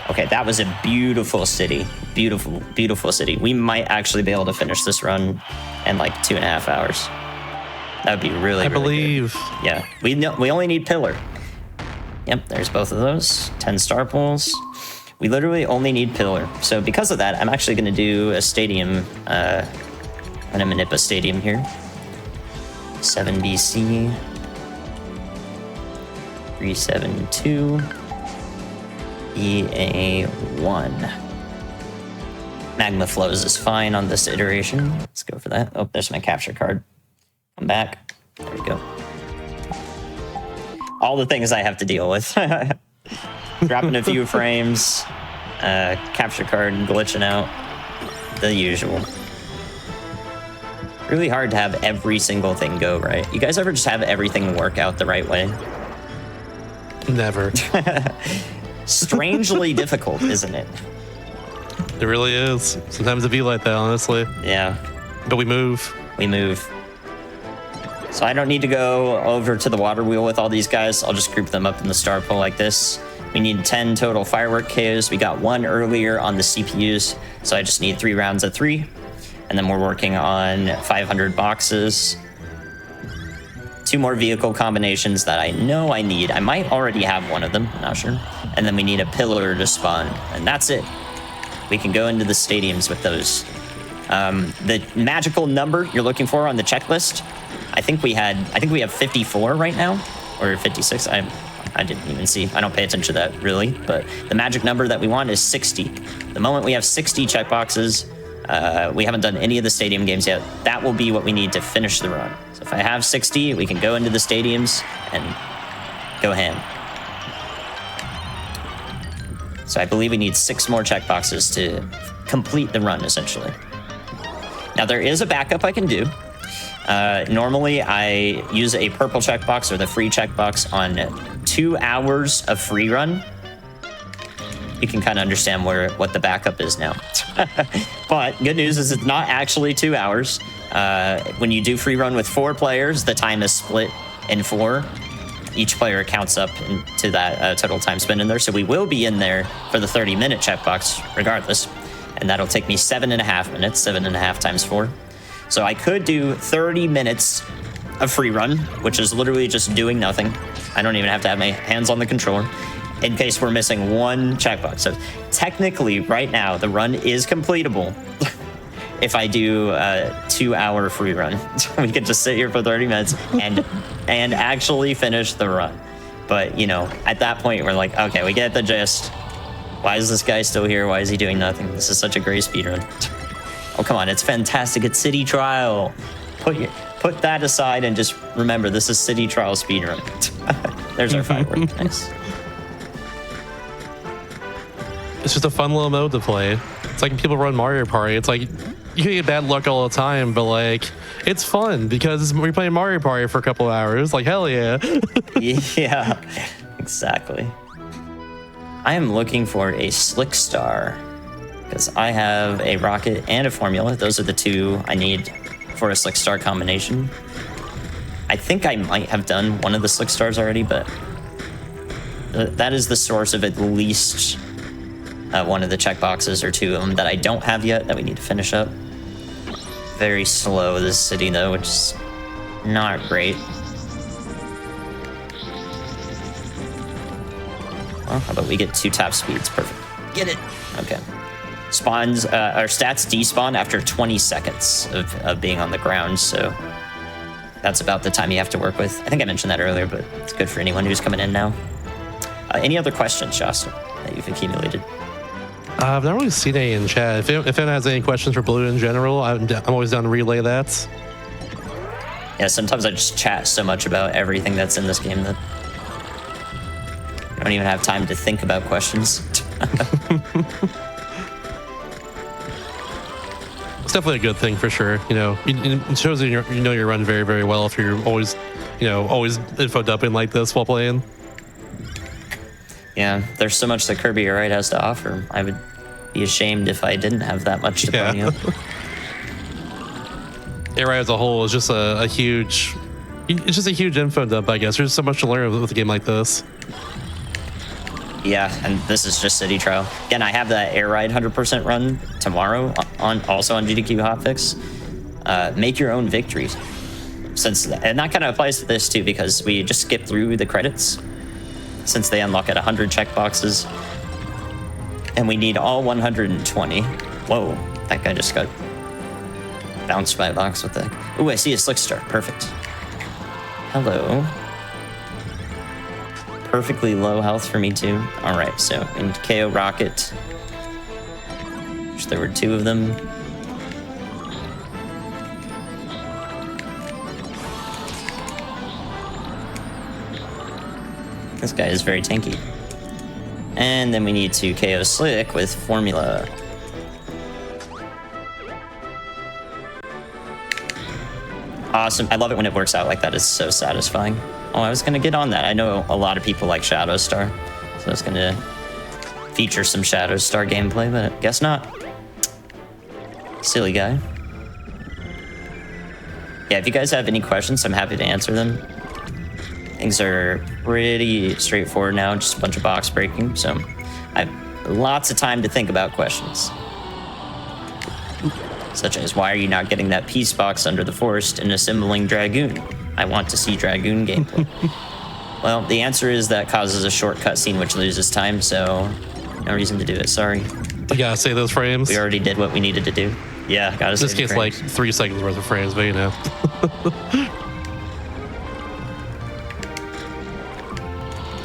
Okay, that was a beautiful city. Beautiful, beautiful city. We might actually be able to finish this run in like 2.5 hours. That would be really, I really believe. good. Yeah, we only need pillar. Yep, there's both of those. 10 star pulls. We literally only need pillar. So because of that, I'm actually going to do a stadium. I'm going to manip a stadium here. 7 BC. 372. EA1. Magma flows is fine on this iteration. Let's go for that. Oh, there's my capture card. Come back. There we go. All the things I have to deal with. Dropping a few frames. Capture card glitching out. The usual. Really hard to have every single thing go right. You guys ever just have everything work out the right way? Never. Strangely difficult, isn't it? It really is. Sometimes it be like that, honestly. Yeah. But we move. We move. So I don't need to go over to the water wheel with all these guys. I'll just group them up in the star pool like this. We need 10 total firework KOs. We got 1 earlier on the CPUs, so I just need 3 rounds of 3. And then we're working on 500 boxes. 2 more vehicle combinations that I know I need. I might already have one of them, I'm not sure. And then we need a pillar to spawn, and that's it. We can go into the stadiums with those. The magical number you're looking for on the checklist, I think we have 54 right now, or 56. I didn't even see. I don't pay attention to that really, but the magic number that we want is 60. The moment we have 60 checkboxes, we haven't done any of the stadium games yet. That will be what we need to finish the run. So if I have 60, we can go into the stadiums and go ham. So I believe we need 6 more checkboxes to complete the run, essentially. Now there is a backup I can do. Normally I use a purple checkbox or the free checkbox on 2 hours of free run. You can kind of understand what the backup is now. But good news is it's not actually 2 hours. When you do free run with 4 players, the time is split in 4. Each player counts up into that total time spent in there. So we will be in there for the 30-minute checkbox regardless. And that'll take me 7.5 minutes, 7.5 times 4. So I could do 30 minutes of free run, which is literally just doing nothing. I don't even have to have my hands on the controller in case we're missing 1 checkbox. So technically right now, the run is completable if I do a 2-hour free run. We could just sit here for 30 minutes and actually finish the run. But, you know, at that point, we're like, okay, we get the gist. Why is this guy still here? Why is he doing nothing? This is such a great speedrun. Oh, come on. It's fantastic. It's City Trial. Put that aside and just remember, this is City Trial speedrun. There's our firework. Nice. It's just a fun little mode to play. It's like when people run Mario Party. It's like you can get bad luck all the time, but like it's fun because we're playing Mario Party for a couple of hours. Like hell yeah. Yeah, exactly. I am looking for a Slick Star because I have a rocket and a formula. Those are the 2 I need for a Slick Star combination. I think I might have done one of the Slick Stars already, but that is the source of at least one of the checkboxes or 2 of them that I don't have yet that we need to finish up. Very slow, this city, though, which is not great. Well, how about we get 2 top speeds? Perfect. Get it. Okay. Spawns, our stats despawn after 20 seconds of being on the ground, so that's about the time you have to work with. I think I mentioned that earlier, but it's good for anyone who's coming in now. Any other questions, Shasta, that you've accumulated? I've not really seen any in chat. If anyone has any questions for Blue in general, I'm always down to relay that. Yeah, sometimes I just chat so much about everything that's in this game that I don't even have time to think about questions. It's definitely a good thing for sure. You know, it shows that you know you run very, very well if you're always, always info dumping like this while playing. Yeah, there's so much that Kirby Air Ride has to offer. I would be ashamed if I didn't have that much to pony up. Air Ride as a whole is just a huge, it's just a huge info dump, I guess. There's so much to learn with a game like this. Yeah, and this is just City Trial. Again, I have that Air Ride 100% run tomorrow, also on GDQ Hotfix. Make your own victories. And that kind of applies to this too, because we just skip through the credits, since they unlock at 100 checkboxes. And we need all 120. Whoa, that guy just got bounced by a box. What the heck? Ooh, I see a slick star. Perfect. Hello. Perfectly low health for me too. All right, so in KO Rocket, which there were 2 of them. This guy is very tanky. And then we need to KO Slick with Formula. Awesome. I love it when it works out like that. It's so satisfying. Oh, I was going to get on that. I know a lot of people like Shadow Star, so I was going to feature some Shadow Star gameplay, but I guess not. Silly guy. Yeah, if you guys have any questions, I'm happy to answer them. Things are pretty straightforward now, just a bunch of box breaking, so I have lots of time to think about questions. Such as, why are you not getting that peace box under the forest and assembling Dragoon? I want to see Dragoon gameplay. Well, the answer is that causes a short cutscene which loses time, so no reason to do it, sorry. You gotta save those frames. We already did what we needed to do. Yeah, gotta save this gets like 3 seconds worth of frames, but you know.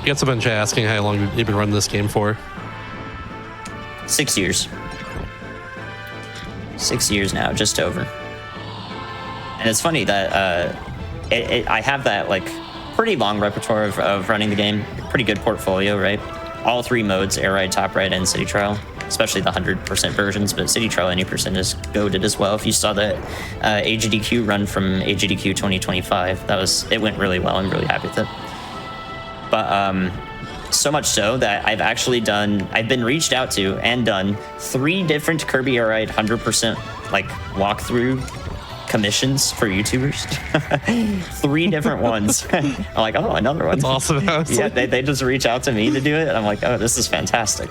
You got someone in chat asking how long you've been running this game for. 6 years. 6 years now, just over. And it's funny that I have that like pretty long repertoire of running the game. Pretty good portfolio, right? All 3 modes: Air Ride, Top Ride, and City Trial. Especially the 100% versions, but City Trial any percent is goated as well. If you saw the AGDQ run from AGDQ 2025, it went really well. I'm really happy with it. But so much so that I've been reached out to and done 3 different Kirby Air Ride 100% like walkthrough commissions for YouTubers. 3 different ones. I'm like, oh, another one. That's awesome. Yeah, they just reach out to me to do it. And I'm like, oh, this is fantastic.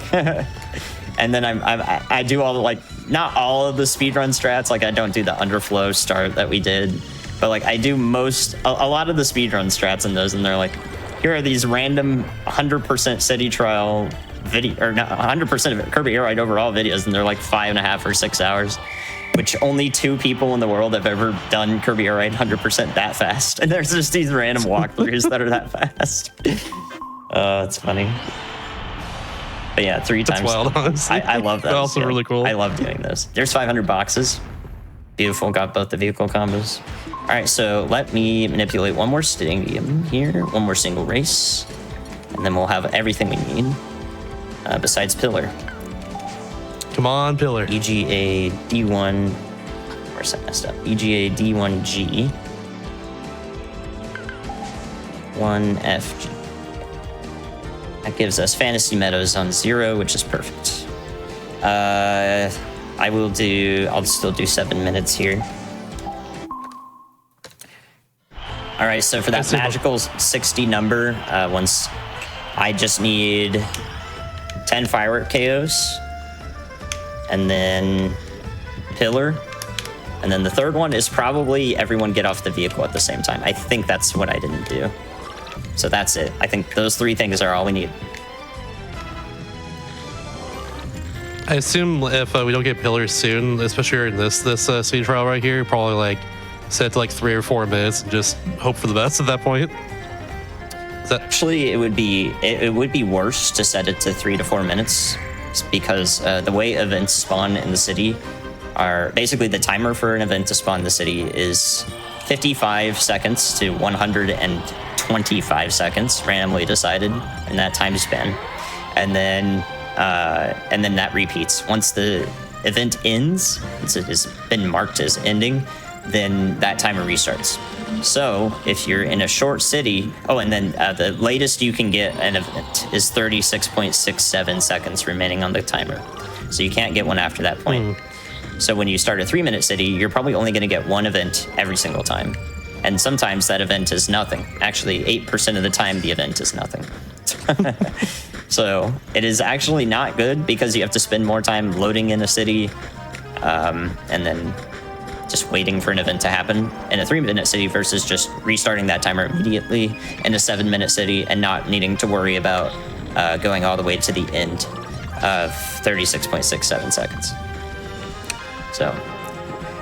And then I do all the, like, not all of the speedrun strats. Like, I don't do the underflow start that we did, but like I do a lot of the speedrun strats in those, and they're like, here are these random 100% City Trial video, or not 100% of Kirby Air Ride overall videos, and they're like 5.5 or 6 hours, which only 2 people in the world have ever done Kirby Air Ride 100% that fast. And there's just these random walkthroughs that are that fast. It's funny. But yeah, 3 times. That's wild, honestly. I love that. That's also really cool. I love doing this. There's 500 boxes. Beautiful. Got both the vehicle combos. All right, so let me manipulate one more stadium here, one more single race, and then we'll have everything we need besides Pillar. Come on, Pillar. EGA D1. Where's that messed up? EGA D1G. 1FG. That gives us Fantasy Meadows on 0, which is perfect. I'll still do 7 minutes here. All right, so for that magical 60 number, once I just need 10 firework KOs, and then Pillar, and then the third one is probably everyone get off the vehicle at the same time. I think that's what I didn't do. So that's it. I think those 3 things are all we need. I assume if we don't get Pillars soon, especially in this City Trial right here, probably like set it to like 3 or 4 minutes and just hope for the best at that point? Actually, it would be worse to set it to 3 to 4 minutes, because the way events spawn in the city are basically, the timer for an event to spawn in the city is 55 seconds to 125 seconds, randomly decided in that time span, and then that repeats. Once the event ends, once it has been marked as ending, then that timer restarts. So if you're in a short city, and then the latest you can get an event is 36.67 seconds remaining on the timer. So you can't get one after that point. So when you start a 3-minute city, you're probably only going to get one event every single time. And sometimes that event is nothing. Actually, 8% of the time, the event is nothing. So it is actually not good, because you have to spend more time loading in a city, and then just waiting for an event to happen in a 3-minute city versus just restarting that timer immediately in a 7-minute city and not needing to worry about going all the way to the end of 36.67 seconds. So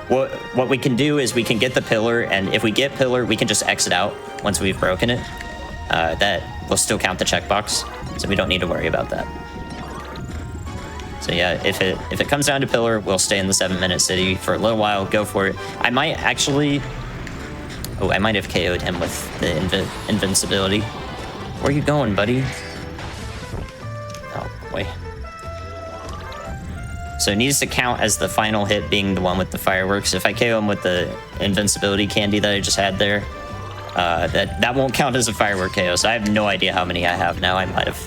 what we can do is we can get the pillar, and if we get pillar, we can just exit out once we've broken it. That will still count the checkbox, so we don't need to worry about that. So yeah, if it comes down to pillar, we'll stay in the 7-minute city for a little while. Go for it. I might have KO'd him with the invincibility. Where are you going, buddy? Oh boy. So it needs to count as the final hit being the one with the fireworks. If I KO him with the invincibility candy that I just had there, that won't count as a firework KO. So I have no idea how many I have now. I might have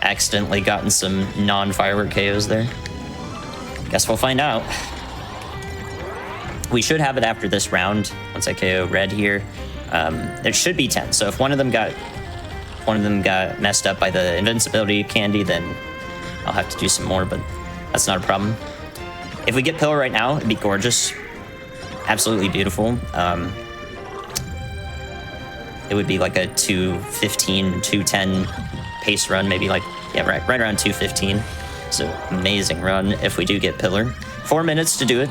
accidentally gotten some non-firework KOs there. Guess we'll find out. We should have it after this round. Once I KO red here, there should be 10. So if one of them got messed up by the invincibility candy, then I'll have to do some more, but that's not a problem. If we get pillar right now, it'd be gorgeous. Absolutely beautiful. It would be like a 2:15, 2:10 pace run, maybe right around 2:15. So amazing run if we do get pillar. 4 minutes to do it.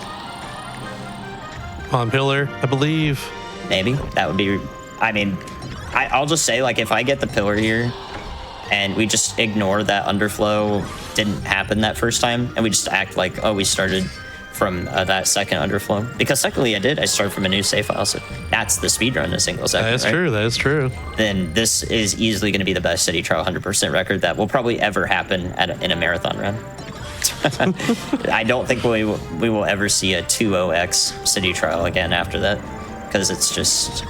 On pillar, I believe. Maybe that would be. I mean, I'll just say, like, if I get the pillar here, and we just ignore that underflow didn't happen that first time, and we just act like, oh, we started from that second underflow. Because technically I started from a new save file, so that's the speedrun in a single second. That is right? true, that is true. Then this is easily going to be the best city trial 100% record that will probably ever happen in a marathon run. I don't think we will ever see a 2:0x city trial again after that, because it's just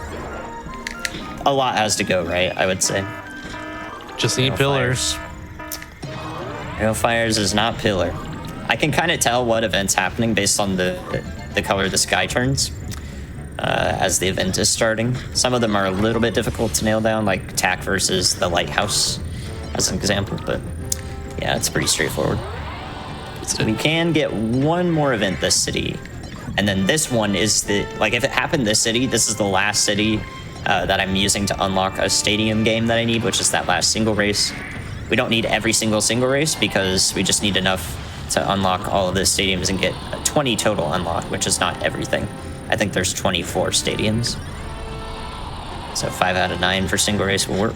a lot has to go right, I would say. Just need pillars. Fires is not pillar. I can kind of tell what event's happening based on the color the sky turns as the event is starting. Some of them are a little bit difficult to nail down, like TAC versus the lighthouse as an example, but yeah, it's pretty straightforward. So we can get one more event this city, and then this one is if it happened this city, this is the last city that I'm using to unlock a stadium game that I need, which is that last single race. We don't need every single race, because we just need enough to unlock all of the stadiums and get a 20 total unlock, which is not everything. I think there's 24 stadiums. So 5 out of 9 for single race will work.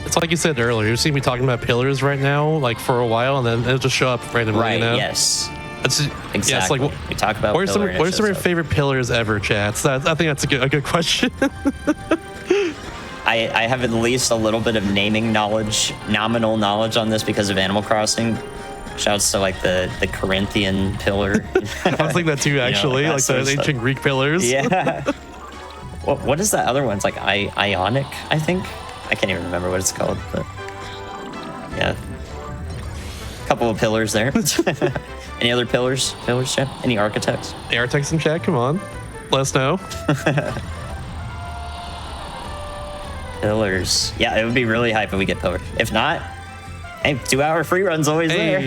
It's like you said earlier, you see me talking about pillars right now, like for a while, and then it'll just show up randomly, right, you know? Yes. Exactly. Yeah, it's like, we talk about what are some of your favorite pillars ever, chats? I think that's a good question. I have at least a little bit of naming knowledge, nominal knowledge on this because of Animal Crossing. Shouts to like the Corinthian pillar. I was thinking that too, actually, like the ancient Greek pillars. Yeah. What is that other one? It's like Ionic, I think. I can't even remember what it's called, but yeah. A couple of pillars there. Any other pillars? Chat? Any architects? The architects in chat, come on. Let us know. Pillars. Yeah, it would be really hype if we get pillars. If not, hey, 2-hour free run's always there.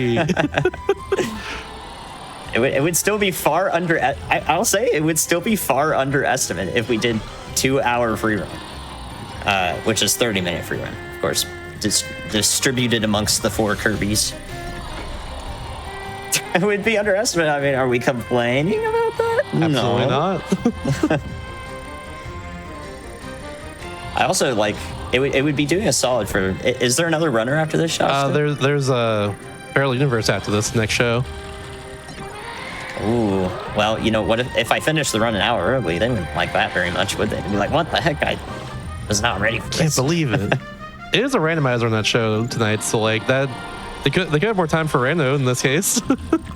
It would still be far under. I'll say it would still be far underestimate if we did 2-hour free run, which is 30-minute free run, of course, distributed amongst the 4 Kirbys. It would be underestimated. I mean, are we complaining about that? Absolutely not. I also like it. It would be doing a solid for. Is there another runner after this shot? There's a Parallel Universe after this next show. Ooh, well, you know what? If I finish the run an hour early, they wouldn't like that very much, would they? They'd be like, "What the heck? I was not ready for this." Can't believe it. It is a randomizer on that show tonight, so like that, they could have more time for rando in this case.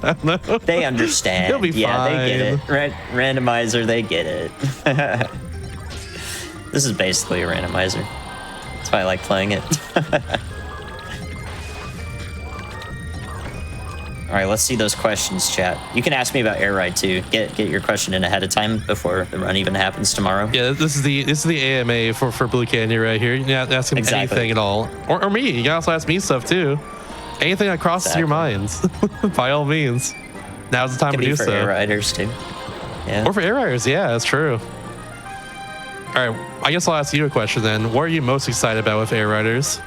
I don't know. They understand. He'll be yeah, fine. They get it. Randomizer, they get it. This is basically a randomizer. That's why I like playing it. All right, let's see those questions, chat. You can ask me about Air Ride too. Get your question in ahead of time before the run even happens tomorrow. Yeah, this is the AMA for Blue Candy right here. You can ask him anything at all, or me. You can also ask me stuff too. Anything that crosses your minds, by all means. Now's the time to do so. For Air Riders too. Yeah. Or for Air Riders, yeah, that's true. All right, I guess I'll ask you a question then. What are you most excited about with Air Riders?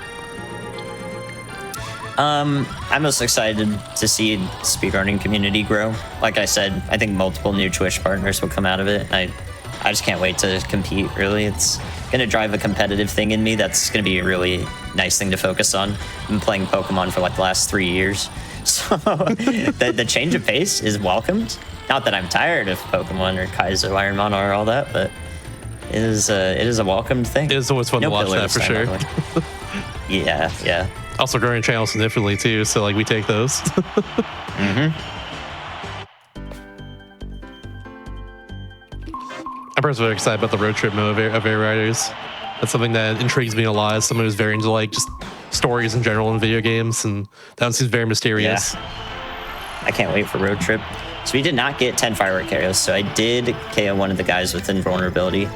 I'm most excited to see the speedrunning community grow. Like I said, I think multiple new Twitch partners will come out of it. I just can't wait to compete, really. It's going to drive a competitive thing in me that's going to be a really nice thing to focus on. I've been playing Pokemon for like the last 3 years. So the change of pace is welcomed. Not that I'm tired of Pokemon or Kaizo, Ironmon, or all that, but it is a welcomed thing. It is always fun to watch that for sure. Yeah, yeah. Also growing channel significantly too, so like we take those. Mm-hmm. I'm personally very excited about the road trip mode of Air Riders. That's something that intrigues me a lot as someone who's very into like just stories in general in video games, and that one seems very mysterious. Yeah. I can't wait for road trip. So we did not get 10 firework KOs, so I did KO one of the guys with invulnerability.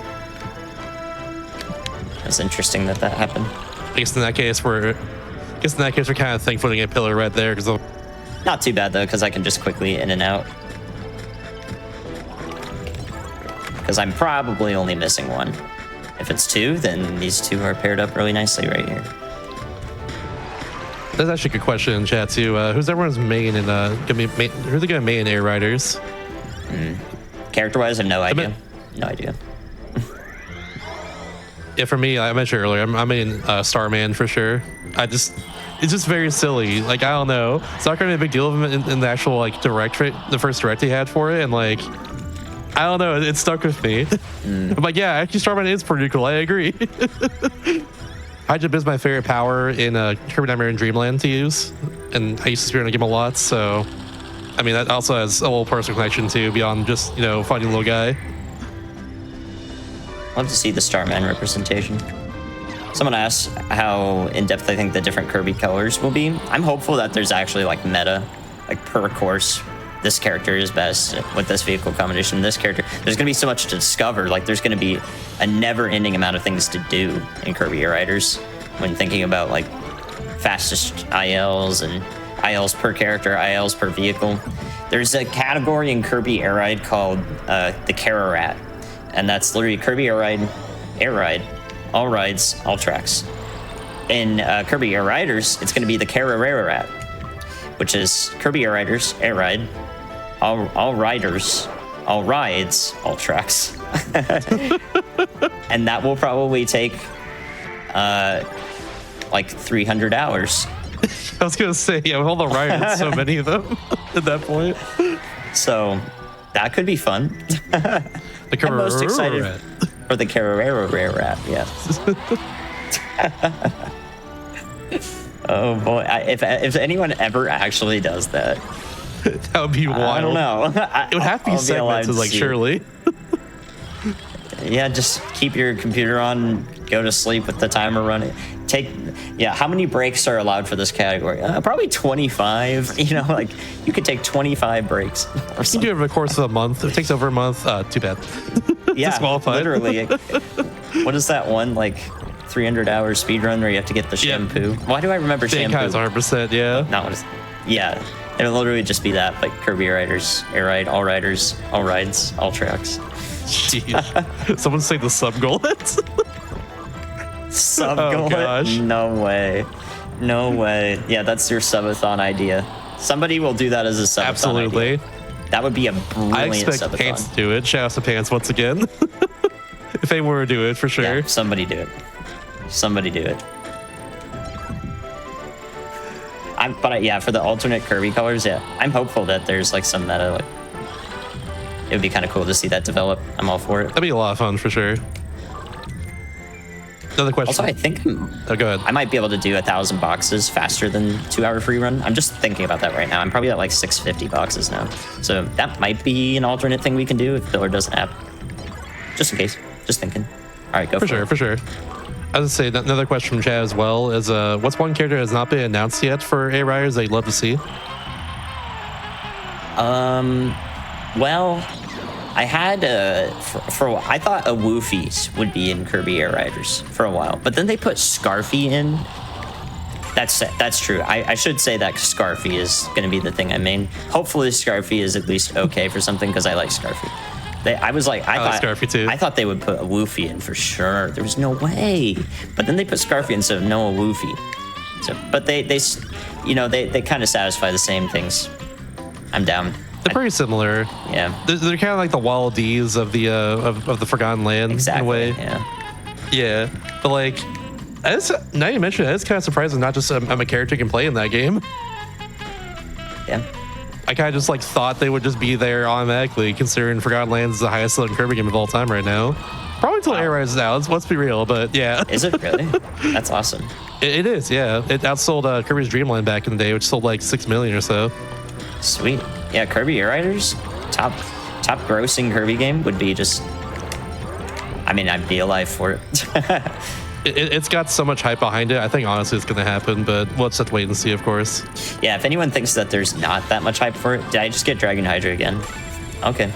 That's interesting that happened. I guess in that case we're kind of thankful to get Pillar right there, because not too bad though, because I can just quickly in and out. Because I'm probably only missing one. If it's two, then these two are paired up really nicely right here. That's actually a good question in chat too. Who's everyone's main in who's gonna main Air Riders? Character-wise, I have no idea. No idea. Yeah, for me, I mentioned earlier, I'm in Starman for sure. It's just very silly. Like, I don't know. Soccer made a big deal of him in the actual like the first direct he had for it, and like, I don't know, it stuck with me. I'm like, yeah, actually Starman is pretty cool. I agree. Hijab is my favorite power in Kirby Nightmare in Dreamland to use, and I used to Speedrun the game a lot, so I mean that also has a little personal connection too, beyond just, you know, finding a little guy. Love to see the Starman representation. Someone asked how in-depth I think the different Kirby colors will be. I'm hopeful that there's actually like meta, like per course. This character is best with this vehicle combination. This character, there's going to be so much to discover. Like there's going to be a never-ending amount of things to do in Kirby Air Riders when thinking about like fastest ILs and ILs per character, ILs per vehicle. There's a category in Kirby Air Ride called the Kara Rat, and that's literally Kirby Air Ride, all rides, all tracks. In Kirby Air Riders, it's going to be the Kara Rat, which is Kirby Air Riders, Air Ride, all riders, all rides, all tracks. And that will probably take like 300 hours. I was gonna say, yeah, with all the rides, so many of them at that point. So that could be fun. I'm most excited for the Carrera Rat, yes. Oh boy, if anyone ever actually does that, that would be wild. I don't know. It would have to be segmented, like, surely. Yeah, just keep your computer on, go to sleep with the timer running. How many breaks are allowed for this category? Probably 25. You know, like, you could take 25 breaks. You can do it over the course of a month. If it takes over a month, too bad. Yeah, literally. What is that one, like, 300-hour speedrun where you have to get the shampoo? Why do I remember shampoo? 100%, yeah. Not what yeah, it'll literally just be that, like Kirby Air Riders, Air Ride, all riders, all rides, all tracks. Jeez. Someone say the sub-gullet? Sub-gullet? Oh, gosh. No way. No way. Yeah, that's your subathon idea. Somebody will do that as a subathon Absolutely. idea. That would be a brilliant I expect subathon. Pants to do it. Shout out to Pants once again. If they were to do it, for sure. Yeah, somebody do it. Somebody do it. Yeah, for the alternate Kirby colors, yeah, I'm hopeful that there's like some meta. Like, it would be kind of cool to see that develop. I'm all for it. That'd be a lot of fun for sure. Another question. Also, I think oh, go ahead. I might be able to do 1,000 boxes faster than 2-hour free run. I'm just thinking about that right now. I'm probably at like 650 boxes now. So that might be an alternate thing we can do if Pillar doesn't have. Just in case. Just thinking. All right, go for it. For sure. I was gonna say another question from Chad as well is what's one character that has not been announced yet for A Riders that you'd love to see? Well, I had I thought a Woofy's would be in Kirby Air Riders for a while, but then they put Scarfy in. That's true. I should say that Scarfy is going to be the thing I mean. Hopefully Scarfy is at least okay for something because I like Scarfy. I thought Scarfy too. I thought they would put a Woofy in for sure. There was no way, but then they put Scarfy instead of Noah Woofy. So, but they kind of satisfy the same things. I'm down. They're pretty similar. Yeah. They're kind of like the Wild D's of the of the Forgotten Land exactly, in a way. Yeah. Yeah, but like, now you mention it, it's kind of surprising. Not just I'm a character can play in that game. Yeah. I kind of just like thought they would just be there automatically, considering Forgotten Lands is the highest selling Kirby game of all time right now. Probably until Air Riders is out. Let's be real, but yeah. Is it really? That's awesome. It is, yeah. It outsold Kirby's Dreamland back in the day, which sold like 6 million or so. Sweet. Yeah, Kirby Air Riders, top grossing Kirby game would be just. I mean, I'd be alive for it. It's got so much hype behind it. I think honestly it's going to happen, but we'll just have to wait and see, of course. Yeah, if anyone thinks that there's not that much hype for it, did I just get Dragon Hydra again? Okay,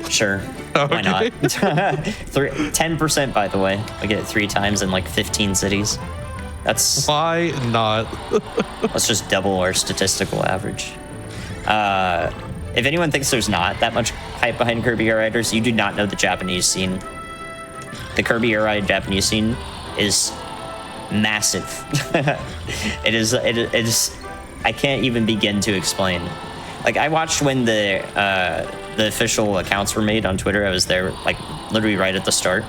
sure. Okay. Why not? 10%, by the way. I get it 3 times in like 15 cities. That's why not? Let's just double our statistical average. If anyone thinks there's not that much hype behind Kirby Air Riders, you do not know the Japanese scene. The Kirby Air Ride Japanese scene is massive. It is. I can't even begin to explain. Like, I watched when the official accounts were made on Twitter. I was there, like, literally right at the start,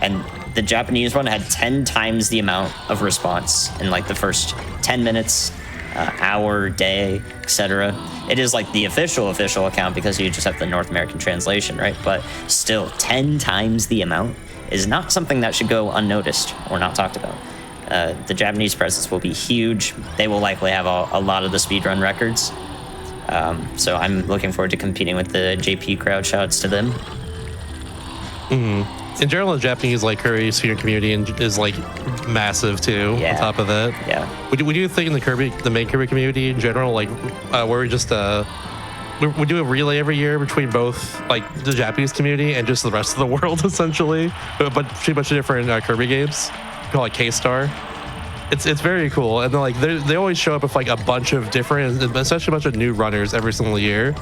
and the Japanese one had 10 times the amount of response in like the first 10 minutes, hour, day, etc. It is like the official account because you just have the North American translation, right? But still, 10 times the amount is not something that should go unnoticed or not talked about. The Japanese presence will be huge. They will likely have a lot of the speedrun records. So I'm looking forward to competing with the JP crowd. Shouts to them. In general, the Japanese like Kirby speedrun community is like massive too. Yeah. On top of that, yeah. We do think in the main Kirby community in general, like where we just we do a relay every year between both like the Japanese community and just the rest of the world essentially, but pretty much different Kirby games. We call it K-Star. It's very cool, and then like they always show up with like a bunch of different, especially a bunch of new runners every single year,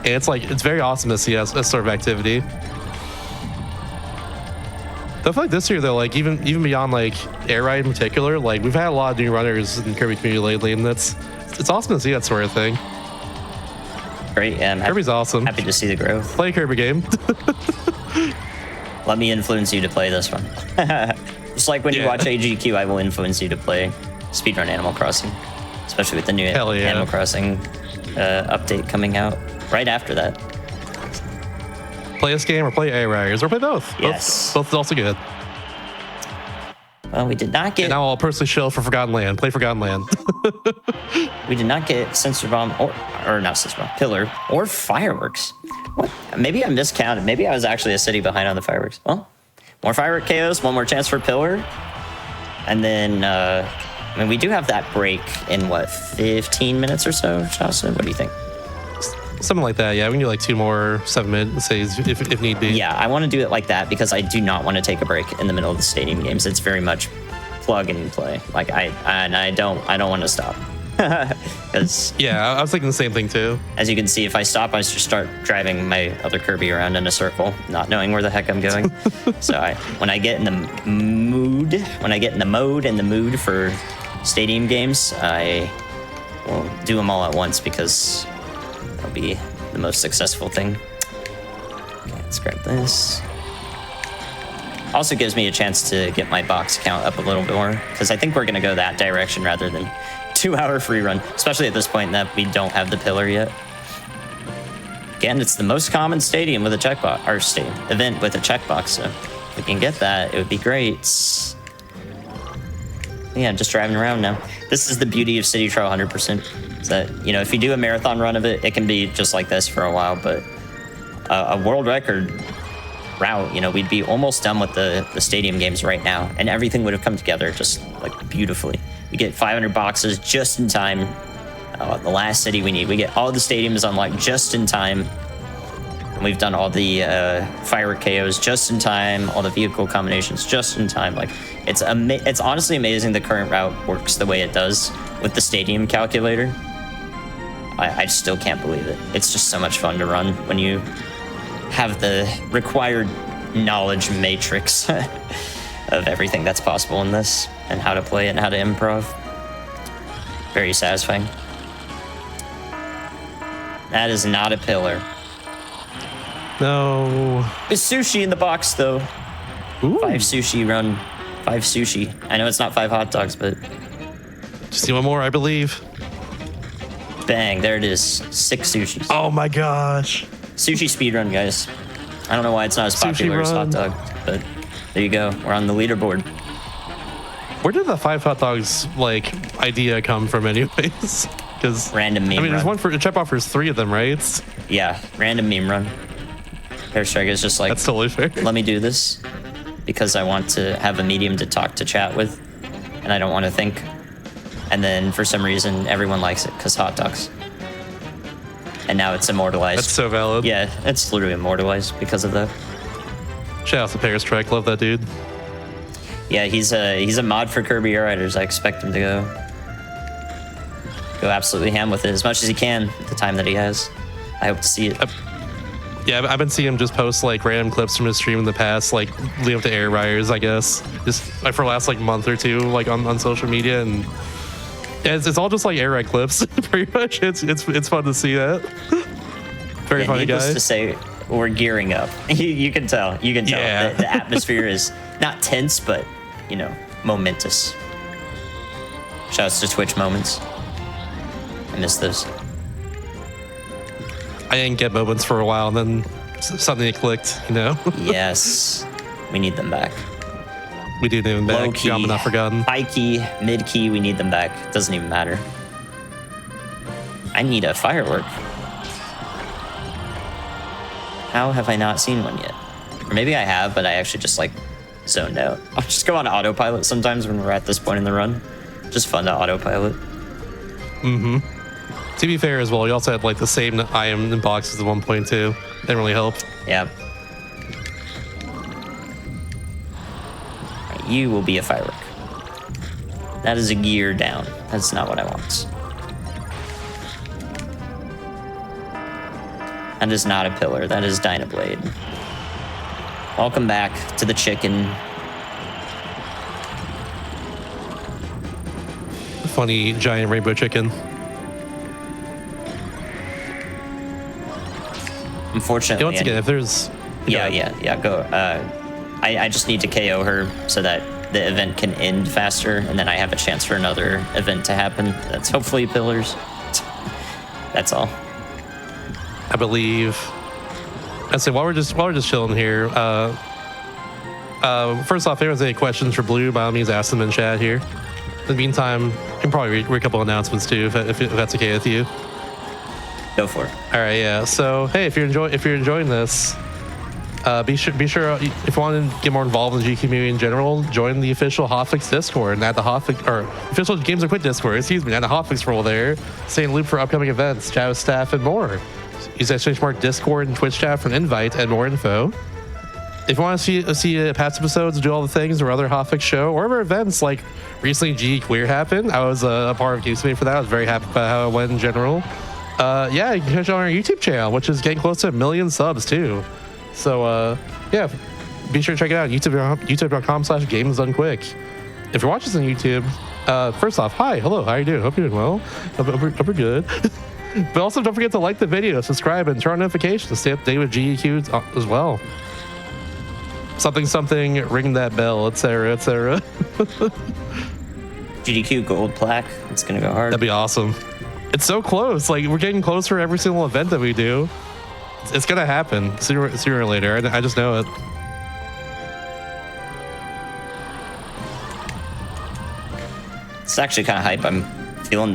and it's very awesome to see that sort of activity. I feel like this year though, like even beyond like Air Ride in particular, like we've had a lot of new runners in the Kirby community lately, and it's awesome to see that sort of thing. Great, yeah. Kirby's awesome. Happy to see the growth. Play a Kirby game. Let me influence you to play this one. Just like when you watch AGQ, I will influence you to play Speedrun Animal Crossing, especially with the new Animal Crossing update coming out right after that. Play this game or play Air Riders or play both. Yes. Both also good. Well, we did not get... And now I'll personally shill for Forgotten Land. Play Forgotten Land. We did not get Sensor Bomb or not Sensor Bomb, Pillar or Fireworks. What? Maybe I miscounted. Maybe I was actually a city behind on the Fireworks. Well, more Firework KOs, one more chance for Pillar. And then, I mean, we do have that break in, what, 15 minutes or so, Jocelyn? What do you think? Something like that, yeah. We can do like 2 more 7-minute saves if need be. Yeah, I want to do it like that because I do not want to take a break in the middle of the stadium games. It's very much plug and play. Like I don't want to stop. Because yeah, I was thinking the same thing too. As you can see, if I stop, I just start driving my other Kirby around in a circle, not knowing where the heck I'm going. So when I get in the mode and the mood for stadium games, I will do them all at once because that'll be the most successful thing. Okay, let's grab this. Also gives me a chance to get my box count up a little bit more, because I think we're going to go that direction rather than 2-hour free run, especially at this point that we don't have the pillar yet. Again, it's the most common stadium with a checkbox, or event with a checkbox, so if we can get that, it would be great. Yeah, just driving around now. This is the beauty of City Trial 100%. Is that, you know, if you do a marathon run of it, it can be just like this for a while, but a world record route, you know, we'd be almost done with the stadium games right now, and everything would have come together just like beautifully. We get 500 boxes just in time. The last city we need. We get all the stadiums unlocked just in time. And we've done all the firework KOs just in time, all the vehicle combinations just in time. Like, it's honestly amazing the current route works the way it does with the stadium calculator. I still can't believe it. It's just so much fun to run when you have the required knowledge matrix of everything that's possible in this and how to play it and how to improv. Very satisfying. That is not a pillar. No. It's sushi in the box, though. Ooh. 5 sushi run. 5 sushi. I know it's not 5 hot dogs, but... Just see one more, I believe. Bang, there it is. 6 sushis. Oh my gosh. Sushi speedrun, guys. I don't know why it's not as popular as hot dog, but there you go. We're on the leaderboard. Where did the 5 hot dogs, like, idea come from anyways? Because random meme I mean, there's run. one for check offers 3 of them, right? Yeah, random meme run. Hairstrike is just like, That's totally fair. let me do this because I want to have a medium to talk to chat with, and I don't want to think. And then for some reason, everyone likes it because hot dogs. And now it's immortalized. That's so valid. Yeah, it's literally immortalized because of that. Shout out to Hairstrike, love that dude. Yeah, he's a mod for Kirby Air Riders. I expect him to go absolutely ham with it as much as he can at the time that he has. I hope to see it. Yeah, I've been seeing him just post like random clips from his stream in the past, like leading up to Air Riders, I guess. Just like for the last like month or two, like on social media, and yeah, it's all just like Air Ride clips, pretty much. It's fun to see that. Very funny guy. Needless to say, we're gearing up. You can tell. You can tell. Yeah. The atmosphere is not tense, but you know, momentous. Shouts to Twitch moments. I miss those. I didn't get moments for a while, and then suddenly it clicked, you know? Yes. We need them back. We do need them back. Low key, I'm not forgotten. high key, mid key, we need them back. Doesn't even matter. I need a firework. How have I not seen one yet? Or maybe I have, but I actually just like zoned out. I'll just go on autopilot sometimes when we're at this point in the run. Just fun to autopilot. Mm-hmm. To be fair as well, you also had like the same item in boxes at 1.2. Didn't really help. Yeah. Right, you will be a firework. That is a gear down. That's not what I want. That is not a pillar. That is Dynablade. Welcome back to the chicken. Funny giant rainbow chicken. Unfortunately, Yeah, once again, if there's... Yeah, go. I just need to KO her so that the event can end faster, and then I have a chance for another event to happen. That's hopefully pillars. That's all. I believe. I say while we're just chilling here. First off, if anyone's any questions for Blue, by all means, ask them in chat here. In the meantime, you can probably read a couple announcements too, if that's okay with you. Go for it. All right, yeah. So hey, if you're enjoying this, be sure if you want to get more involved in the GQ community in general, join the official Hotfix Discord and add the Hotfix or official Games and Quit Discord. Excuse me, add the Hotfix role there. Stay in loop for upcoming events, chat with staff, and more. Use !mark Discord and Twitch chat for an invite and more info. If you want to see past episodes and do all the things or other Hotfix show or other events, like recently GDQ Queer happened, I was a part of Games for that. I was very happy about how it went in general. Yeah, you can catch it on our YouTube channel, which is getting close to 1 million subs too. So yeah, be sure to check it out. youtube.com/gamesdonequick. If you're watching this on YouTube, first off, hi, hello, how are you doing? Hope you're doing well. Hope we're good. But also don't forget to like the video, subscribe, and turn on notifications to stay up to date with GDQ as well. something something, ring that bell, etc., etc. GDQ gold plaque. It's gonna go hard. That'd be awesome. It's so close. Like, we're getting closer every single event that we do. It's gonna happen sooner or later. I just know it. It's actually kind of hype. I'm feeling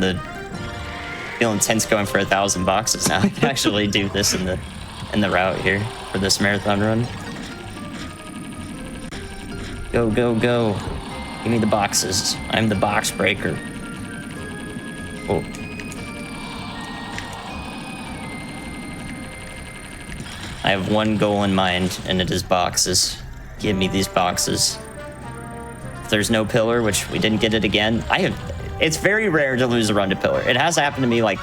tense going for 1,000 boxes now. I can actually do this in the route here for this marathon run. Go, go, go. Give me the boxes. I'm the box breaker. Oh. I have one goal in mind, and it is boxes. Give me these boxes. If there's no pillar, which we didn't get it again, it's very rare to lose a run to pillar. It has happened to me like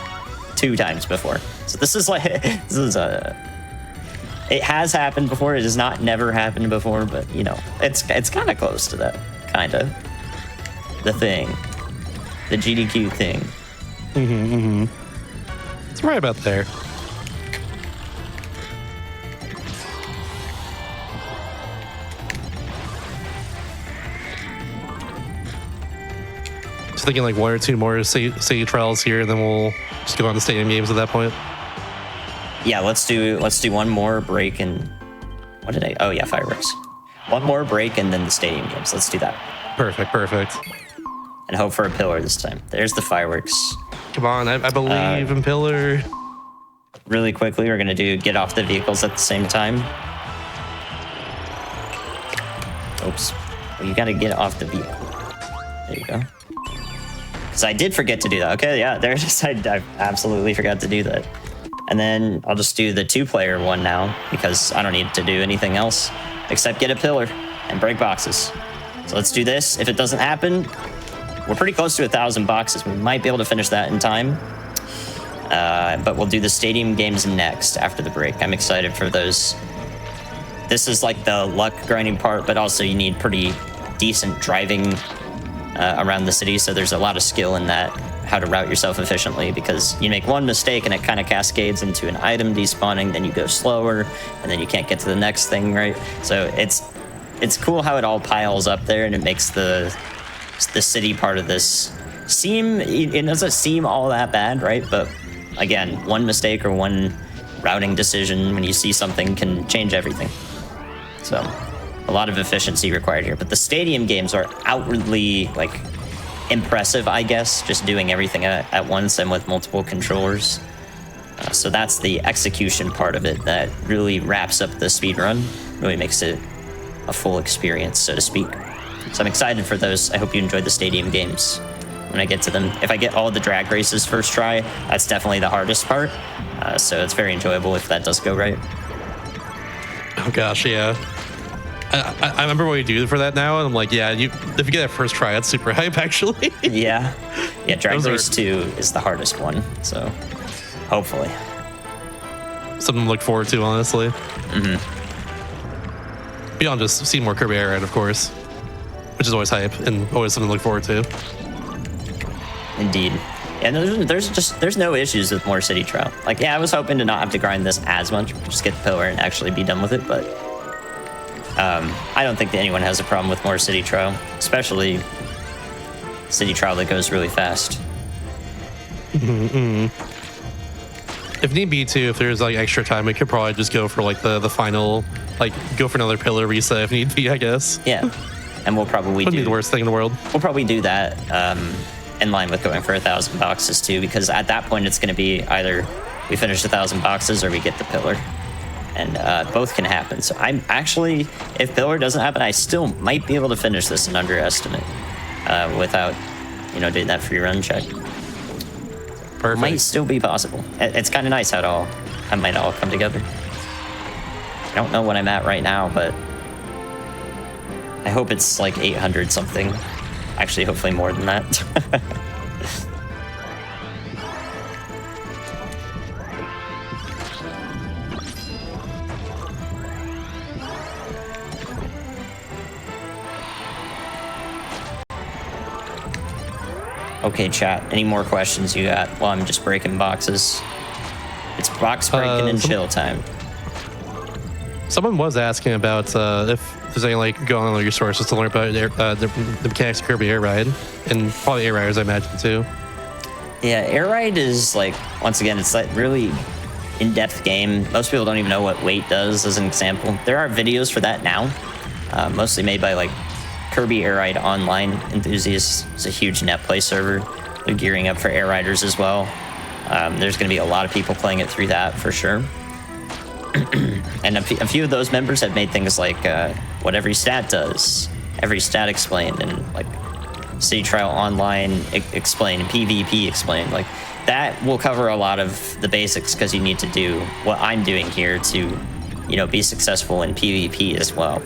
2 times before. So this is like, it has happened before. It has not never happened before, but you know, it's kind of close to that, kind of. The thing, the GDQ thing. It's right about there. Just thinking like 1 or 2 more city trials here, and then we'll just go on to stadium games at that point. Yeah, let's do one more break and what did I? Oh yeah, fireworks. One more break and then the stadium games. Let's do that. Perfect. And hope for a pillar this time. There's the fireworks. Come on, I believe in pillar. Really quickly, we're gonna get off the vehicles at the same time. Oops. Well, you gotta get off the vehicle. There you go. Because I did forget to do that. Okay, yeah, there's I absolutely forgot to do that. And then I'll just do the 2-player one now because I don't need to do anything else except get a pillar and break boxes. So let's do this. If it doesn't happen, we're pretty close to 1,000 boxes. We might be able to finish that in time. But we'll do the stadium games next after the break. I'm excited for those. This is like the luck grinding part, but also you need pretty decent driving around the city. So there's a lot of skill in that, how to route yourself efficiently, because you make one mistake and it kind of cascades into an item despawning, then you go slower, and then you can't get to the next thing, right? So it's cool how it all piles up there, and it makes the city part of this it doesn't seem all that bad, right? But again, one mistake or one routing decision when you see something can change everything. So a lot of efficiency required here, but the stadium games are outwardly like impressive, I guess, just doing everything at once and with multiple controllers. So that's the execution part of it that really wraps up the speed run, really makes it a full experience, so to speak. So I'm excited for those. I hope you enjoyed the stadium games when I get to them. If I get all the drag races first try, that's definitely the hardest part. So it's very enjoyable if that does go right. Oh gosh, yeah. I remember what you do for that now, and I'm like, yeah, if you get that first try, that's super hype, actually. Yeah, Drag Race 2 is the hardest one, so hopefully. Something to look forward to, honestly. Beyond just seeing more Kirby Air Ride, of course, which is always hype and always something to look forward to. Indeed. And there's no issues with more city trial. Like, yeah, I was hoping to not have to grind this as much, just get the pillar and actually be done with it, but I don't think that anyone has a problem with more city trial, especially city trial that goes really fast. If need be too, if there's like extra time, we could probably just go for like the final, like go for another pillar reset if need be, I guess. Yeah, and we'll probably Wouldn't be the worst thing in the world. We'll probably do that in line with going for 1,000 boxes too, because at that point it's going to be either we finish 1,000 boxes or we get the pillar. And both can happen. So I'm actually, if pillar doesn't happen, I still might be able to finish this in underestimate without, doing that free run check. Perfect. Might still be possible. It's kind of nice how it might all come together. I don't know what I'm at right now, but I hope it's like 800 something. Actually, hopefully more than that. Okay, chat. Any more questions you got while I'm just breaking boxes? It's box breaking and chill time. Someone was asking about if there's any like going on your sources to learn about the mechanics of Kirby Air Ride, and probably Air Riders, I imagine too. Yeah, Air Ride is like, once again, it's like really in-depth game. Most people don't even know what weight does, as an example. There are videos for that now, mostly made by like Kirby Air Ride online enthusiasts. It's a huge net play server. They're gearing up for Air Riders as well. There's going to be a lot of people playing it through that for sure. And a few of those members have made things like what every stat does, every stat explained, and like City Trial Online explained, and PvP explained. Like that will cover a lot of the basics, because you need to do what I'm doing here to, you know, be successful in PvP as well.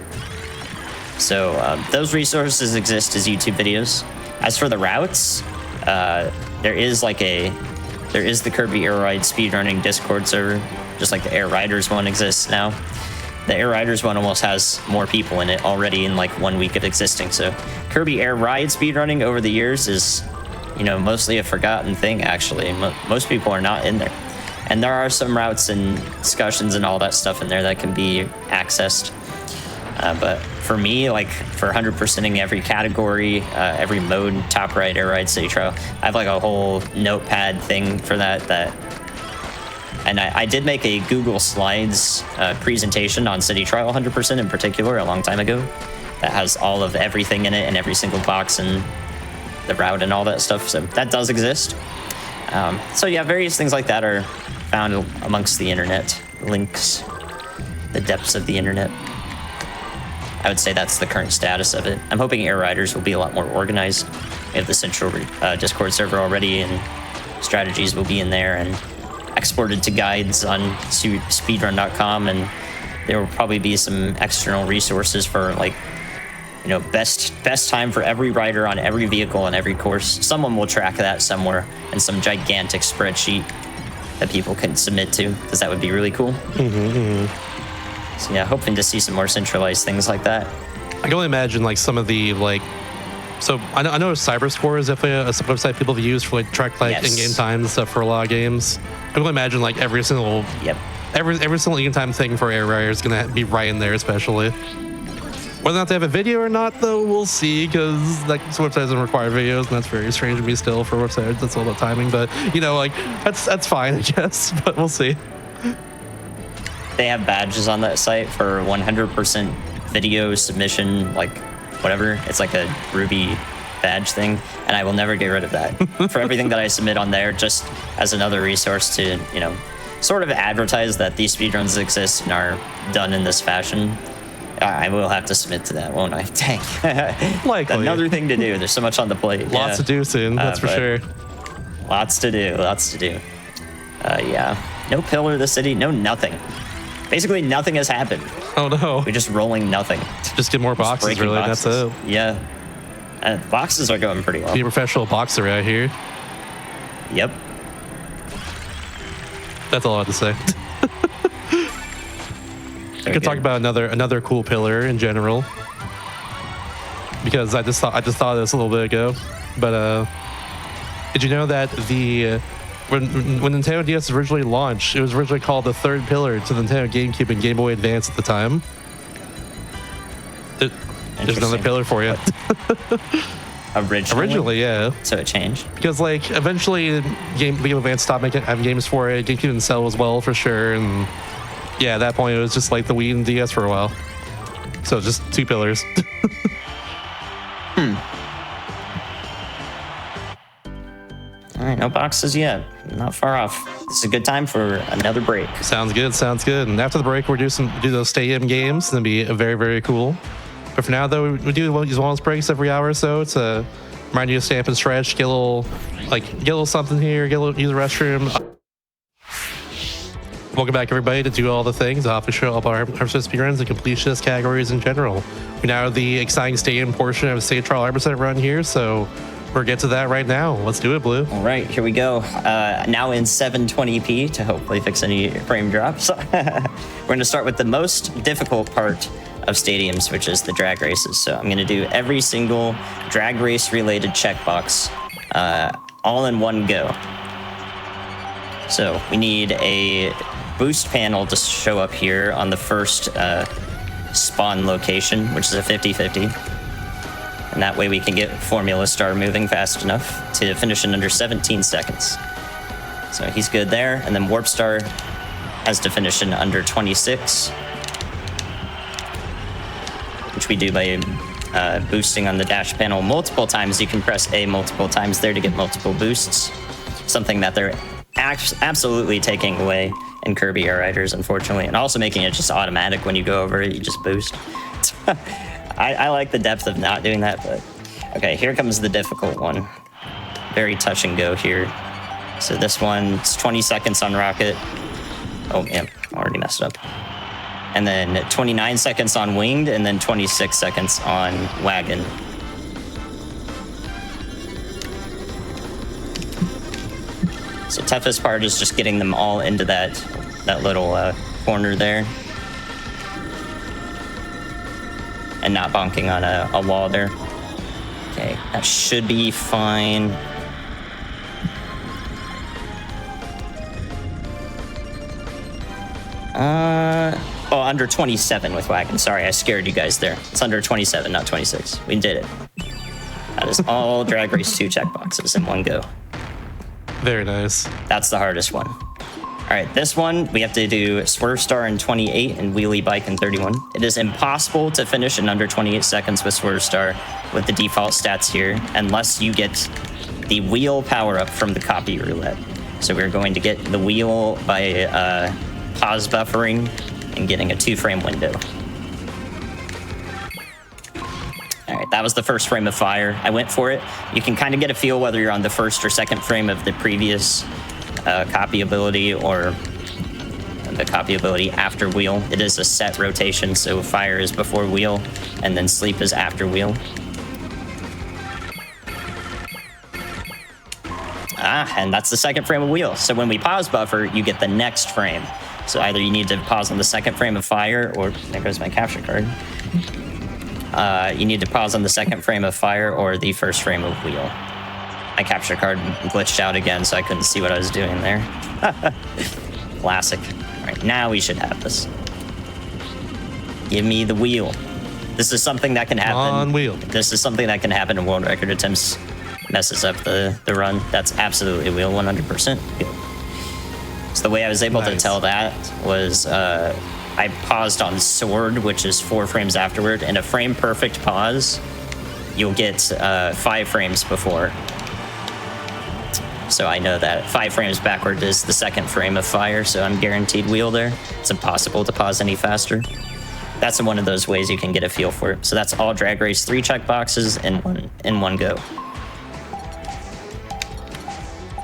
So those resources exist as YouTube videos. As for the routes, there is the Kirby Air Ride speedrunning Discord server, just like the Air Riders one exists now. The Air Riders one almost has more people in it already in like 1 week of existing. So Kirby Air Ride speedrunning over the years is, you know, mostly a forgotten thing, actually. Most people are not in there. And there are some routes and discussions and all that stuff in there that can be accessed. But for me, like for 100%ing every category, every mode, top right, Air Ride, City Trial, I have like a whole notepad thing for that. And I did make a Google Slides presentation on City Trial 100% in particular a long time ago that has all of everything in it and every single box and the route and all that stuff. So that does exist. So yeah, various things like that are found amongst the internet links, the depths of the internet. I would say that's the current status of it. I'm hoping Air Riders will be a lot more organized. We have the central Discord server already, and strategies will be in there and exported to guides on speedrun.com, and there will probably be some external resources for like, you know, best time for every rider on every vehicle on every course. Someone will track that somewhere in some gigantic spreadsheet that people can submit to, because that would be really cool. So yeah, hoping to see some more centralized things like that. I can only imagine like some of the like, so I know Cyberscore is definitely a website people have used for like track like in-game time and stuff for a lot of games. I can only imagine like every single in-game time thing for Air Rider is gonna be right in there, especially. Whether or not they have a video or not, though, we'll see, because like some websites don't require videos, and that's very strange to me still for websites. That's all about timing, but you know, like that's fine, I guess. But we'll see. They have badges on that site for 100% video submission, like whatever. It's like a Ruby badge thing, and I will never get rid of that. For everything that I submit on there, just as another resource to, you know, sort of advertise that these speedruns exist and are done in this fashion. I will have to submit to that, won't I? Dang. Likely. Another thing to do. There's so much on the plate. Lots to do soon, that's for sure. Lots to do. Yeah. No pillar of the city, no nothing. Basically, nothing has happened. Oh no. We're just rolling nothing. Just get more boxes, really. Boxes. That's it. Yeah. Boxes are going pretty well. Be a professional boxer out here. Yep. That's all I have to say. I could talk about another cool pillar in general, because I just thought of this a little bit ago. But did you know that when Nintendo DS originally launched, it was originally called the third pillar to the Nintendo GameCube and Game Boy Advance at the time? There's another pillar for you. Originally, yeah. So it changed? Because like eventually Game Boy Advance stopped having games for it. GameCube didn't sell as well for sure, and yeah, at that point it was just like the Wii and DS for a while. So just two pillars. All right, no boxes yet. Not far off. This is a good time for another break. Sounds good. And after the break, we'll do those stadium games. That'll be very, very cool. But for now, though, we do these wellness breaks every hour or so to remind you to stay up and stretch, get a little something here, use the restroom. Welcome back, everybody, to Do All the Things, the Hotfix show about our speedruns and completionist categories in general. We now have the exciting stadium portion of the state trial 100% run here, so we'll get to that right now. Let's do it, Blue. All right, here we go. Now in 720p to hopefully fix any frame drops. We're going to start with the most difficult part of stadiums, which is the drag races. So I'm going to do every single drag race related checkbox all in one go. So we need a boost panel to show up here on the first spawn location, which is a 50-50. And that way we can get Formula Star moving fast enough to finish in under 17 seconds. So he's good there. And then Warp Star has to finish in under 26, which we do by boosting on the dash panel multiple times. You can press A multiple times there to get multiple boosts. Something that they're absolutely taking away in Kirby Air Riders, unfortunately, and also making it just automatic when you go over it, you just boost. I like the depth of not doing that, but okay, here comes the difficult one. Very touch and go here. So this one's 20 seconds on Rocket. Oh, man, already messed up. And then 29 seconds on Winged, and then 26 seconds on Wagon. So toughest part is just getting them all into that little corner there. And not bonking on a wall there. Okay, that should be fine. Oh, under 27 with Wagon. Sorry, I scared you guys there. It's under 27, not 26. We did it. That is all Drag Race 2 checkboxes in one go. Very nice. That's the hardest one. All right, this one, we have to do Swerve Star in 28 and Wheelie Bike in 31. It is impossible to finish in under 28 seconds with Swerve Star with the default stats here, unless you get the wheel power-up from the copy roulette. So we're going to get the wheel by pause buffering and getting a 2-frame window. All right, that was the first frame of fire. I went for it. You can kind of get a feel whether you're on the first or second frame of the previous copy ability or the copy ability after wheel. It is a set rotation, so fire is before wheel, and then sleep is after wheel. And that's the second frame of wheel. So when we pause buffer, you get the next frame. So either you need to pause on the second frame of fire, or there goes my capture card. You need to pause on the second frame of fire or the first frame of wheel. My capture card glitched out again, so I couldn't see what I was doing there. Classic. All right, now we should have this. Give me the wheel. This is something that can happen. On wheel. This is something that can happen in world record attempts. Messes up the run. That's absolutely wheel, 100%. So the way I was able to tell that was I paused on Sword, which is 4 frames afterward, and a frame perfect pause, you'll get 5 frames before. So I know that 5 frames backward is the second frame of fire, so I'm guaranteed wheel there. It's impossible to pause any faster. That's one of those ways you can get a feel for it. So that's all Drag Race 3 checkboxes in one go.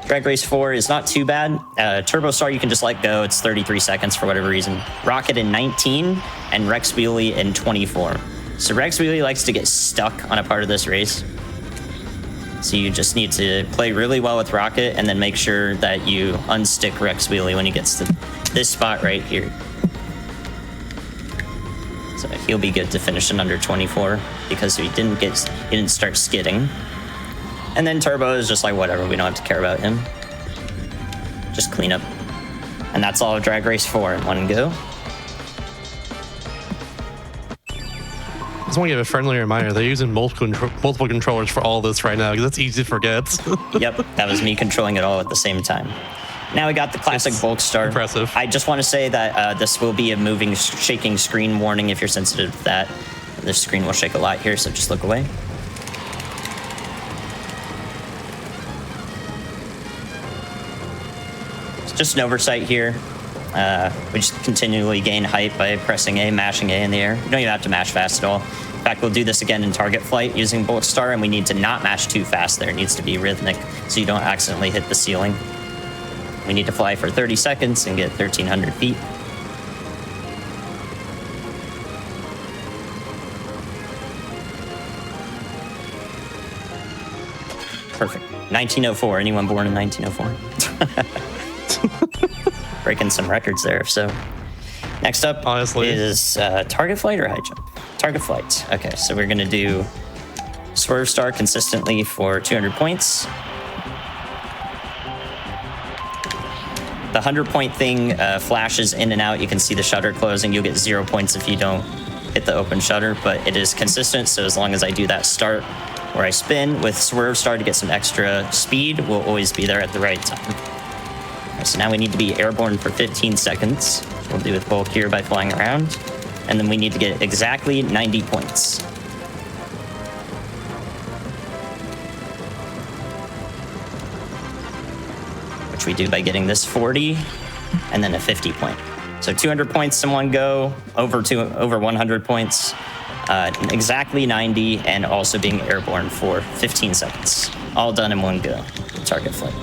Drag Race 4 is not too bad. Turbo Star you can just let go. It's 33 seconds for whatever reason. Rocket in 19 and Rex Wheelie in 24. So Rex Wheelie likes to get stuck on a part of this race. So you just need to play really well with Rocket and then make sure that you unstick Rex Wheelie when he gets to this spot right here. So he'll be good to finish in under 24 because he didn't start skidding. And then Turbo is just like, whatever, we don't have to care about him. Just clean up. And that's all of Drag Race 4 in one go. I just want to give a friendly reminder, they're using multiple controllers for all this right now, because it's easy to forget. Yep, that was me controlling it all at the same time. Now we got the classic bulk start. Impressive. I just want to say that this will be a moving, shaking screen warning if you're sensitive to that. The screen will shake a lot here, so just look away. Just an oversight here. We just continually gain height by pressing A, mashing A in the air. You don't even have to mash fast at all. In fact, we'll do this again in target flight using Bulk Star, and we need to not mash too fast there. It needs to be rhythmic so you don't accidentally hit the ceiling. We need to fly for 30 seconds and get 1,300 feet. Perfect. 1904. Anyone born in 1904? Breaking some records there, so. Next up is target flight or high jump? Target flight. Okay, so we're gonna do Swerve Star consistently for 200 points. The 100-point thing flashes in and out. You can see the shutter closing. You'll get 0 points if you don't hit the open shutter, but it is consistent. So as long as I do that start where I spin with swerve star to get some extra speed, we'll always be there at the right time. Right, so now we need to be airborne for 15 seconds. We'll do with bulk here by flying around. And then we need to get exactly 90 points. Which we do by getting this 40 and then a 50 point. So 200 points in one go, over 100 points, exactly 90, and also being airborne for 15 seconds. All done in one go. Target flight.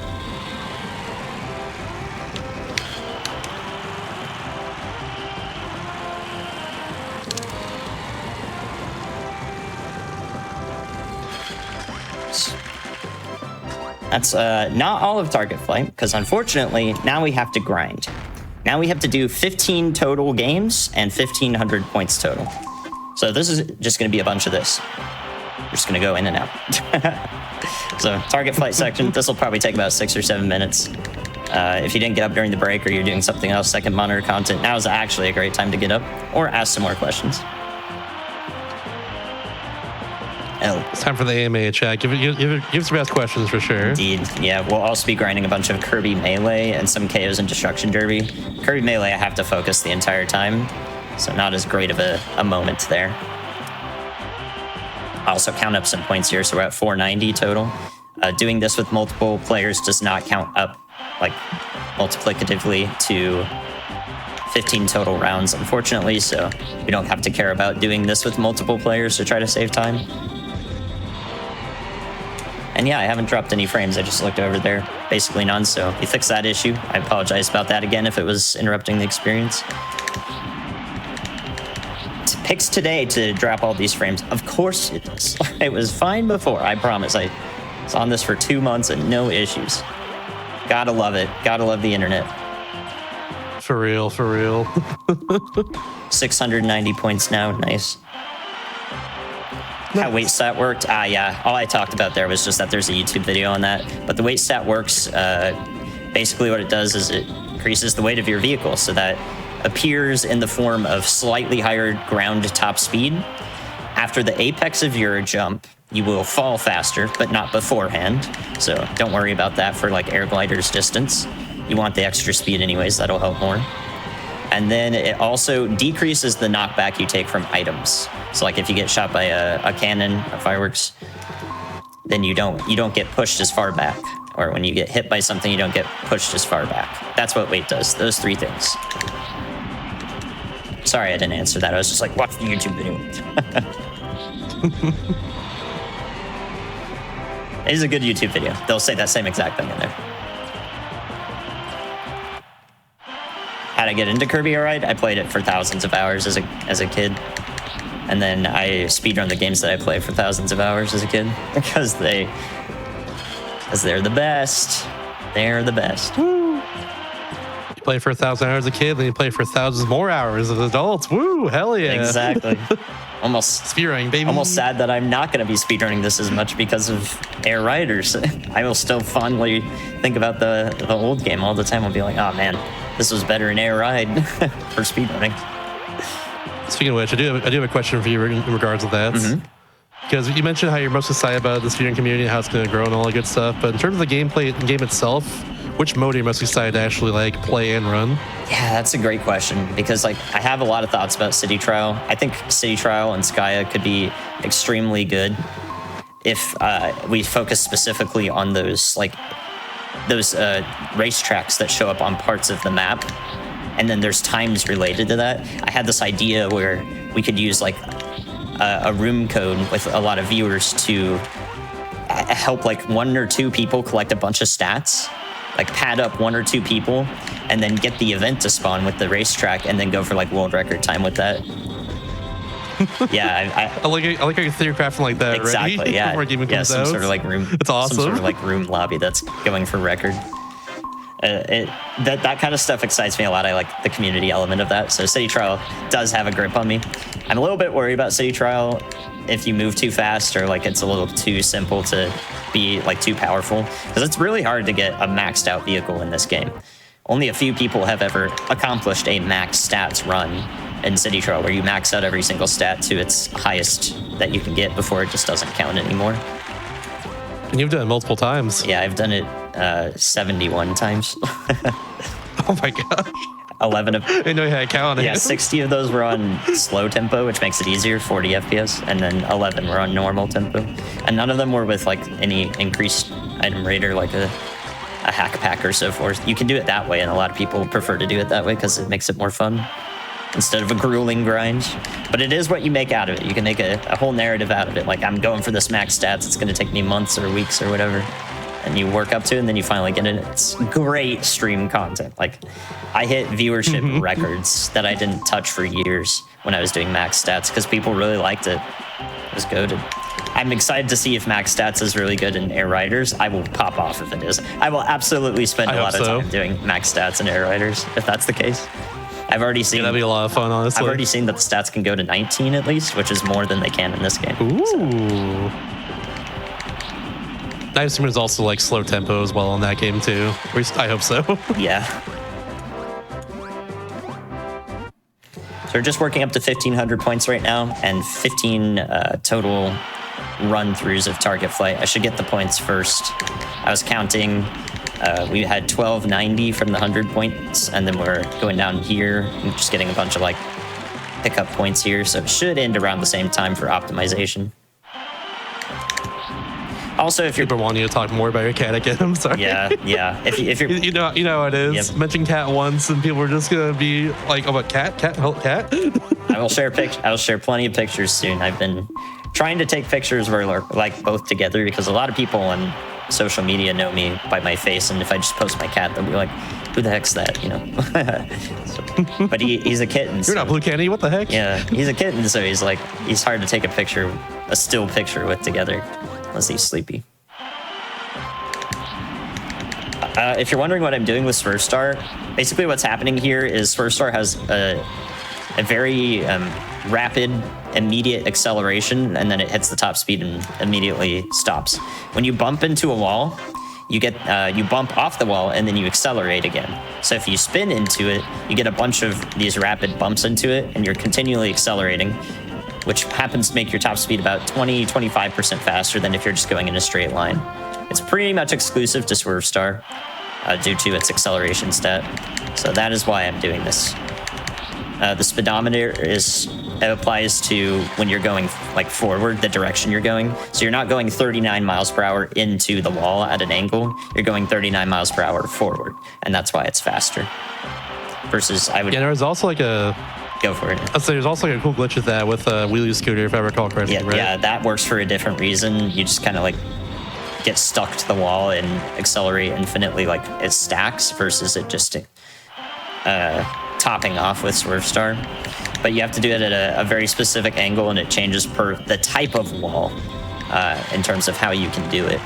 That's not all of target flight, because unfortunately, now we have to grind. Now we have to do 15 total games and 1,500 points total. So this is just going to be a bunch of this. We're just going to go in and out. So target flight section, this will probably take about 6 or 7 minutes. If you didn't get up during the break or you're doing something else that can monitor content, now is actually a great time to get up or ask some more questions. It's time for the AMA chat. Give some best questions for sure. Indeed. Yeah, we'll also be grinding a bunch of Kirby Melee and some KOs and Destruction Derby. Kirby Melee, I have to focus the entire time, so not as great of a moment there. I also count up some points here, so we're at 490 total. Doing this with multiple players does not count up like multiplicatively to 15 total rounds, unfortunately, so we don't have to care about doing this with multiple players to try to save time. And yeah, I haven't dropped any frames. I just looked over there. Basically none, so we fixed that issue. I apologize about that again if it was interrupting the experience. It picks today to drop all these frames. Of course it does. It was fine before, I promise. I was on this for 2 months and no issues. Gotta love it. Gotta love the internet. For real, for real. 690 points now. Nice. How weight stat worked? Yeah. All I talked about there was just that there's a YouTube video on that. But the weight stat works. Basically, what it does is it increases the weight of your vehicle, so that appears in the form of slightly higher ground top speed. After the apex of your jump, you will fall faster, but not beforehand. So don't worry about that for like air gliders distance. You want the extra speed anyways. That'll help more. And then it also decreases the knockback you take from items. So like if you get shot by a cannon, a fireworks, then you don't get pushed as far back. Or when you get hit by something, you don't get pushed as far back. That's what weight does, those 3 things. Sorry I didn't answer that. I was just like, watch the YouTube video. It is a good YouTube video. They'll say that same exact thing in there. How'd I get into Kirby Air Ride? I played it for thousands of hours as a kid. And then I speedrun the games that I play for thousands of hours as a kid. Because they're the best. They're the best. Woo. You play for 1,000 hours as a kid, then you play for thousands more hours as adults. Woo, hell yeah. Exactly. Almost speedrunning, baby. Almost sad that I'm not going to be speedrunning this as much because of Air Riders. I will still fondly think about the old game all the time. I'll be like, oh man, this was better in Air Ride for speedrunning. Speaking of which, I do have a question for you in regards to that. Mm-hmm. Because you mentioned how you're most excited about the speedrunning community and how it's going to grow and all that good stuff. But in terms of the gameplay, the game itself, which mode are you most excited to actually like play and run? Yeah, that's a great question, because like I have a lot of thoughts about City Trial. I think City Trial and Skya could be extremely good if we focus specifically on those racetracks that show up on parts of the map, and then there's times related to that. I had this idea where we could use like a room code with a lot of viewers to help like 1 or 2 people collect a bunch of stats, like pad up 1 or 2 people, and then get the event to spawn with the racetrack, and then go for like world record time with that. Yeah, I like how you're crafting like that. Exactly. Right? Yeah. Before a game comes some out. sort of like room. It's awesome. Some sort of like room lobby that's going for record. That kind of stuff excites me a lot. I like the community element of that. So City Trial does have a grip on me. I'm a little bit worried about City Trial if you move too fast, or like it's a little too simple to be like too powerful, because it's really hard to get a maxed out vehicle in this game. Only a few people have ever accomplished a max stats run in City Trail, where you max out every single stat to its highest that you can get before it just doesn't count anymore. And you've done it multiple times. Yeah, I've done it 71 times. Oh my gosh. 11 of I know you had a count. yeah, 60 of those were on slow tempo, which makes it easier, 40 FPS, and then 11 were on normal tempo. And none of them were with like any increased item rate or like a hack pack or so forth. You can do it that way, and a lot of people prefer to do it that way because it makes it more fun instead of a grueling grind. But it is what you make out of it. You can make a whole narrative out of it. Like, I'm going for this max stats. It's going to take me months or weeks or whatever. And you work up to it, and then you finally get it. It's great stream content. Like, I hit viewership records that I didn't touch for years when I was doing max stats because people really liked it. It was goated. I'm excited to see if max stats is really good in Air Riders. I will pop off if it is. I will absolutely spend a lot of time doing max stats in Air Riders if that's the case. I've already seen. Yeah, that'd be a lot of fun, honestly. I've already seen that the stats can go to 19 at least, which is more than they can in this game. Ooh. So. I assume there's also like slow tempo as well in that game too. At least I hope so. Yeah. So we're just working up to 1,500 points right now, and 15 total run-throughs of target flight. I should get the points first. I was counting. We had 1290 from the 100 points, and then we're going down here and just getting a bunch of like pickup points here. So it should end around the same time for optimization. Also, if you're people wanting you to talk more about your cat again, I'm sorry. Yeah. If you're, you know how it is. Yep. Mention cat once, and people are just gonna be like, "Oh, but cat." I will share plenty of pictures soon. I've been trying to take pictures where we're like both together because a lot of people on social media know me by my face, and if I just post my cat, they'll be like, "Who the heck's that?" You know. But he's a kitten. You're not Blue Candy. What the heck? Yeah, he's a kitten, so he's hard to take a still picture with together. Unless he's sleepy. If you're wondering what I'm doing with Swerve Star, basically what's happening here is Swerve Star has a very rapid, immediate acceleration, and then it hits the top speed and immediately stops. When you bump into a wall, you bump off the wall, and then you accelerate again. So if you spin into it, you get a bunch of these rapid bumps into it, and you're continually accelerating, which happens to make your top speed about 20-25% faster than if you're just going in a straight line. It's pretty much exclusive to Swerve Star due to its acceleration stat. So that is why I'm doing this. The speedometer applies to when you're going like forward, the direction you're going. So you're not going 39 miles per hour into the wall at an angle. You're going 39 miles per hour forward, and that's why it's faster. Versus I would. Yeah, there's also like a. Go for it. I'll say there's also like a cool glitch with that with a wheelie scooter, if I recall correctly. Yeah, right? yeah, that works for a different reason. You just kind of like get stuck to the wall and accelerate infinitely, like it stacks versus it just topping off with Swerve Star. But you have to do it at a very specific angle, and it changes per the type of wall in terms of how you can do it.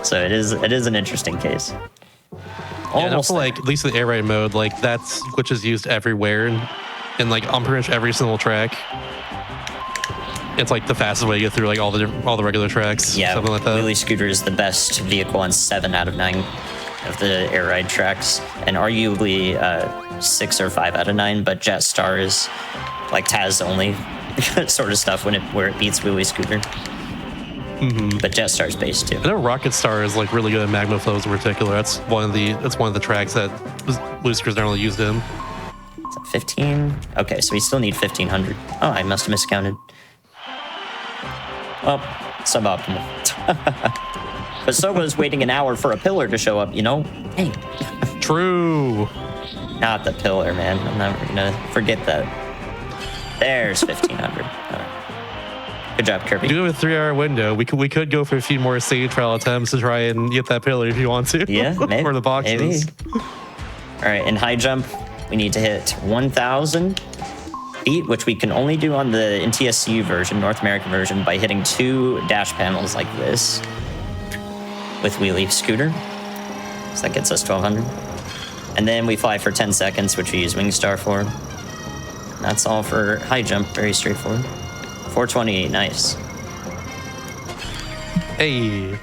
So it is an interesting case. Yeah, and also like at least the air ride mode, like that's which is used everywhere and like on pretty much every single track. It's like the fastest way to get through like all the regular tracks. Yeah, something like that. Wheelie Scooter is the best vehicle on 7 out of 9 of the air ride tracks, and arguably 6 or 5 out of 9. But Jetstar is like Taz only sort of stuff where it beats Wheelie Scooter. Mm-hmm. But Jetstar's based too. I know Rocket Star is like really good at magma flows in particular. That's one of the tracks that Wheelie Scooter's normally used in. Is that 15? Okay, so we still need 1,500. Oh, I must have miscounted. Well, suboptimal. But so was waiting an hour for a pillar to show up, you know? Hey. True. Not the pillar, man. I'm never gonna forget that. There's 1,500. All right. Good job, Kirby. Do a 3-hour window. We could go for a few more save trial attempts to try and get that pillar if you want to. Yeah, maybe. Or the boxes. Maybe. All right, in high jump, we need to hit 1,000 feet, which we can only do on the NTSU version, North American version, by hitting 2 dash panels like this with Wheelie Scooter. So that gets us 1,200. And then we fly for 10 seconds, which we use Wingstar for. That's all for high jump, very straightforward. 420, nice. Hey.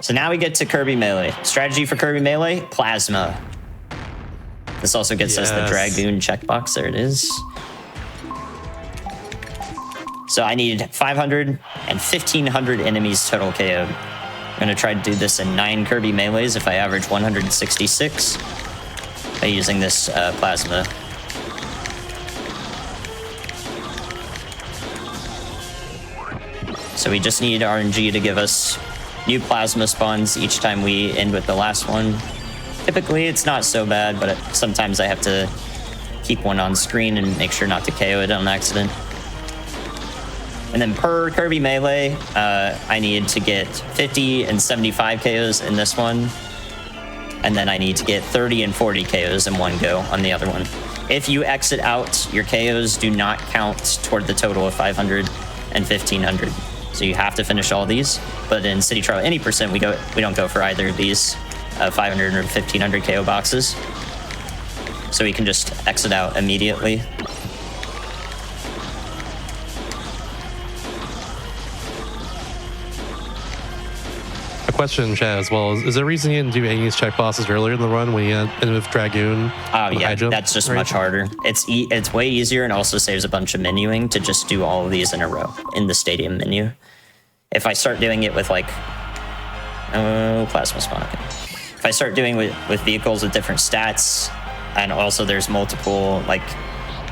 So now we get to Kirby Melee. Strategy for Kirby Melee, Plasma. This also gets us the Dragoon checkbox. There it is. So I need 500 and 1,500 enemies total KO'd. I'm going to try to do this in 9 Kirby melees if I average 166 by using this plasma. So we just need RNG to give us new plasma spawns each time we end with the last one. Typically, it's not so bad, but sometimes I have to keep one on screen and make sure not to KO it on accident. And then per Kirby Melee, I need to get 50 and 75 KOs in this one. And then I need to get 30 and 40 KOs in one go on the other one. If you exit out, your KOs do not count toward the total of 500 and 1,500. So you have to finish all these. But in City Trial any percent, we don't go for either of these 500 or 1,500 KO boxes. So we can just exit out immediately. A question, Chad, as well. Is there a reason you didn't do any of these check bosses earlier in the run when you ended with Dragoon? Oh, yeah, that's just much harder. It's way easier and also saves a bunch of menuing to just do all of these in a row in the stadium menu. If I start doing it with like, plasma spawn. Okay. If I start doing with vehicles with different stats, and also there's multiple like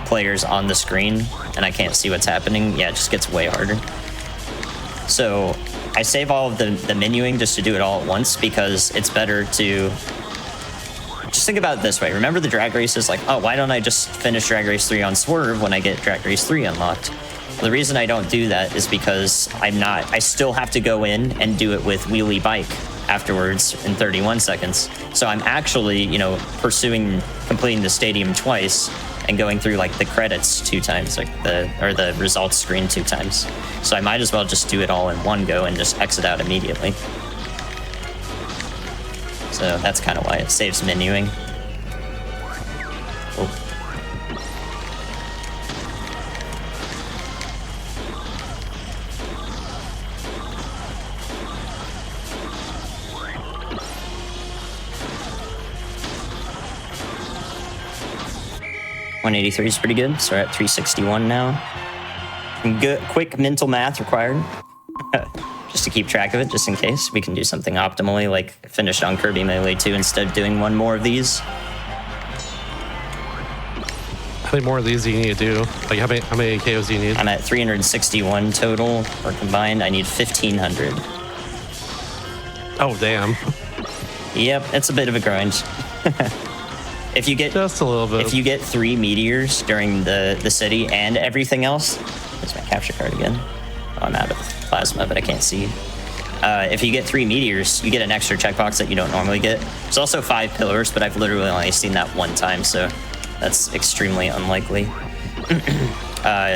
players on the screen, and I can't see what's happening, yeah, it just gets way harder. So I save all of the menuing just to do it all at once because it's better to just think about it this way. Remember the drag races? Like, oh, why don't I just finish Drag Race 3 on Swerve when I get Drag Race 3 unlocked? The reason I don't do that is because I still have to go in and do it with Wheelie Bike afterwards in 31 seconds. So I'm actually, completing the stadium twice and going through like the credits 2 times, like the results screen 2 times. So I might as well just do it all in one go and just exit out immediately. So that's kind of why it saves menuing. Oh. $183 is pretty good, so we're at 361 now. Good, quick mental math required, just to keep track of it, just in case. We can do something optimally, like finish on Kirby Melee 2 instead of doing one more of these. How many more of these do you need to do? Like, how many KOs do you need? I'm at 361 total, or combined, I need 1,500. Oh, damn. Yep, it's a bit of a grind. If you get just a little bit, if you get 3 meteors during the city and everything else, there's my capture card again. Oh, I'm out of plasma, but I can't see. If you get 3 meteors, you get an extra checkbox that you don't normally get. There's also 5 pillars, but I've literally only seen that one time, so that's extremely unlikely.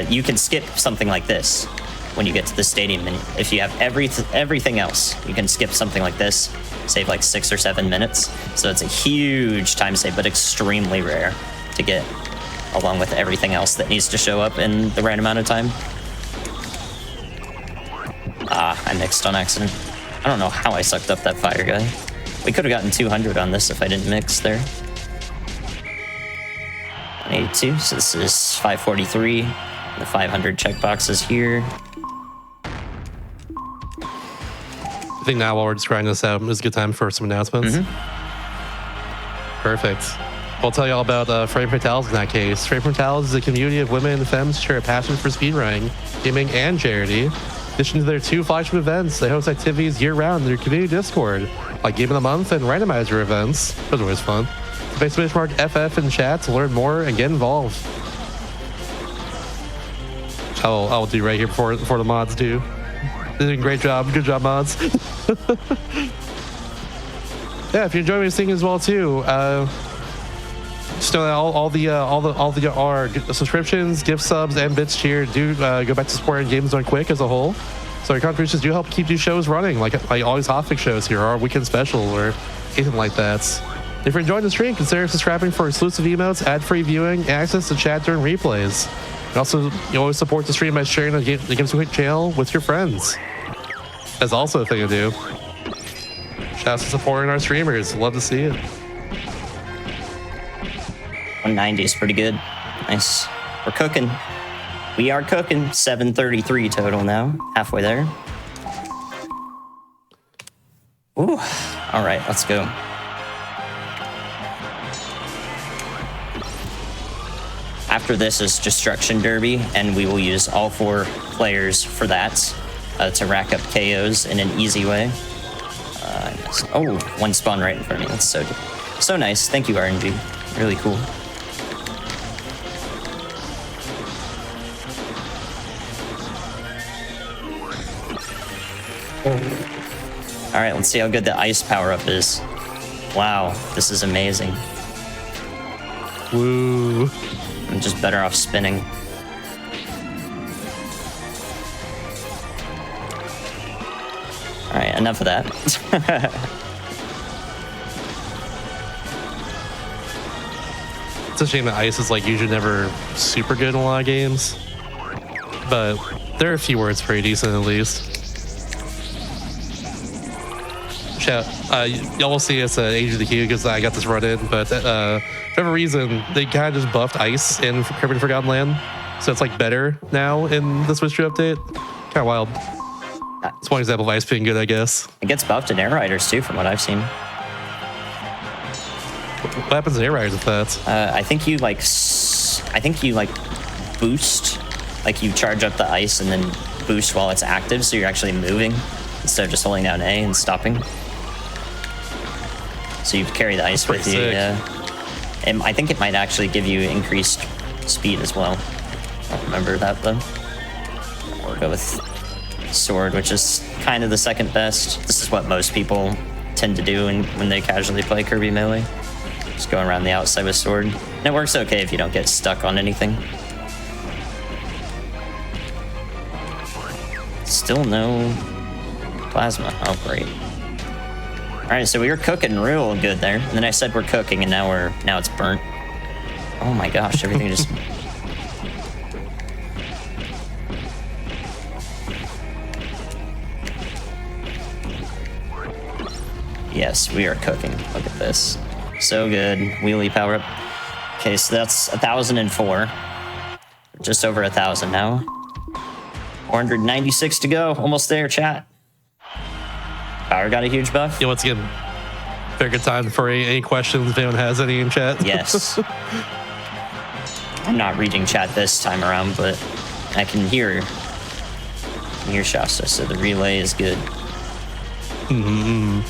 You can skip something like this when you get to the stadium menu. If you have everything else, you can skip something like this. Save like 6 or 7 minutes. So it's a huge time save, but extremely rare to get, along with everything else that needs to show up in the right amount of time. Ah, I mixed on accident. I don't know how I sucked up that fire guy. We could have gotten 200 on this if I didn't mix there. 182, so this is 543. The 500 checkboxes here. I think now while we're just grinding this out is a good time for some announcements. Perfect. I'll tell you all about Frame Fatales in that case. Frame Fatales is a community of women and femmes who share a passion for speedrunning, gaming, and charity. In addition to their 2 flagship events, they host activities year-round in their community Discord, like Game of the Month and Randomizer events. Those are always fun. So Facebook mark FF in chat to learn more and get involved. I'll do right here before the mods do. They're doing a great job. Good job, mods. Yeah, if you're enjoying this thing as well too, just know that all our subscriptions, gift subs, and bits cheered do go back to supporting Games Done Quick as a whole. So your contributions do help keep these shows running, like all these Hotfix shows here, or our weekend special, or anything like that. If you're enjoying the stream, consider subscribing for exclusive emotes, ad-free viewing, and access to chat during replays. And also, you always support the stream by sharing the Games Done Quick channel with your friends. That's also a thing to do. Shouts to supporting our streamers. Love to see it. 190 is pretty good. Nice. We're cooking. We are cooking. 733 total now. Halfway there. Ooh. All right, let's go. After this is Destruction Derby, and we will use all 4 players for that to rack up KOs in an easy way. Oh, one spawn right in front of me. That's so nice. Thank you, RNG. Really cool. All right, let's see how good the ice power-up is. Wow, this is amazing. Woo. I'm just better off spinning. All right, enough of that. It's a shame that ice is like usually never super good in a lot of games, but there are a few where it's pretty decent at least. Chat, y'all will see us at GDQ because I got this run in, but for whatever reason, they kind of just buffed ice in Kirby Forgotten Land, so it's like better now in the Switch 2 update. Kind of wild. It's one example of ice being good, I guess. It gets buffed in Air Riders too, from what I've seen. What happens in Air Riders with that? I think you like boost, like you charge up the ice and then boost while it's active, so you're actually moving instead of just holding down A and stopping. So you carry the ice with you. Yeah. And I think it might actually give you increased speed as well. I don't remember that though. We'll go with sword, which is kind of the second best. This is what most people tend to do when they casually play Kirby Melee. Just going around the outside with sword. And it works okay if you don't get stuck on anything. Still no plasma. Oh, great. All right, so we were cooking real good there. And then I said we're cooking, and now it's burnt. Oh my gosh, everything just... Yes, we are cooking. Look at this. So good. Wheelie power up. Okay, so that's 1,004. Just over 1,000 now. 496 to go. Almost there, chat. Power got a huge buff. Yeah, once again, very good time for any questions if anyone has any in chat. Yes. I'm not reading chat this time around, but I can hear Shasta, so the relay is good. Mm-hmm.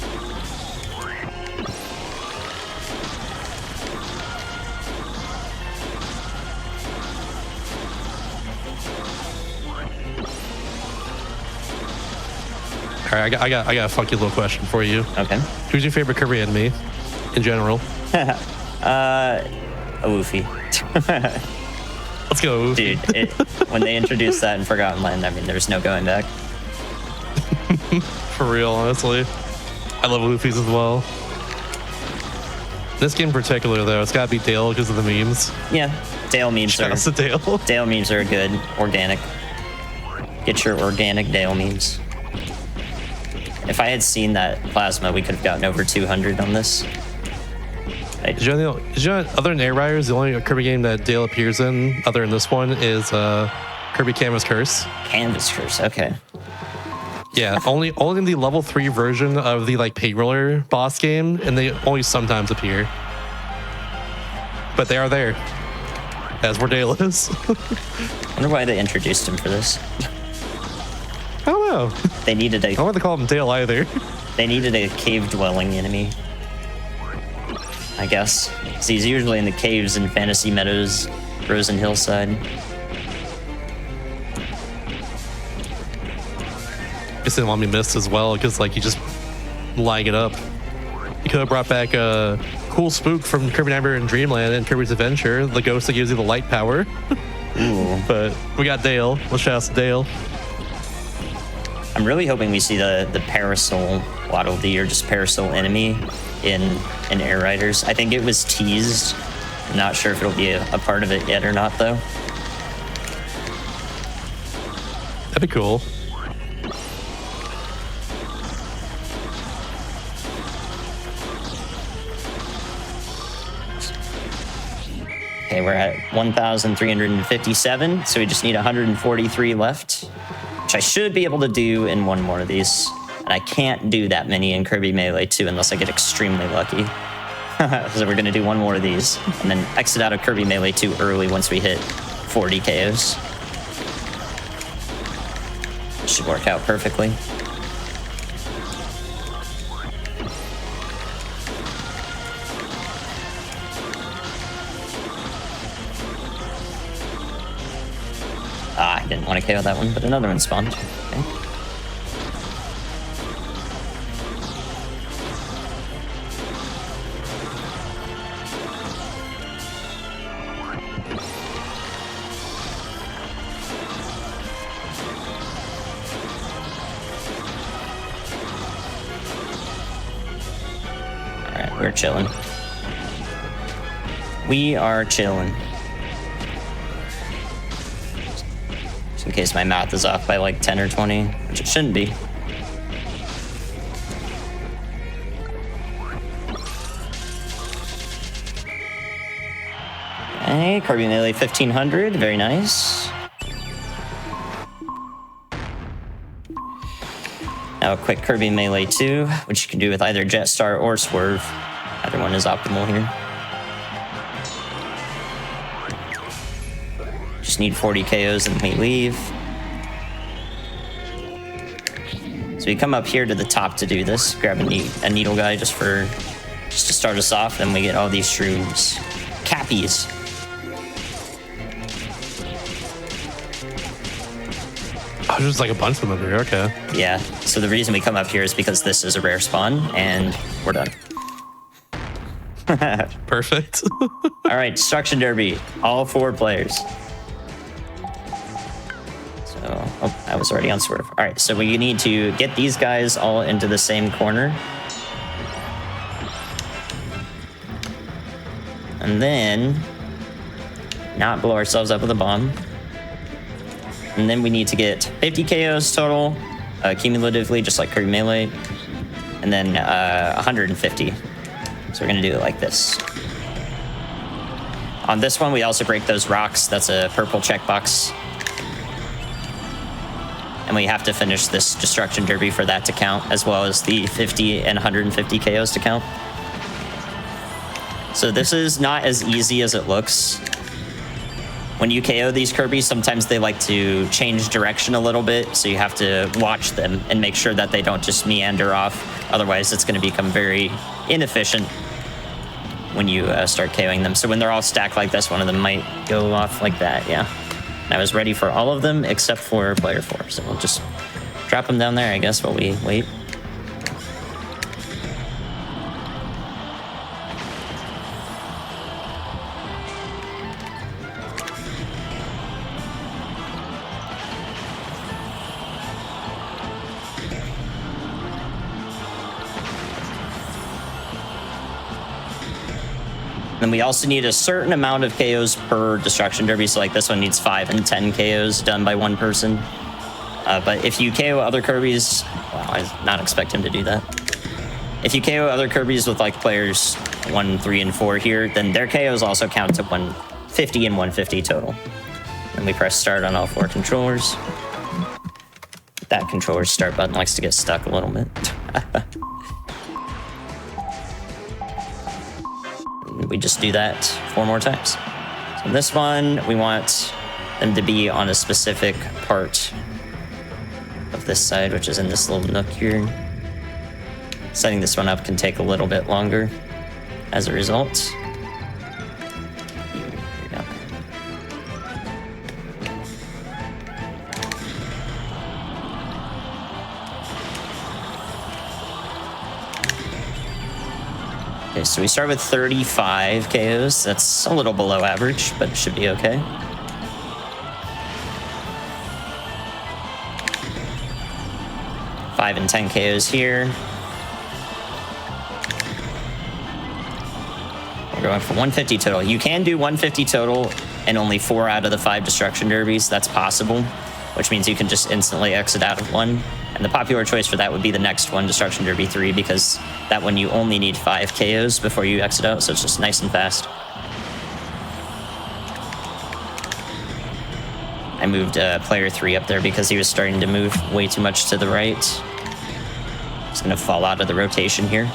All right, I got a funky little question for you. Okay. Who's your favorite Kirby enemy in general? A Woofy. Let's go, Woofy. Dude, when they introduced that in Forgotten Land, I mean, there's no going back. For real, honestly. I love Woofys as well. This game in particular, though, it's gotta be Dale because of the memes. Yeah, Dale memes Shouts to Dale. Dale memes are good, organic. Get your organic Dale memes. If I had seen that plasma, we could have gotten over 200 on this. Did you know, other than Air Riders, the only Kirby game that Dale appears in, other than this one, is Kirby Canvas Curse. Canvas Curse, okay. Yeah, only in the level 3 version of the like paint roller boss game, and they only sometimes appear. But they are there, as where Dale is. I wonder why they introduced him for this. I don't know. They needed I don't want to call him Dale either. They needed a cave-dwelling enemy, I guess. 'Cause he's usually in the caves in Fantasy Meadows, Frozen Hillside. Guess they didn't want me missed as well, because like you just line it up. You could have brought back a cool spook from Kirby Nightmare and Dreamland and Kirby's Adventure, the ghost that gives you the light power. Ooh. But we got Dale. Let's shout out to Dale. I'm really hoping we see the Parasol Waddle Dee or just Parasol enemy in Air Riders. I think it was teased. I'm not sure if it'll be a part of it yet or not, though. That'd be cool. Okay, we're at 1,357, so we just need 143 left, which I should be able to do in one more of these. And I can't do that many in Kirby Melee 2 unless I get extremely lucky. So we're going to do one more of these, and then exit out of Kirby Melee 2 early once we hit 40 KOs. It should work out perfectly. Ah, I didn't want to KO that one, but another one spawned. Okay. Alright, we're chilling. We are chilling. In case my math is off by like 10 or 20, which it shouldn't be. Okay, Kirby Melee 1500, very nice. Now a quick Kirby Melee 2, which you can do with either Jet Star or Swerve. Either one is optimal here. Just need 40 KOs and we leave. So we come up here to the top to do this. Grab a needle guy just to start us off. Then we get all these shrooms. Cappies. Oh, there's like a bunch of them over here. Okay. Yeah. So the reason we come up here is because this is a rare spawn, and we're done. Perfect. All right, Destruction Derby. All 4 players. Oh, I was already on Swerve. All right, so we need to get these guys all into the same corner. And then not blow ourselves up with a bomb. And then we need to get 50 KOs total, cumulatively, just like Kirby Melee. And then 150. So we're gonna do it like this. On this one, we also break those rocks. That's a purple checkbox. And we have to finish this Destruction Derby for that to count, as well as the 50 and 150 KOs to count. So this is not as easy as it looks. When you KO these Kirbys, sometimes they like to change direction a little bit, so you have to watch them and make sure that they don't just meander off. Otherwise, it's going to become very inefficient when you start KOing them. So when they're all stacked like this, one of them might go off like that, yeah. And I was ready for all of them except for player 4. So we'll just drop them down there, I guess, while we wait. Then we also need a certain amount of KOs per Destruction Derby. So like this one needs 5 and 10 KOs done by one person. But if you KO other Kirbys, well, I did not expect him to do that. If you KO other Kirbys with like players 1, 3, and 4 here, then their KOs also count to 150 and 150 total. And we press start on all 4 controllers. That controller's start button likes to get stuck a little bit. We just do that 4 more times. So this one, we want them to be on a specific part of this side, which is in this little nook here. Setting this one up can take a little bit longer as a result. Here we go. Okay, so we start with 35 KOs. That's a little below average, but it should be okay. Five and 10 KOs here. We're going for 150 total. You can do 150 total and only 4 out of the 5 Destruction Derbies. That's possible, which means you can just instantly exit out of one. And the popular choice for that would be the next one, Destruction Derby 3, because that one you only need 5 KOs before you exit out, so it's just nice and fast. I moved player 3 up there because he was starting to move way too much to the right. He's going to fall out of the rotation here.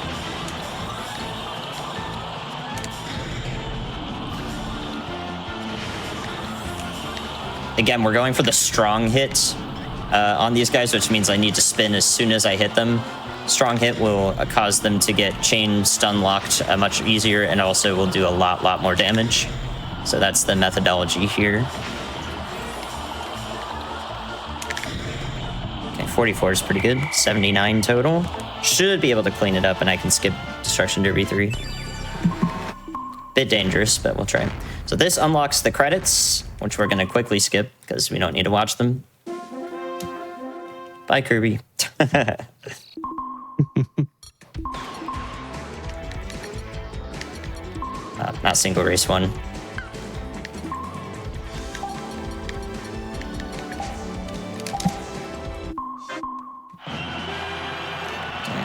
Again, we're going for the strong hit on these guys, which means I need to spin as soon as I hit them. Strong hit will cause them to get chain stun locked much easier, and also will do a lot more damage. So that's the methodology here. Okay, 44 is pretty good. 79 total. Should be able to clean it up, and I can skip Destruction Derby 3. Bit dangerous, but we'll try. So this unlocks the credits, which we're going to quickly skip because we don't need to watch them. Bye, Kirby. Not single race one. And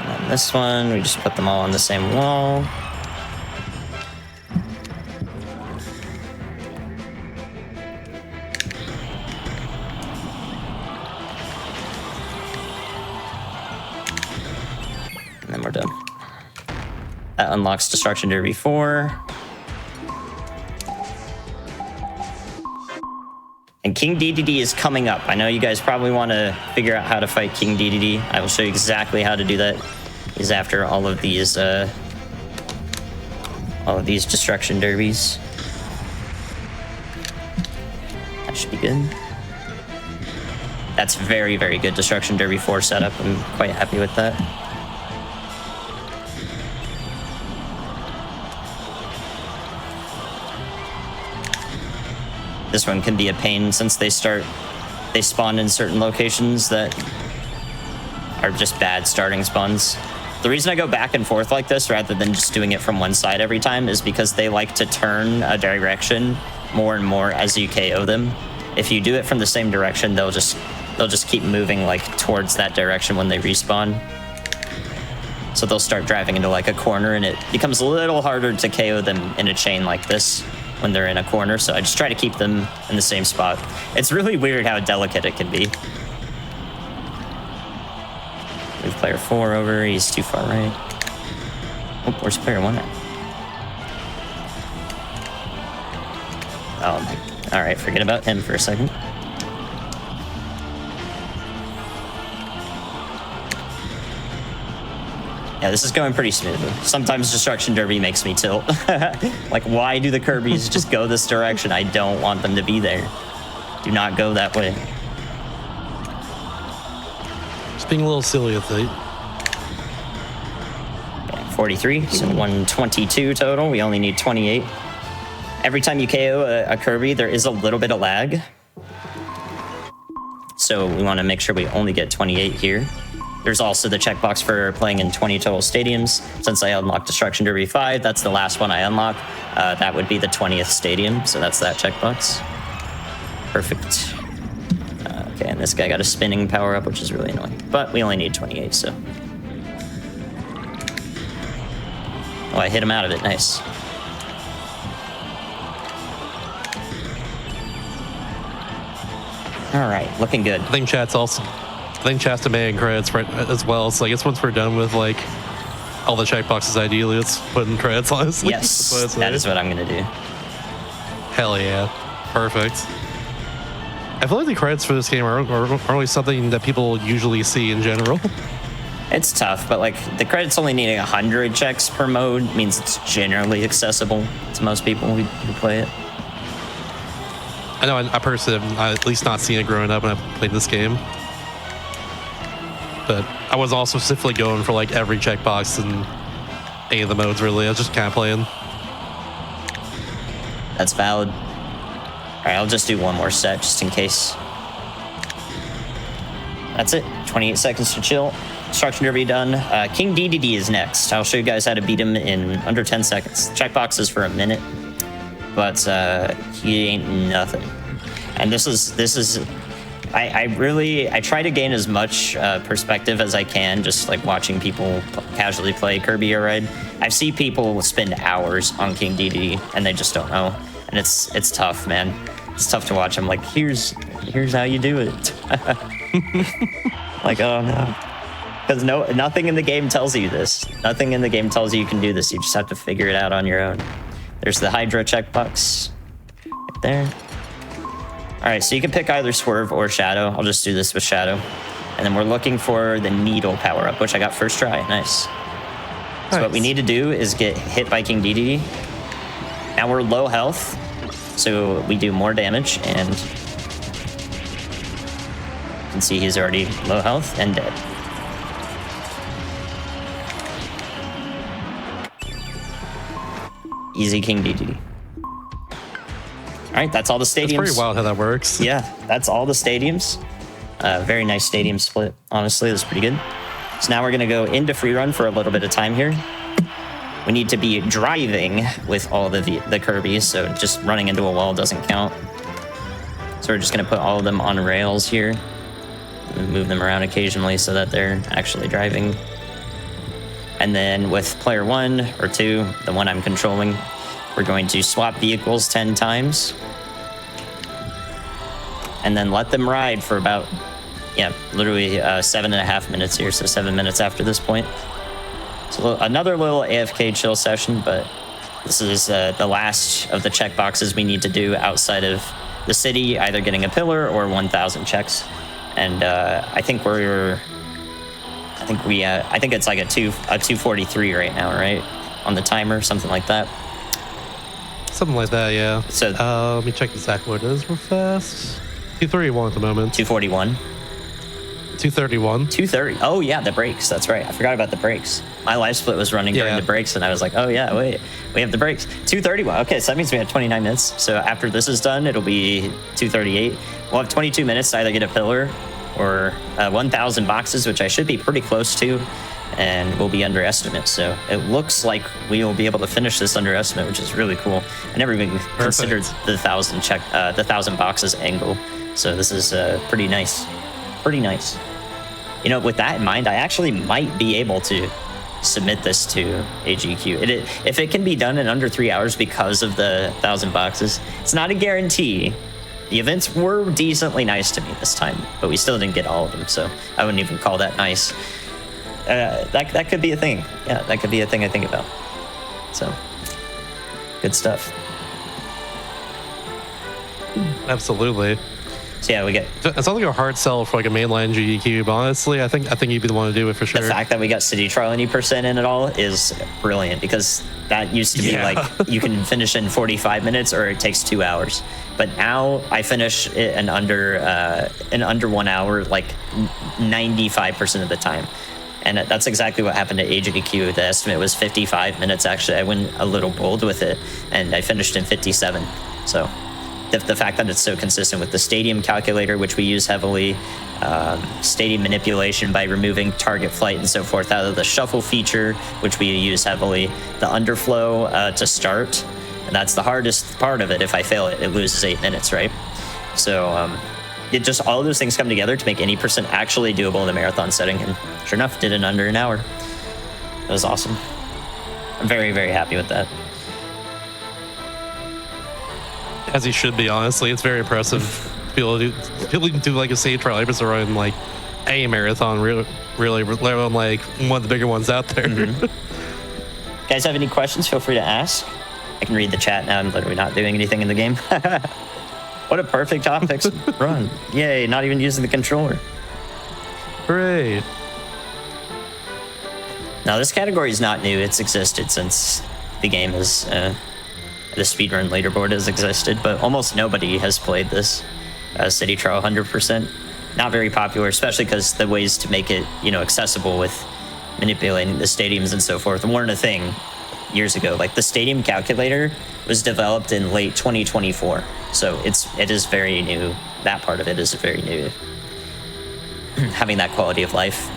then this one, we just put them all on the same wall. And then we're done. That unlocks Destruction Derby 4. And King DDD is coming up. I know you guys probably want to figure out how to fight King DDD. I will show you exactly how to do that. He's after all of these Destruction Derbies. That should be good. That's very good Destruction Derby 4 setup. I'm quite happy with that. This one can be a pain since they spawn in certain locations that are just bad starting spawns. The reason I go back and forth like this rather than just doing it from one side every time is because they like to turn a direction more and more as you KO them. If you do it from the same direction, they'll just keep moving like towards that direction when they respawn. So they'll start driving into like a corner, and it becomes a little harder to KO them in a chain like this when they're in a corner, so I just try to keep them in the same spot. It's really weird how delicate it can be. Move player 4 over, he's too far right. Oh, where's player 1 at? Oh, all right, forget about him for a second. Yeah, this is going pretty smoothly. Sometimes Destruction Derby makes me tilt. Like, why do the Kirbys just go this direction? I don't want them to be there. Do not go that way. Just being a little silly, I think. Okay, 43, so 122 total. We only need 28. Every time you KO a Kirby, there is a little bit of lag. So we want to make sure we only get 28 here. There's also the checkbox for playing in 20 total stadiums. Since I unlocked Destruction Derby 5, that's the last one I unlock. That would be the 20th stadium, so that's that checkbox. Perfect. Okay, and this guy got a spinning power up, which is really annoying. But we only need 28, so. Oh, I hit him out of it. Nice. All right, looking good. I think chat's demanding credits for it as well. So I guess once we're done with like all the checkboxes, ideally, let's put in credits, honestly. Yes, that is what I'm gonna do. Hell yeah. Perfect. I feel like the credits for this game are always something that people usually see in general. It's tough, but like the credits only needing 100 checks per mode means it's generally accessible to most people who play it. I know I personally have at least not seen it growing up when I played this game. But I was also specifically going for like every checkbox in any of the modes, really. I was just kind of playing. That's valid. All right, I'll just do one more set just in case. That's it. 28 seconds to chill. Destruction Derby done. King DDD is next. I'll show you guys how to beat him in under 10 seconds. Checkboxes for a minute, but he ain't nothing. And this is. I try to gain as much perspective as I can, just like watching people casually play Kirby Air Ride. I've seen people spend hours on King DDD and they just don't know, and it's tough, man. it's tough to watch. I'm like, here's how you do it. Like, oh no. Because nothing in the game tells you this. Nothing in the game tells you can do this. You just have to figure it out on your own. There's the Hydro checkbox right there. All right, so you can pick either Swerve or Shadow. I'll just do this with Shadow. And then we're looking for the Needle power-up, which I got first try. Nice. So what we need to do is get hit by King DDD. Now we're low health, so we do more damage, and you can see he's already low health and dead. Easy King DDD. All right, that's all the stadiums. It's pretty wild how that works. Yeah, that's all the stadiums. Very nice stadium split. Honestly, that's pretty good. So now we're going to go into free run for a little bit of time here. We need to be driving with all the Kirbys, so just running into a wall doesn't count. So we're just going to put all of them on rails here. And move them around occasionally so that they're actually driving. And then with player 1 or 2, the one I'm controlling, we're going to swap vehicles 10 times. And then let them ride for about, literally 7.5 minutes here, so 7 minutes after this point. So another little AFK chill session, but this is the last of the checkboxes we need to do outside of the city, either getting a pillar or 1,000 checks. And I think it's like a 243 right now, right? On the timer, something like that. Something like that, yeah. So let me check exactly what it is real fast. 231 at the moment. 241. 231. 230. Oh yeah, the brakes. That's right. I forgot about the brakes. My live split was running during the brakes, and I was like, oh yeah, wait, we have the brakes. 231. Okay, so that means we have 29 minutes. So after this is done, it'll be 238. We'll have 22 minutes to either get a pillar or 1,000 boxes, which I should be pretty close to, and we'll be under estimate. So it looks like we will be able to finish this under estimate, which is really cool. I never even considered the 1,000 boxes angle. So this is pretty nice. Pretty nice. You know, with that in mind, I actually might be able to submit this to AGQ. If it can be done in under 3 hours because of the 1,000 boxes, it's not a guarantee. The events were decently nice to me this time, but we still didn't get all of them, so I wouldn't even call that nice. That could be a thing. Yeah, that could be a thing I think about. So, good stuff. Absolutely. So yeah, we get. It sounds like a hard sell for like a mainline GDQ, but honestly, I think you'd be the one to do it for sure. The fact that we got City Trial any percent in it all is brilliant, because that used to be like you can finish in 45 minutes or it takes 2 hours. But now I finish it in under 1 hour, like 95% of the time. And that's exactly what happened at AGDQ. The estimate was 55 minutes. Actually, I went a little bold with it, and I finished in 57. So the fact that it's so consistent with the stadium calculator, which we use heavily, stadium manipulation by removing target flight and so forth out of the shuffle feature, which we use heavily, the underflow to start, and that's the hardest part of it. If I fail it, it loses 8 minutes, right? So it just, all of those things come together to make any percent actually doable in the marathon setting, and sure enough, did it in under an hour. That was awesome. I'm very, very happy with that. As he should be, honestly. It's very impressive. People can do like a stage trial episode run like a marathon, really, let alone like one of the bigger ones out there. Mm-hmm. Guys have any questions, feel free to ask. I can read the chat now. I'm literally not doing anything in the game. What a perfect Hotfix run. Yay, not even using the controller. Great. Now, this category is not new. It's existed since the game is, the speedrun leaderboard has existed, but almost nobody has played this City Trial 100%. Not very popular, especially because the ways to make it, accessible with manipulating the stadiums and so forth weren't a thing years ago. Like, the stadium calculator was developed in late 2024, so it is very new. That part of it is very new. Having that quality of life.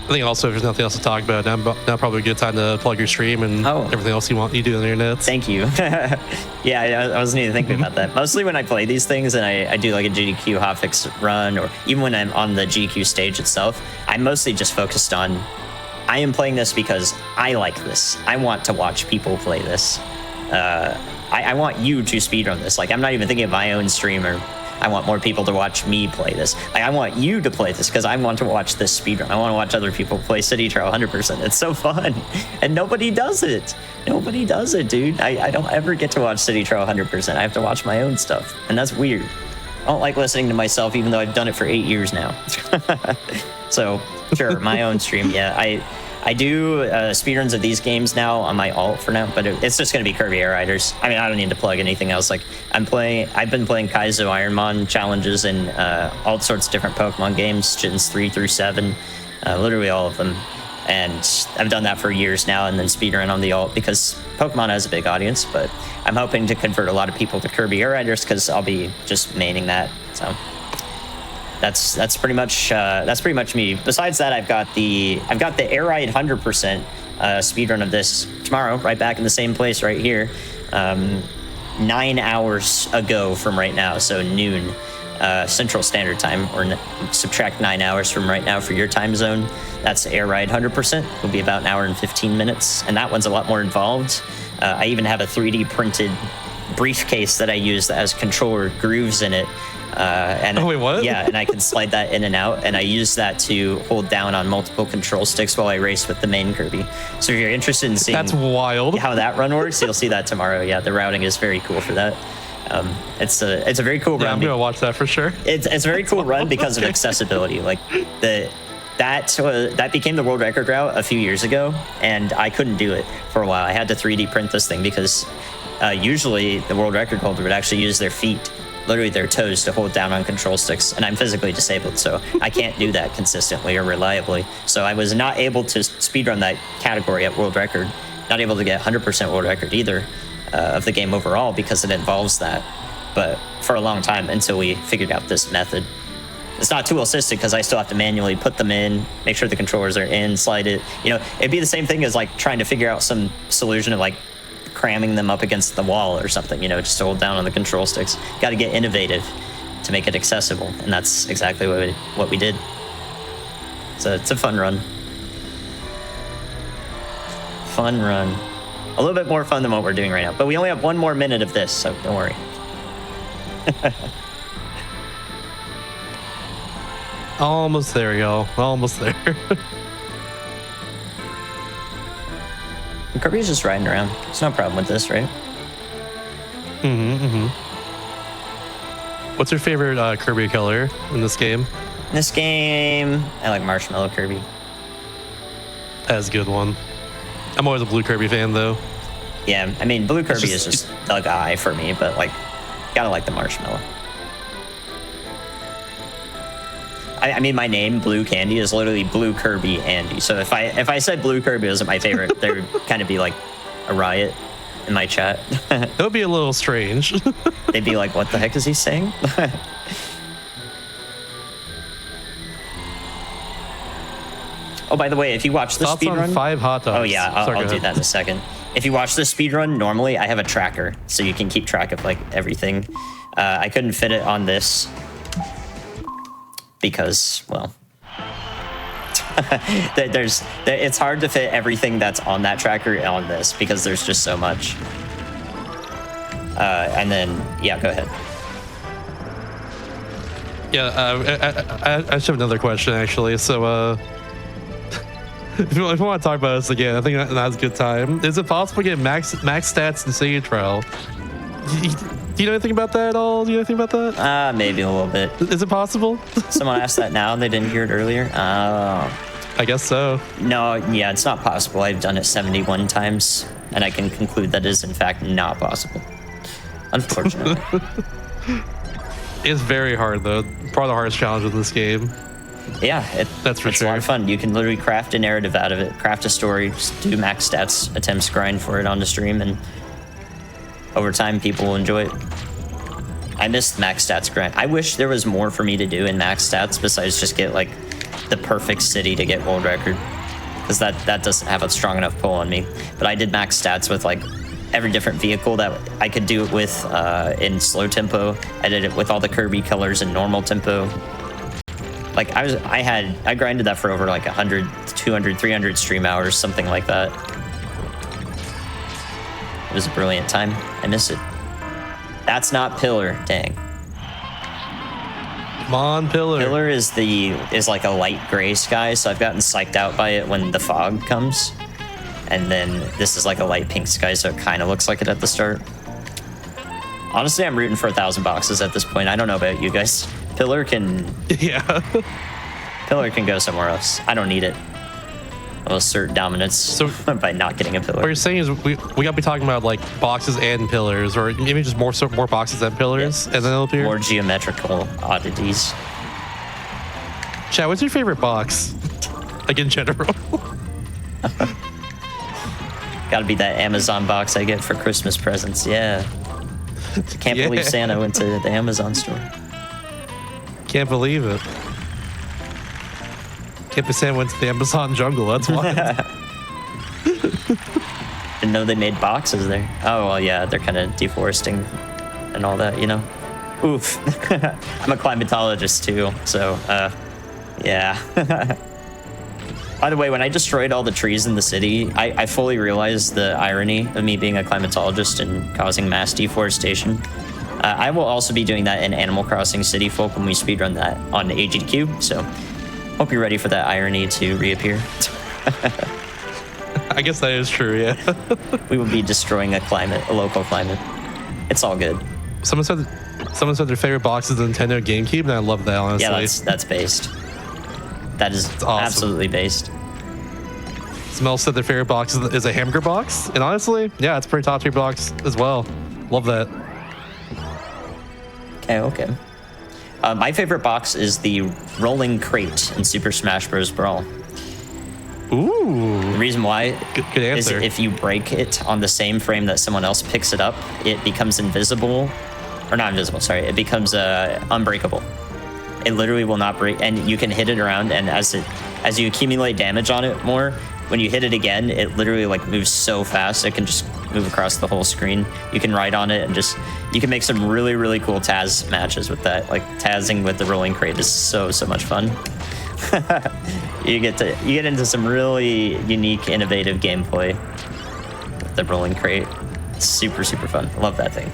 I think also, if there's nothing else to talk about, now probably a good time to plug your stream and everything else you do on the internet. Thank you. Yeah, I wasn't even thinking about that. Mostly when I play these things and I do like a GDQ Hotfix run, or even when I'm on the GDQ stage itself, I'm mostly just focused on, I am playing this because I like this. I want to watch people play this. I want you to speedrun this. Like, I'm not even thinking of my own streamer. I want more people to watch me play this. Like, I want you to play this because I want to watch this speedrun. I want to watch other people play City Trial 100%. It's so fun. And nobody does it. Nobody does it, dude. I don't ever get to watch City Trial 100%. I have to watch my own stuff. And that's weird. I don't like listening to myself, even though I've done it for 8 years now. So, sure, my own stream. Yeah, I do speedruns of these games now on my alt for now, but it's just going to be Kirby Air Riders. I mean, I don't need to plug anything else. Like, I've been playing Kaizo Ironmon challenges and all sorts of different Pokemon games, Gens 3 through 7, literally all of them. And I've done that for years now, and then speedrun on the alt because Pokemon has a big audience, but I'm hoping to convert a lot of people to Kirby Air Riders because I'll be just maining that. So that's pretty much me. Besides that, I've got the Air Ride 100% speedrun of this tomorrow, right back in the same place right here, 9 hours ago from right now, so noon Central Standard Time, or subtract 9 hours from right now for your time zone. That's Air Ride 100%. It'll be about an hour and 15 minutes, and that one's a lot more involved. I even have a 3D printed briefcase that I use that has controller grooves in it. Oh, wait, what? Yeah, and I can slide that in and out, and I use that to hold down on multiple control sticks while I race with the main Kirby. So if you're interested in seeing that's wild how that run works, you'll see that tomorrow. Yeah, the routing is very cool for that. It's a very cool run. I'm gonna watch that for sure. It's a very cool run because of accessibility. Like that became the world record route a few years ago, and I couldn't do it for a while. I had to 3D print this thing because usually the world record holder would actually use their feet, literally their toes, to hold down on control sticks, and I'm physically disabled, so I can't do that consistently or reliably. So I was not able to speedrun that category at world record, not able to get 100% world record either of the game overall because it involves that. But for a long time, until we figured out this method. It's not tool assisted because I still have to manually put them in, make sure the controllers are in, slide it. You know, it'd be the same thing as like trying to figure out some solution of like cramming them up against the wall or something, you know, just to hold down on the control sticks. Got to get innovative to make it accessible, and that's exactly what we did. So it's a fun run. Fun run. A little bit more fun than what we're doing right now, but we only have 1 more minute of this, so don't worry. Almost there, y'all. Almost there. Kirby's just riding around. There's no problem with this, right? What's your favorite Kirby color in this game? In this game, I like Marshmallow Kirby. That's a good one. I'm always a blue Kirby fan, though. Yeah, I mean, blue Kirby is just the guy for me, but like, gotta like the marshmallow. I mean, my name, Blue Candy, is literally Blue Kirby Andy. So if I said Blue Kirby wasn't my favorite, there would kind of be like a riot in my chat. That would be a little strange. They'd be like, what the heck is he saying? Oh, by the way, if you watch the speedrun... 5 hot dogs. Oh, yeah, I'll do that in a second. If you watch the speedrun, normally I have a tracker, so you can keep track of like everything. I couldn't fit it on this because, well... it's hard to fit everything that's on that tracker on this because there's just so much. And then, yeah, go ahead. Yeah, I just have another question, actually. So, if you want to talk about this again, I think that's a good time. Is it possible to get max stats in City Trial? Do you know anything about that at all? Do you know anything about that? Maybe a little bit. Is it possible? Someone asked that now and they didn't hear it earlier. I guess so. No, yeah, it's not possible. I've done it 71 times, and I can conclude that is in fact not possible. Unfortunately. It's very hard, though. Probably the hardest challenge of this game. Yeah, that's for it's sure. a lot of fun. You can literally craft a narrative out of it, craft a story, just do max stats, attempts grind for it on the stream, and over time, people will enjoy it. I missed max stats grind. I wish there was more for me to do in max stats besides just get like the perfect city to get world record, because that doesn't have a strong enough pull on me. But I did max stats with like every different vehicle that I could do it with in slow tempo. I did it with all the Kirby colors in normal tempo. Like I grinded that for over like 100 200, 300 stream hours, something like that. It was a brilliant time. I miss it. That's not Pillar. Dang. Come on, Pillar. Pillar is like a light gray sky, so I've gotten psyched out by it when the fog comes. And then this is like a light pink sky, so it kind of looks like it at the start. Honestly, I'm rooting for 1,000 boxes at this point. I don't know about you guys. Pillar can... Yeah. Pillar can go somewhere else. I don't need it. I'll assert dominance by not getting a pillar. What you're saying is we gotta be talking about like boxes and pillars, or maybe just more boxes and pillars, and then it'll appear. More geometrical oddities. Chad, what's your favorite box? Like in general. Gotta be that Amazon box I get for Christmas presents. Yeah. Can't believe Santa went to the Amazon store. Can't believe it. Can't believe Santa went to the Amazon jungle. That's wild. Didn't know they made boxes there. Oh, well, yeah, they're kind of deforesting and all that, you know? Oof. I'm a climatologist too, so, yeah. By the way, when I destroyed all the trees in the city, I fully realized the irony of me being a climatologist and causing mass deforestation. I will also be doing that in Animal Crossing City Folk when we speedrun that on GDQ, so hope you're ready for that irony to reappear. I guess that is true, yeah. We will be destroying a local climate. It's all good. Someone said their favorite box is the Nintendo GameCube, and I love that, honestly. Yeah, that's based. That is awesome. Absolutely based. Someone else said their favorite box is a hamburger box, and honestly, yeah, it's a pretty top tier box as well. Love that. Okay. My favorite box is the rolling crate in Super Smash Bros. Brawl. Ooh. The reason why good is answer. if you break it on the same frame that someone else picks it up, it becomes invisible. Or not invisible, sorry. It becomes unbreakable. It literally will not break, and you can hit it around, and as you accumulate damage on it more, when you hit it again, it literally like moves so fast it can just move across the whole screen. You can ride on it and you can make some really, really cool Taz matches with that. Like Tazzing with the rolling crate is so much fun. You get into some really unique, innovative gameplay with the rolling crate. It's super fun. I love that thing.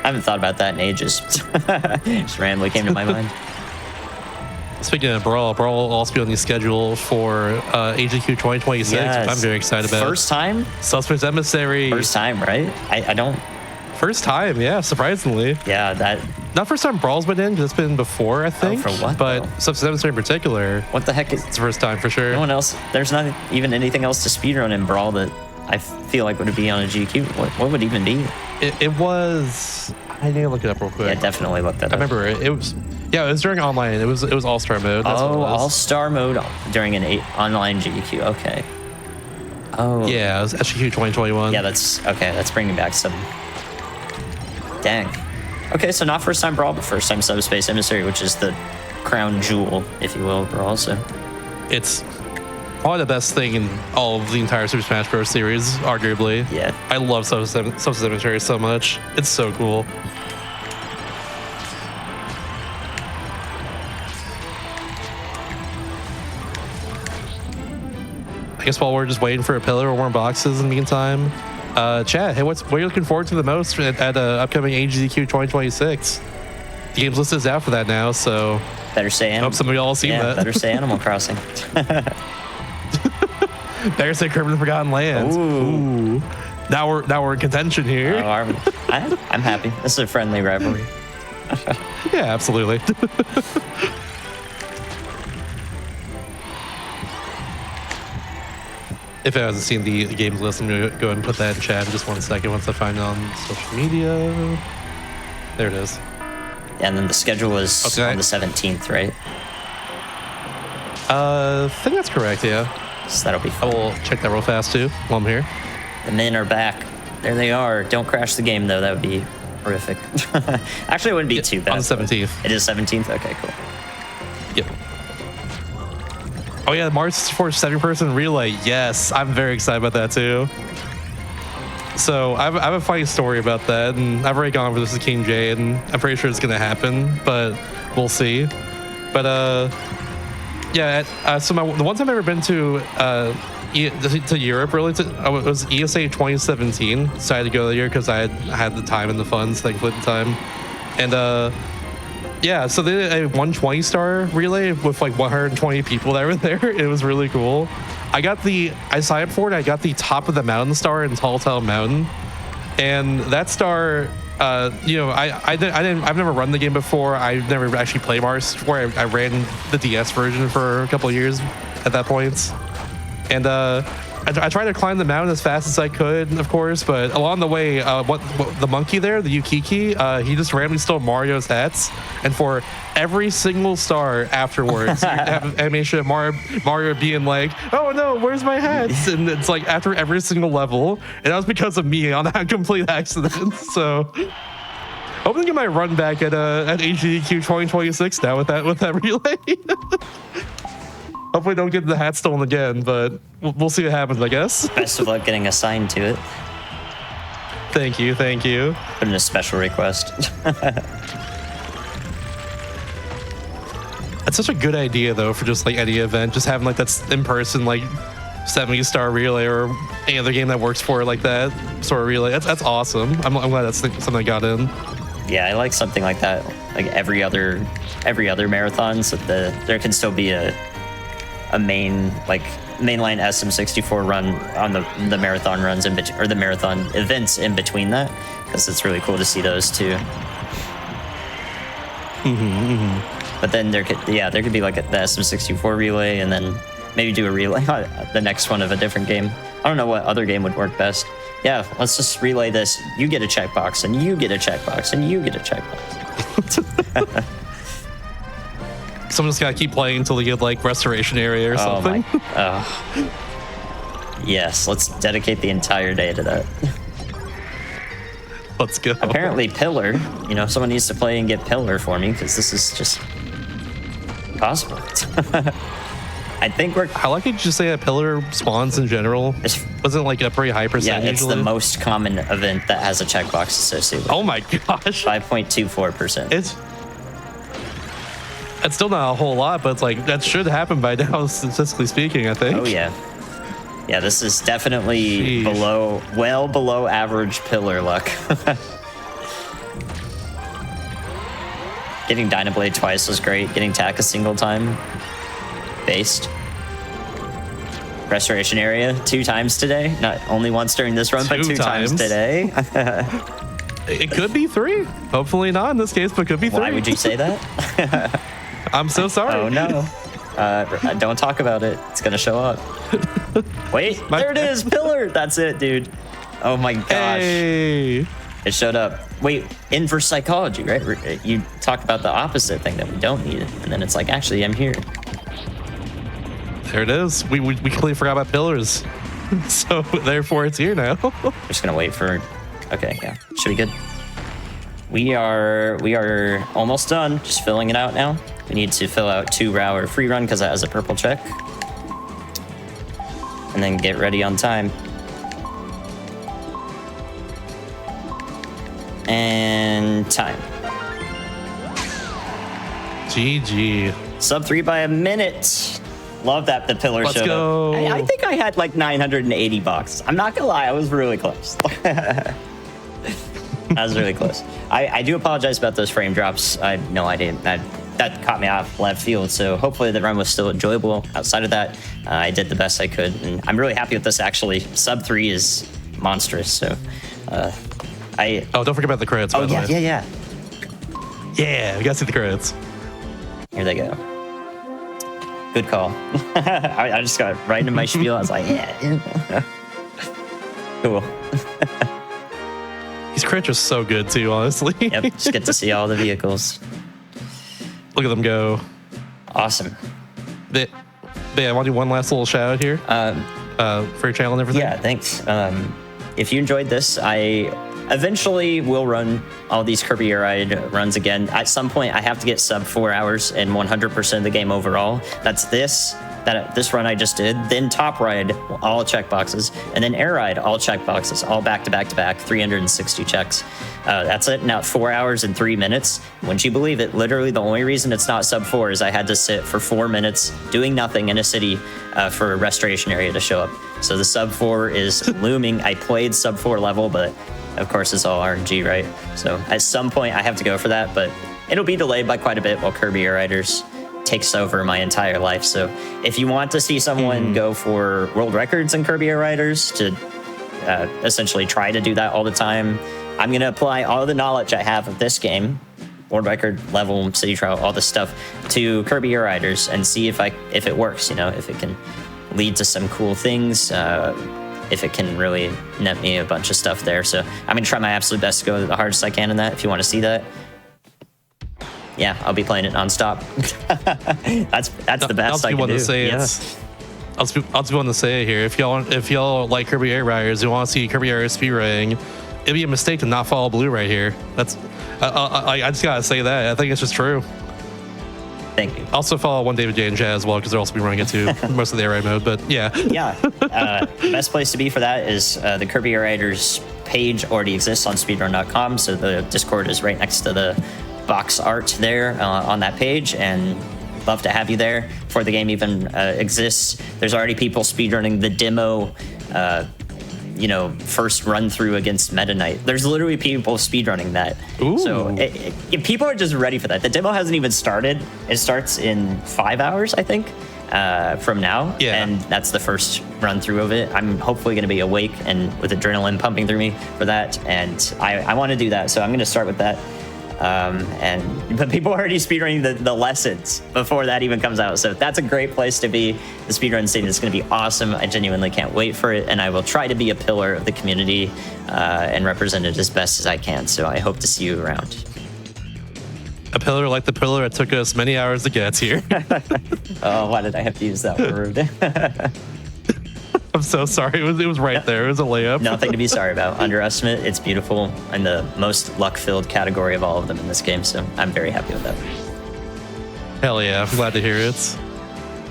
I haven't thought about that in ages. Just randomly came to my mind. Speaking of Brawl will also be on the schedule for AGQ 2026, yes. which I'm very excited about. First time? Suspect's Emissary. First time, right? I don't... First time, yeah, surprisingly. Yeah, that... Not first time Brawl's been in, because it's been before, I think. Oh, for what, But though? Suspect's Emissary in particular. What the heck is... It's the first time, for sure. No one else... There's not even anything else to speedrun in Brawl that I feel like would be on a GQ. What would even be? It was... I need to look it up real quick. Yeah, definitely look that up. I remember it was... Yeah, it was during online. It was All-Star mode. That's what it was. All-Star mode during an online GDQ. Okay. Oh. Yeah, it was SGQ 2021. Yeah, that's... Okay, that's bringing back some... Dang. Okay, so not first time Brawl, but first time Subspace Emissary, which is the crown jewel, if you will, Brawl, so... It's probably the best thing in all of the entire Super Smash Bros. Series, arguably. Yeah. I love Subspace Emissary so much. It's so cool. I guess while we're just waiting for a pillar or more boxes in the meantime, Chad, hey, what are you looking forward to the most at upcoming AGDQ 2026? The game's list is out for that now, so Better say I hope some of y'all seen that. Better say Animal Crossing. Better say Kirby the Forgotten Lands. Ooh. Now we're in contention here. Oh, are we? I'm happy. This is a friendly rivalry. Yeah, absolutely. If I hasn't seen the games list, I'm going to go ahead and put that in chat in just 1 second once I find it on social media. There it is. Yeah, and then the schedule is on the 17th, right? I think that's correct, yeah. So that'll be I fun. will check that real fast too while I'm here. The men are back. There they are. Don't crash the game, though. That would be horrific. Actually, it wouldn't be too bad. On the 17th. It is 17th? Okay, cool. Yep. Oh yeah, Mars for 7-person relay. Yes, I'm very excited about that too. So I have a funny story about that, and I've already gone over this with King J, and I'm pretty sure it's gonna happen, but we'll see. But yeah. So the one time I've ever been to Europe really it was ESA 2017. Decided to go the year because I had the time and the funds, thankfully at the time. And yeah, so they did a 120 star relay with like 120 people that were there. It was really cool. I signed up for it. I got the top of the mountain star in Tall Tale Mountain, and that star. I've never run the game before. I've never actually played Mars before. I ran the DS version for a couple of years at that point, and I tried to climb the mountain as fast as I could, of course, but along the way, the monkey there, the Yukiki, he just randomly stole Mario's hats, and for every single star afterwards, you have an animation of Mario being like, "Oh no, where's my hats?" And it's like after every single level, and that was because of me on that complete accident. So, hoping to get my run back at GDQ 2026 now with that relay. Hopefully don't get the hat stolen again, but we'll see what happens, I guess. Best of luck getting assigned to it. Thank you. Put in a special request. That's such a good idea, though, for just like any event. Just having like that in-person like 70-star relay or any other game that works for it like that sort of relay. That's awesome. I'm glad that's something I got in. Yeah, I like something like that. Like every other marathon, so that there can still be a mainline SM64 run on the marathon runs or the marathon events in between that, because it's really cool to see those too. But then there could be like the SM64 relay, and then maybe do a relay the next one of a different game. I don't know what other game would work best. Yeah, let's just relay this. You get a checkbox, and you get a checkbox, and you get a checkbox. Someone's gotta keep playing until they get like restoration area or something. Yes, let's dedicate the entire day to that. Let's go. Apparently Pillar, someone needs to play and get Pillar for me, because this is just impossible. I think I like it to just say that Pillar spawns in general. Wasn't like a pretty high percent. Yeah, it's usually the most common event that has a checkbox associated with it. Oh my gosh. 5.24%. It's still not a whole lot, but it's like that should happen by now, statistically speaking, I think. Oh yeah. Yeah, this is definitely well below average Pillar luck. Getting Dynablade twice was great. Getting Tack a single time. Based. Restoration area 2 times today. Not only once during this run, but 2 times today. It could be 3. Hopefully not in this case, but could be 3. Why would you say that? I'm so sorry. Oh no. Don't talk about it. It's gonna show up. Wait, there it is, Pillar. That's it, dude. Oh my gosh. Hey. It showed up. Wait, inverse psychology, right? You talk about the opposite thing that we don't need, and then it's like, actually, I'm here. There it is. We completely forgot about pillars. So therefore it's here now. Just gonna wait for. Okay, yeah, should be good. We are almost done. Just filling it out now. We need to fill out 2-hour free run because that has a purple check, and then get ready on time. And time. GG. Sub 3 by a minute. Love that the Pillar Let's showed go. up. I think I had like 980 bucks. I'm not gonna lie, I was really close. I was really close. I do apologize about those frame drops. I had no idea. That caught me off left field, so hopefully the run was still enjoyable. Outside of that, I did the best I could, and I'm really happy with this actually. Sub 3 is monstrous, so Oh, don't forget about the credits. Oh, by the way. yeah. Yeah, we gotta see the credits. Here they go. Good call. I just got right into my spiel. I was like, yeah. Cool. These credits are so good too, honestly. Yep, just get to see all the vehicles. Look at them go. Awesome. But yeah, I want to do one last little shout out here for your channel and everything. Yeah, thanks. If you enjoyed this, I eventually will run all these Kirby Air Ride runs again. At some point, I have to get sub 4 hours and 100% of the game overall. That's this this run I just did, then Top Ride, all checkboxes, and then Air Ride, all checkboxes, all back to back to back, 360 checks. That's it. Now 4 hours and 3 minutes. Wouldn't you believe it? Literally, the only reason it's not sub 4 is I had to sit for 4 minutes doing nothing in a city for a restoration area to show up. So the sub 4 is looming. I played sub 4 level, but of course it's all RNG, right? So at some point I have to go for that, but it'll be delayed by quite a bit while Kirby Air Riders takes over my entire life. So if you want to see someone go for world records in Kirby Air Riders to essentially try to do that all the time, I'm going to apply all the knowledge I have of this game, world record level, city trial, all this stuff, to Kirby Air Riders and see if it works, if it can lead to some cool things, if it can really net me a bunch of stuff there. So I'm going to try my absolute best to go the hardest I can in that. If you want to see that, yeah, I'll be playing it nonstop. that's the best I can do. I'll just want to say here, if y'all like Kirby Air Riders, you want to see Kirby Air Speedrunning, it'd be a mistake to not follow Blue right here. That's I just gotta say that. I think it's just true. Thank you. Also follow One David J and Chad as well, because they'll also be running it too, most of the Air Ride mode. But yeah. Yeah. Best place to be for that is the Kirby Air Riders page already exists on speedrun.com, so the Discord is right next to the box art there on that page, and love to have you there before the game even exists. There's already people speedrunning the demo, first run through against Meta Knight. There's literally people speedrunning that. Ooh. So people are just ready for that. The demo hasn't even started. It starts in 5 hours, I think, from now. Yeah. And that's the first run through of it. I'm hopefully going to be awake and with adrenaline pumping through me for that. And I want to do that. So I'm going to start with that. But people are already speedrunning the lessons before that even comes out. So that's a great place to be. The speedrun scene is going to be awesome. I genuinely can't wait for it. And I will try to be a pillar of the community and represent it as best as I can. So I hope to see you around. A pillar like the pillar it took us many hours to get here. Oh, why did I have to use that word? I'm so sorry. It was right there. It was a layup. Nothing to be sorry about. Underestimate. It's beautiful and the most luck-filled category of all of them in this game. So I'm very happy with that. Hell yeah. I'm glad to hear it.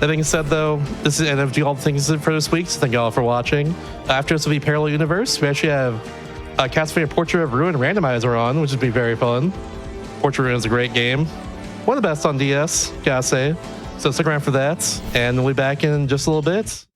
That being said, though, this is the end of all the things for this week. So thank you all for watching. After this will be Parallel Universe. We actually have Castlevania Portrait of Ruin randomizer on, which would be very fun. Portrait of Ruin is a great game. One of the best on DS, gotta say. So stick around for that. And we'll be back in just a little bit.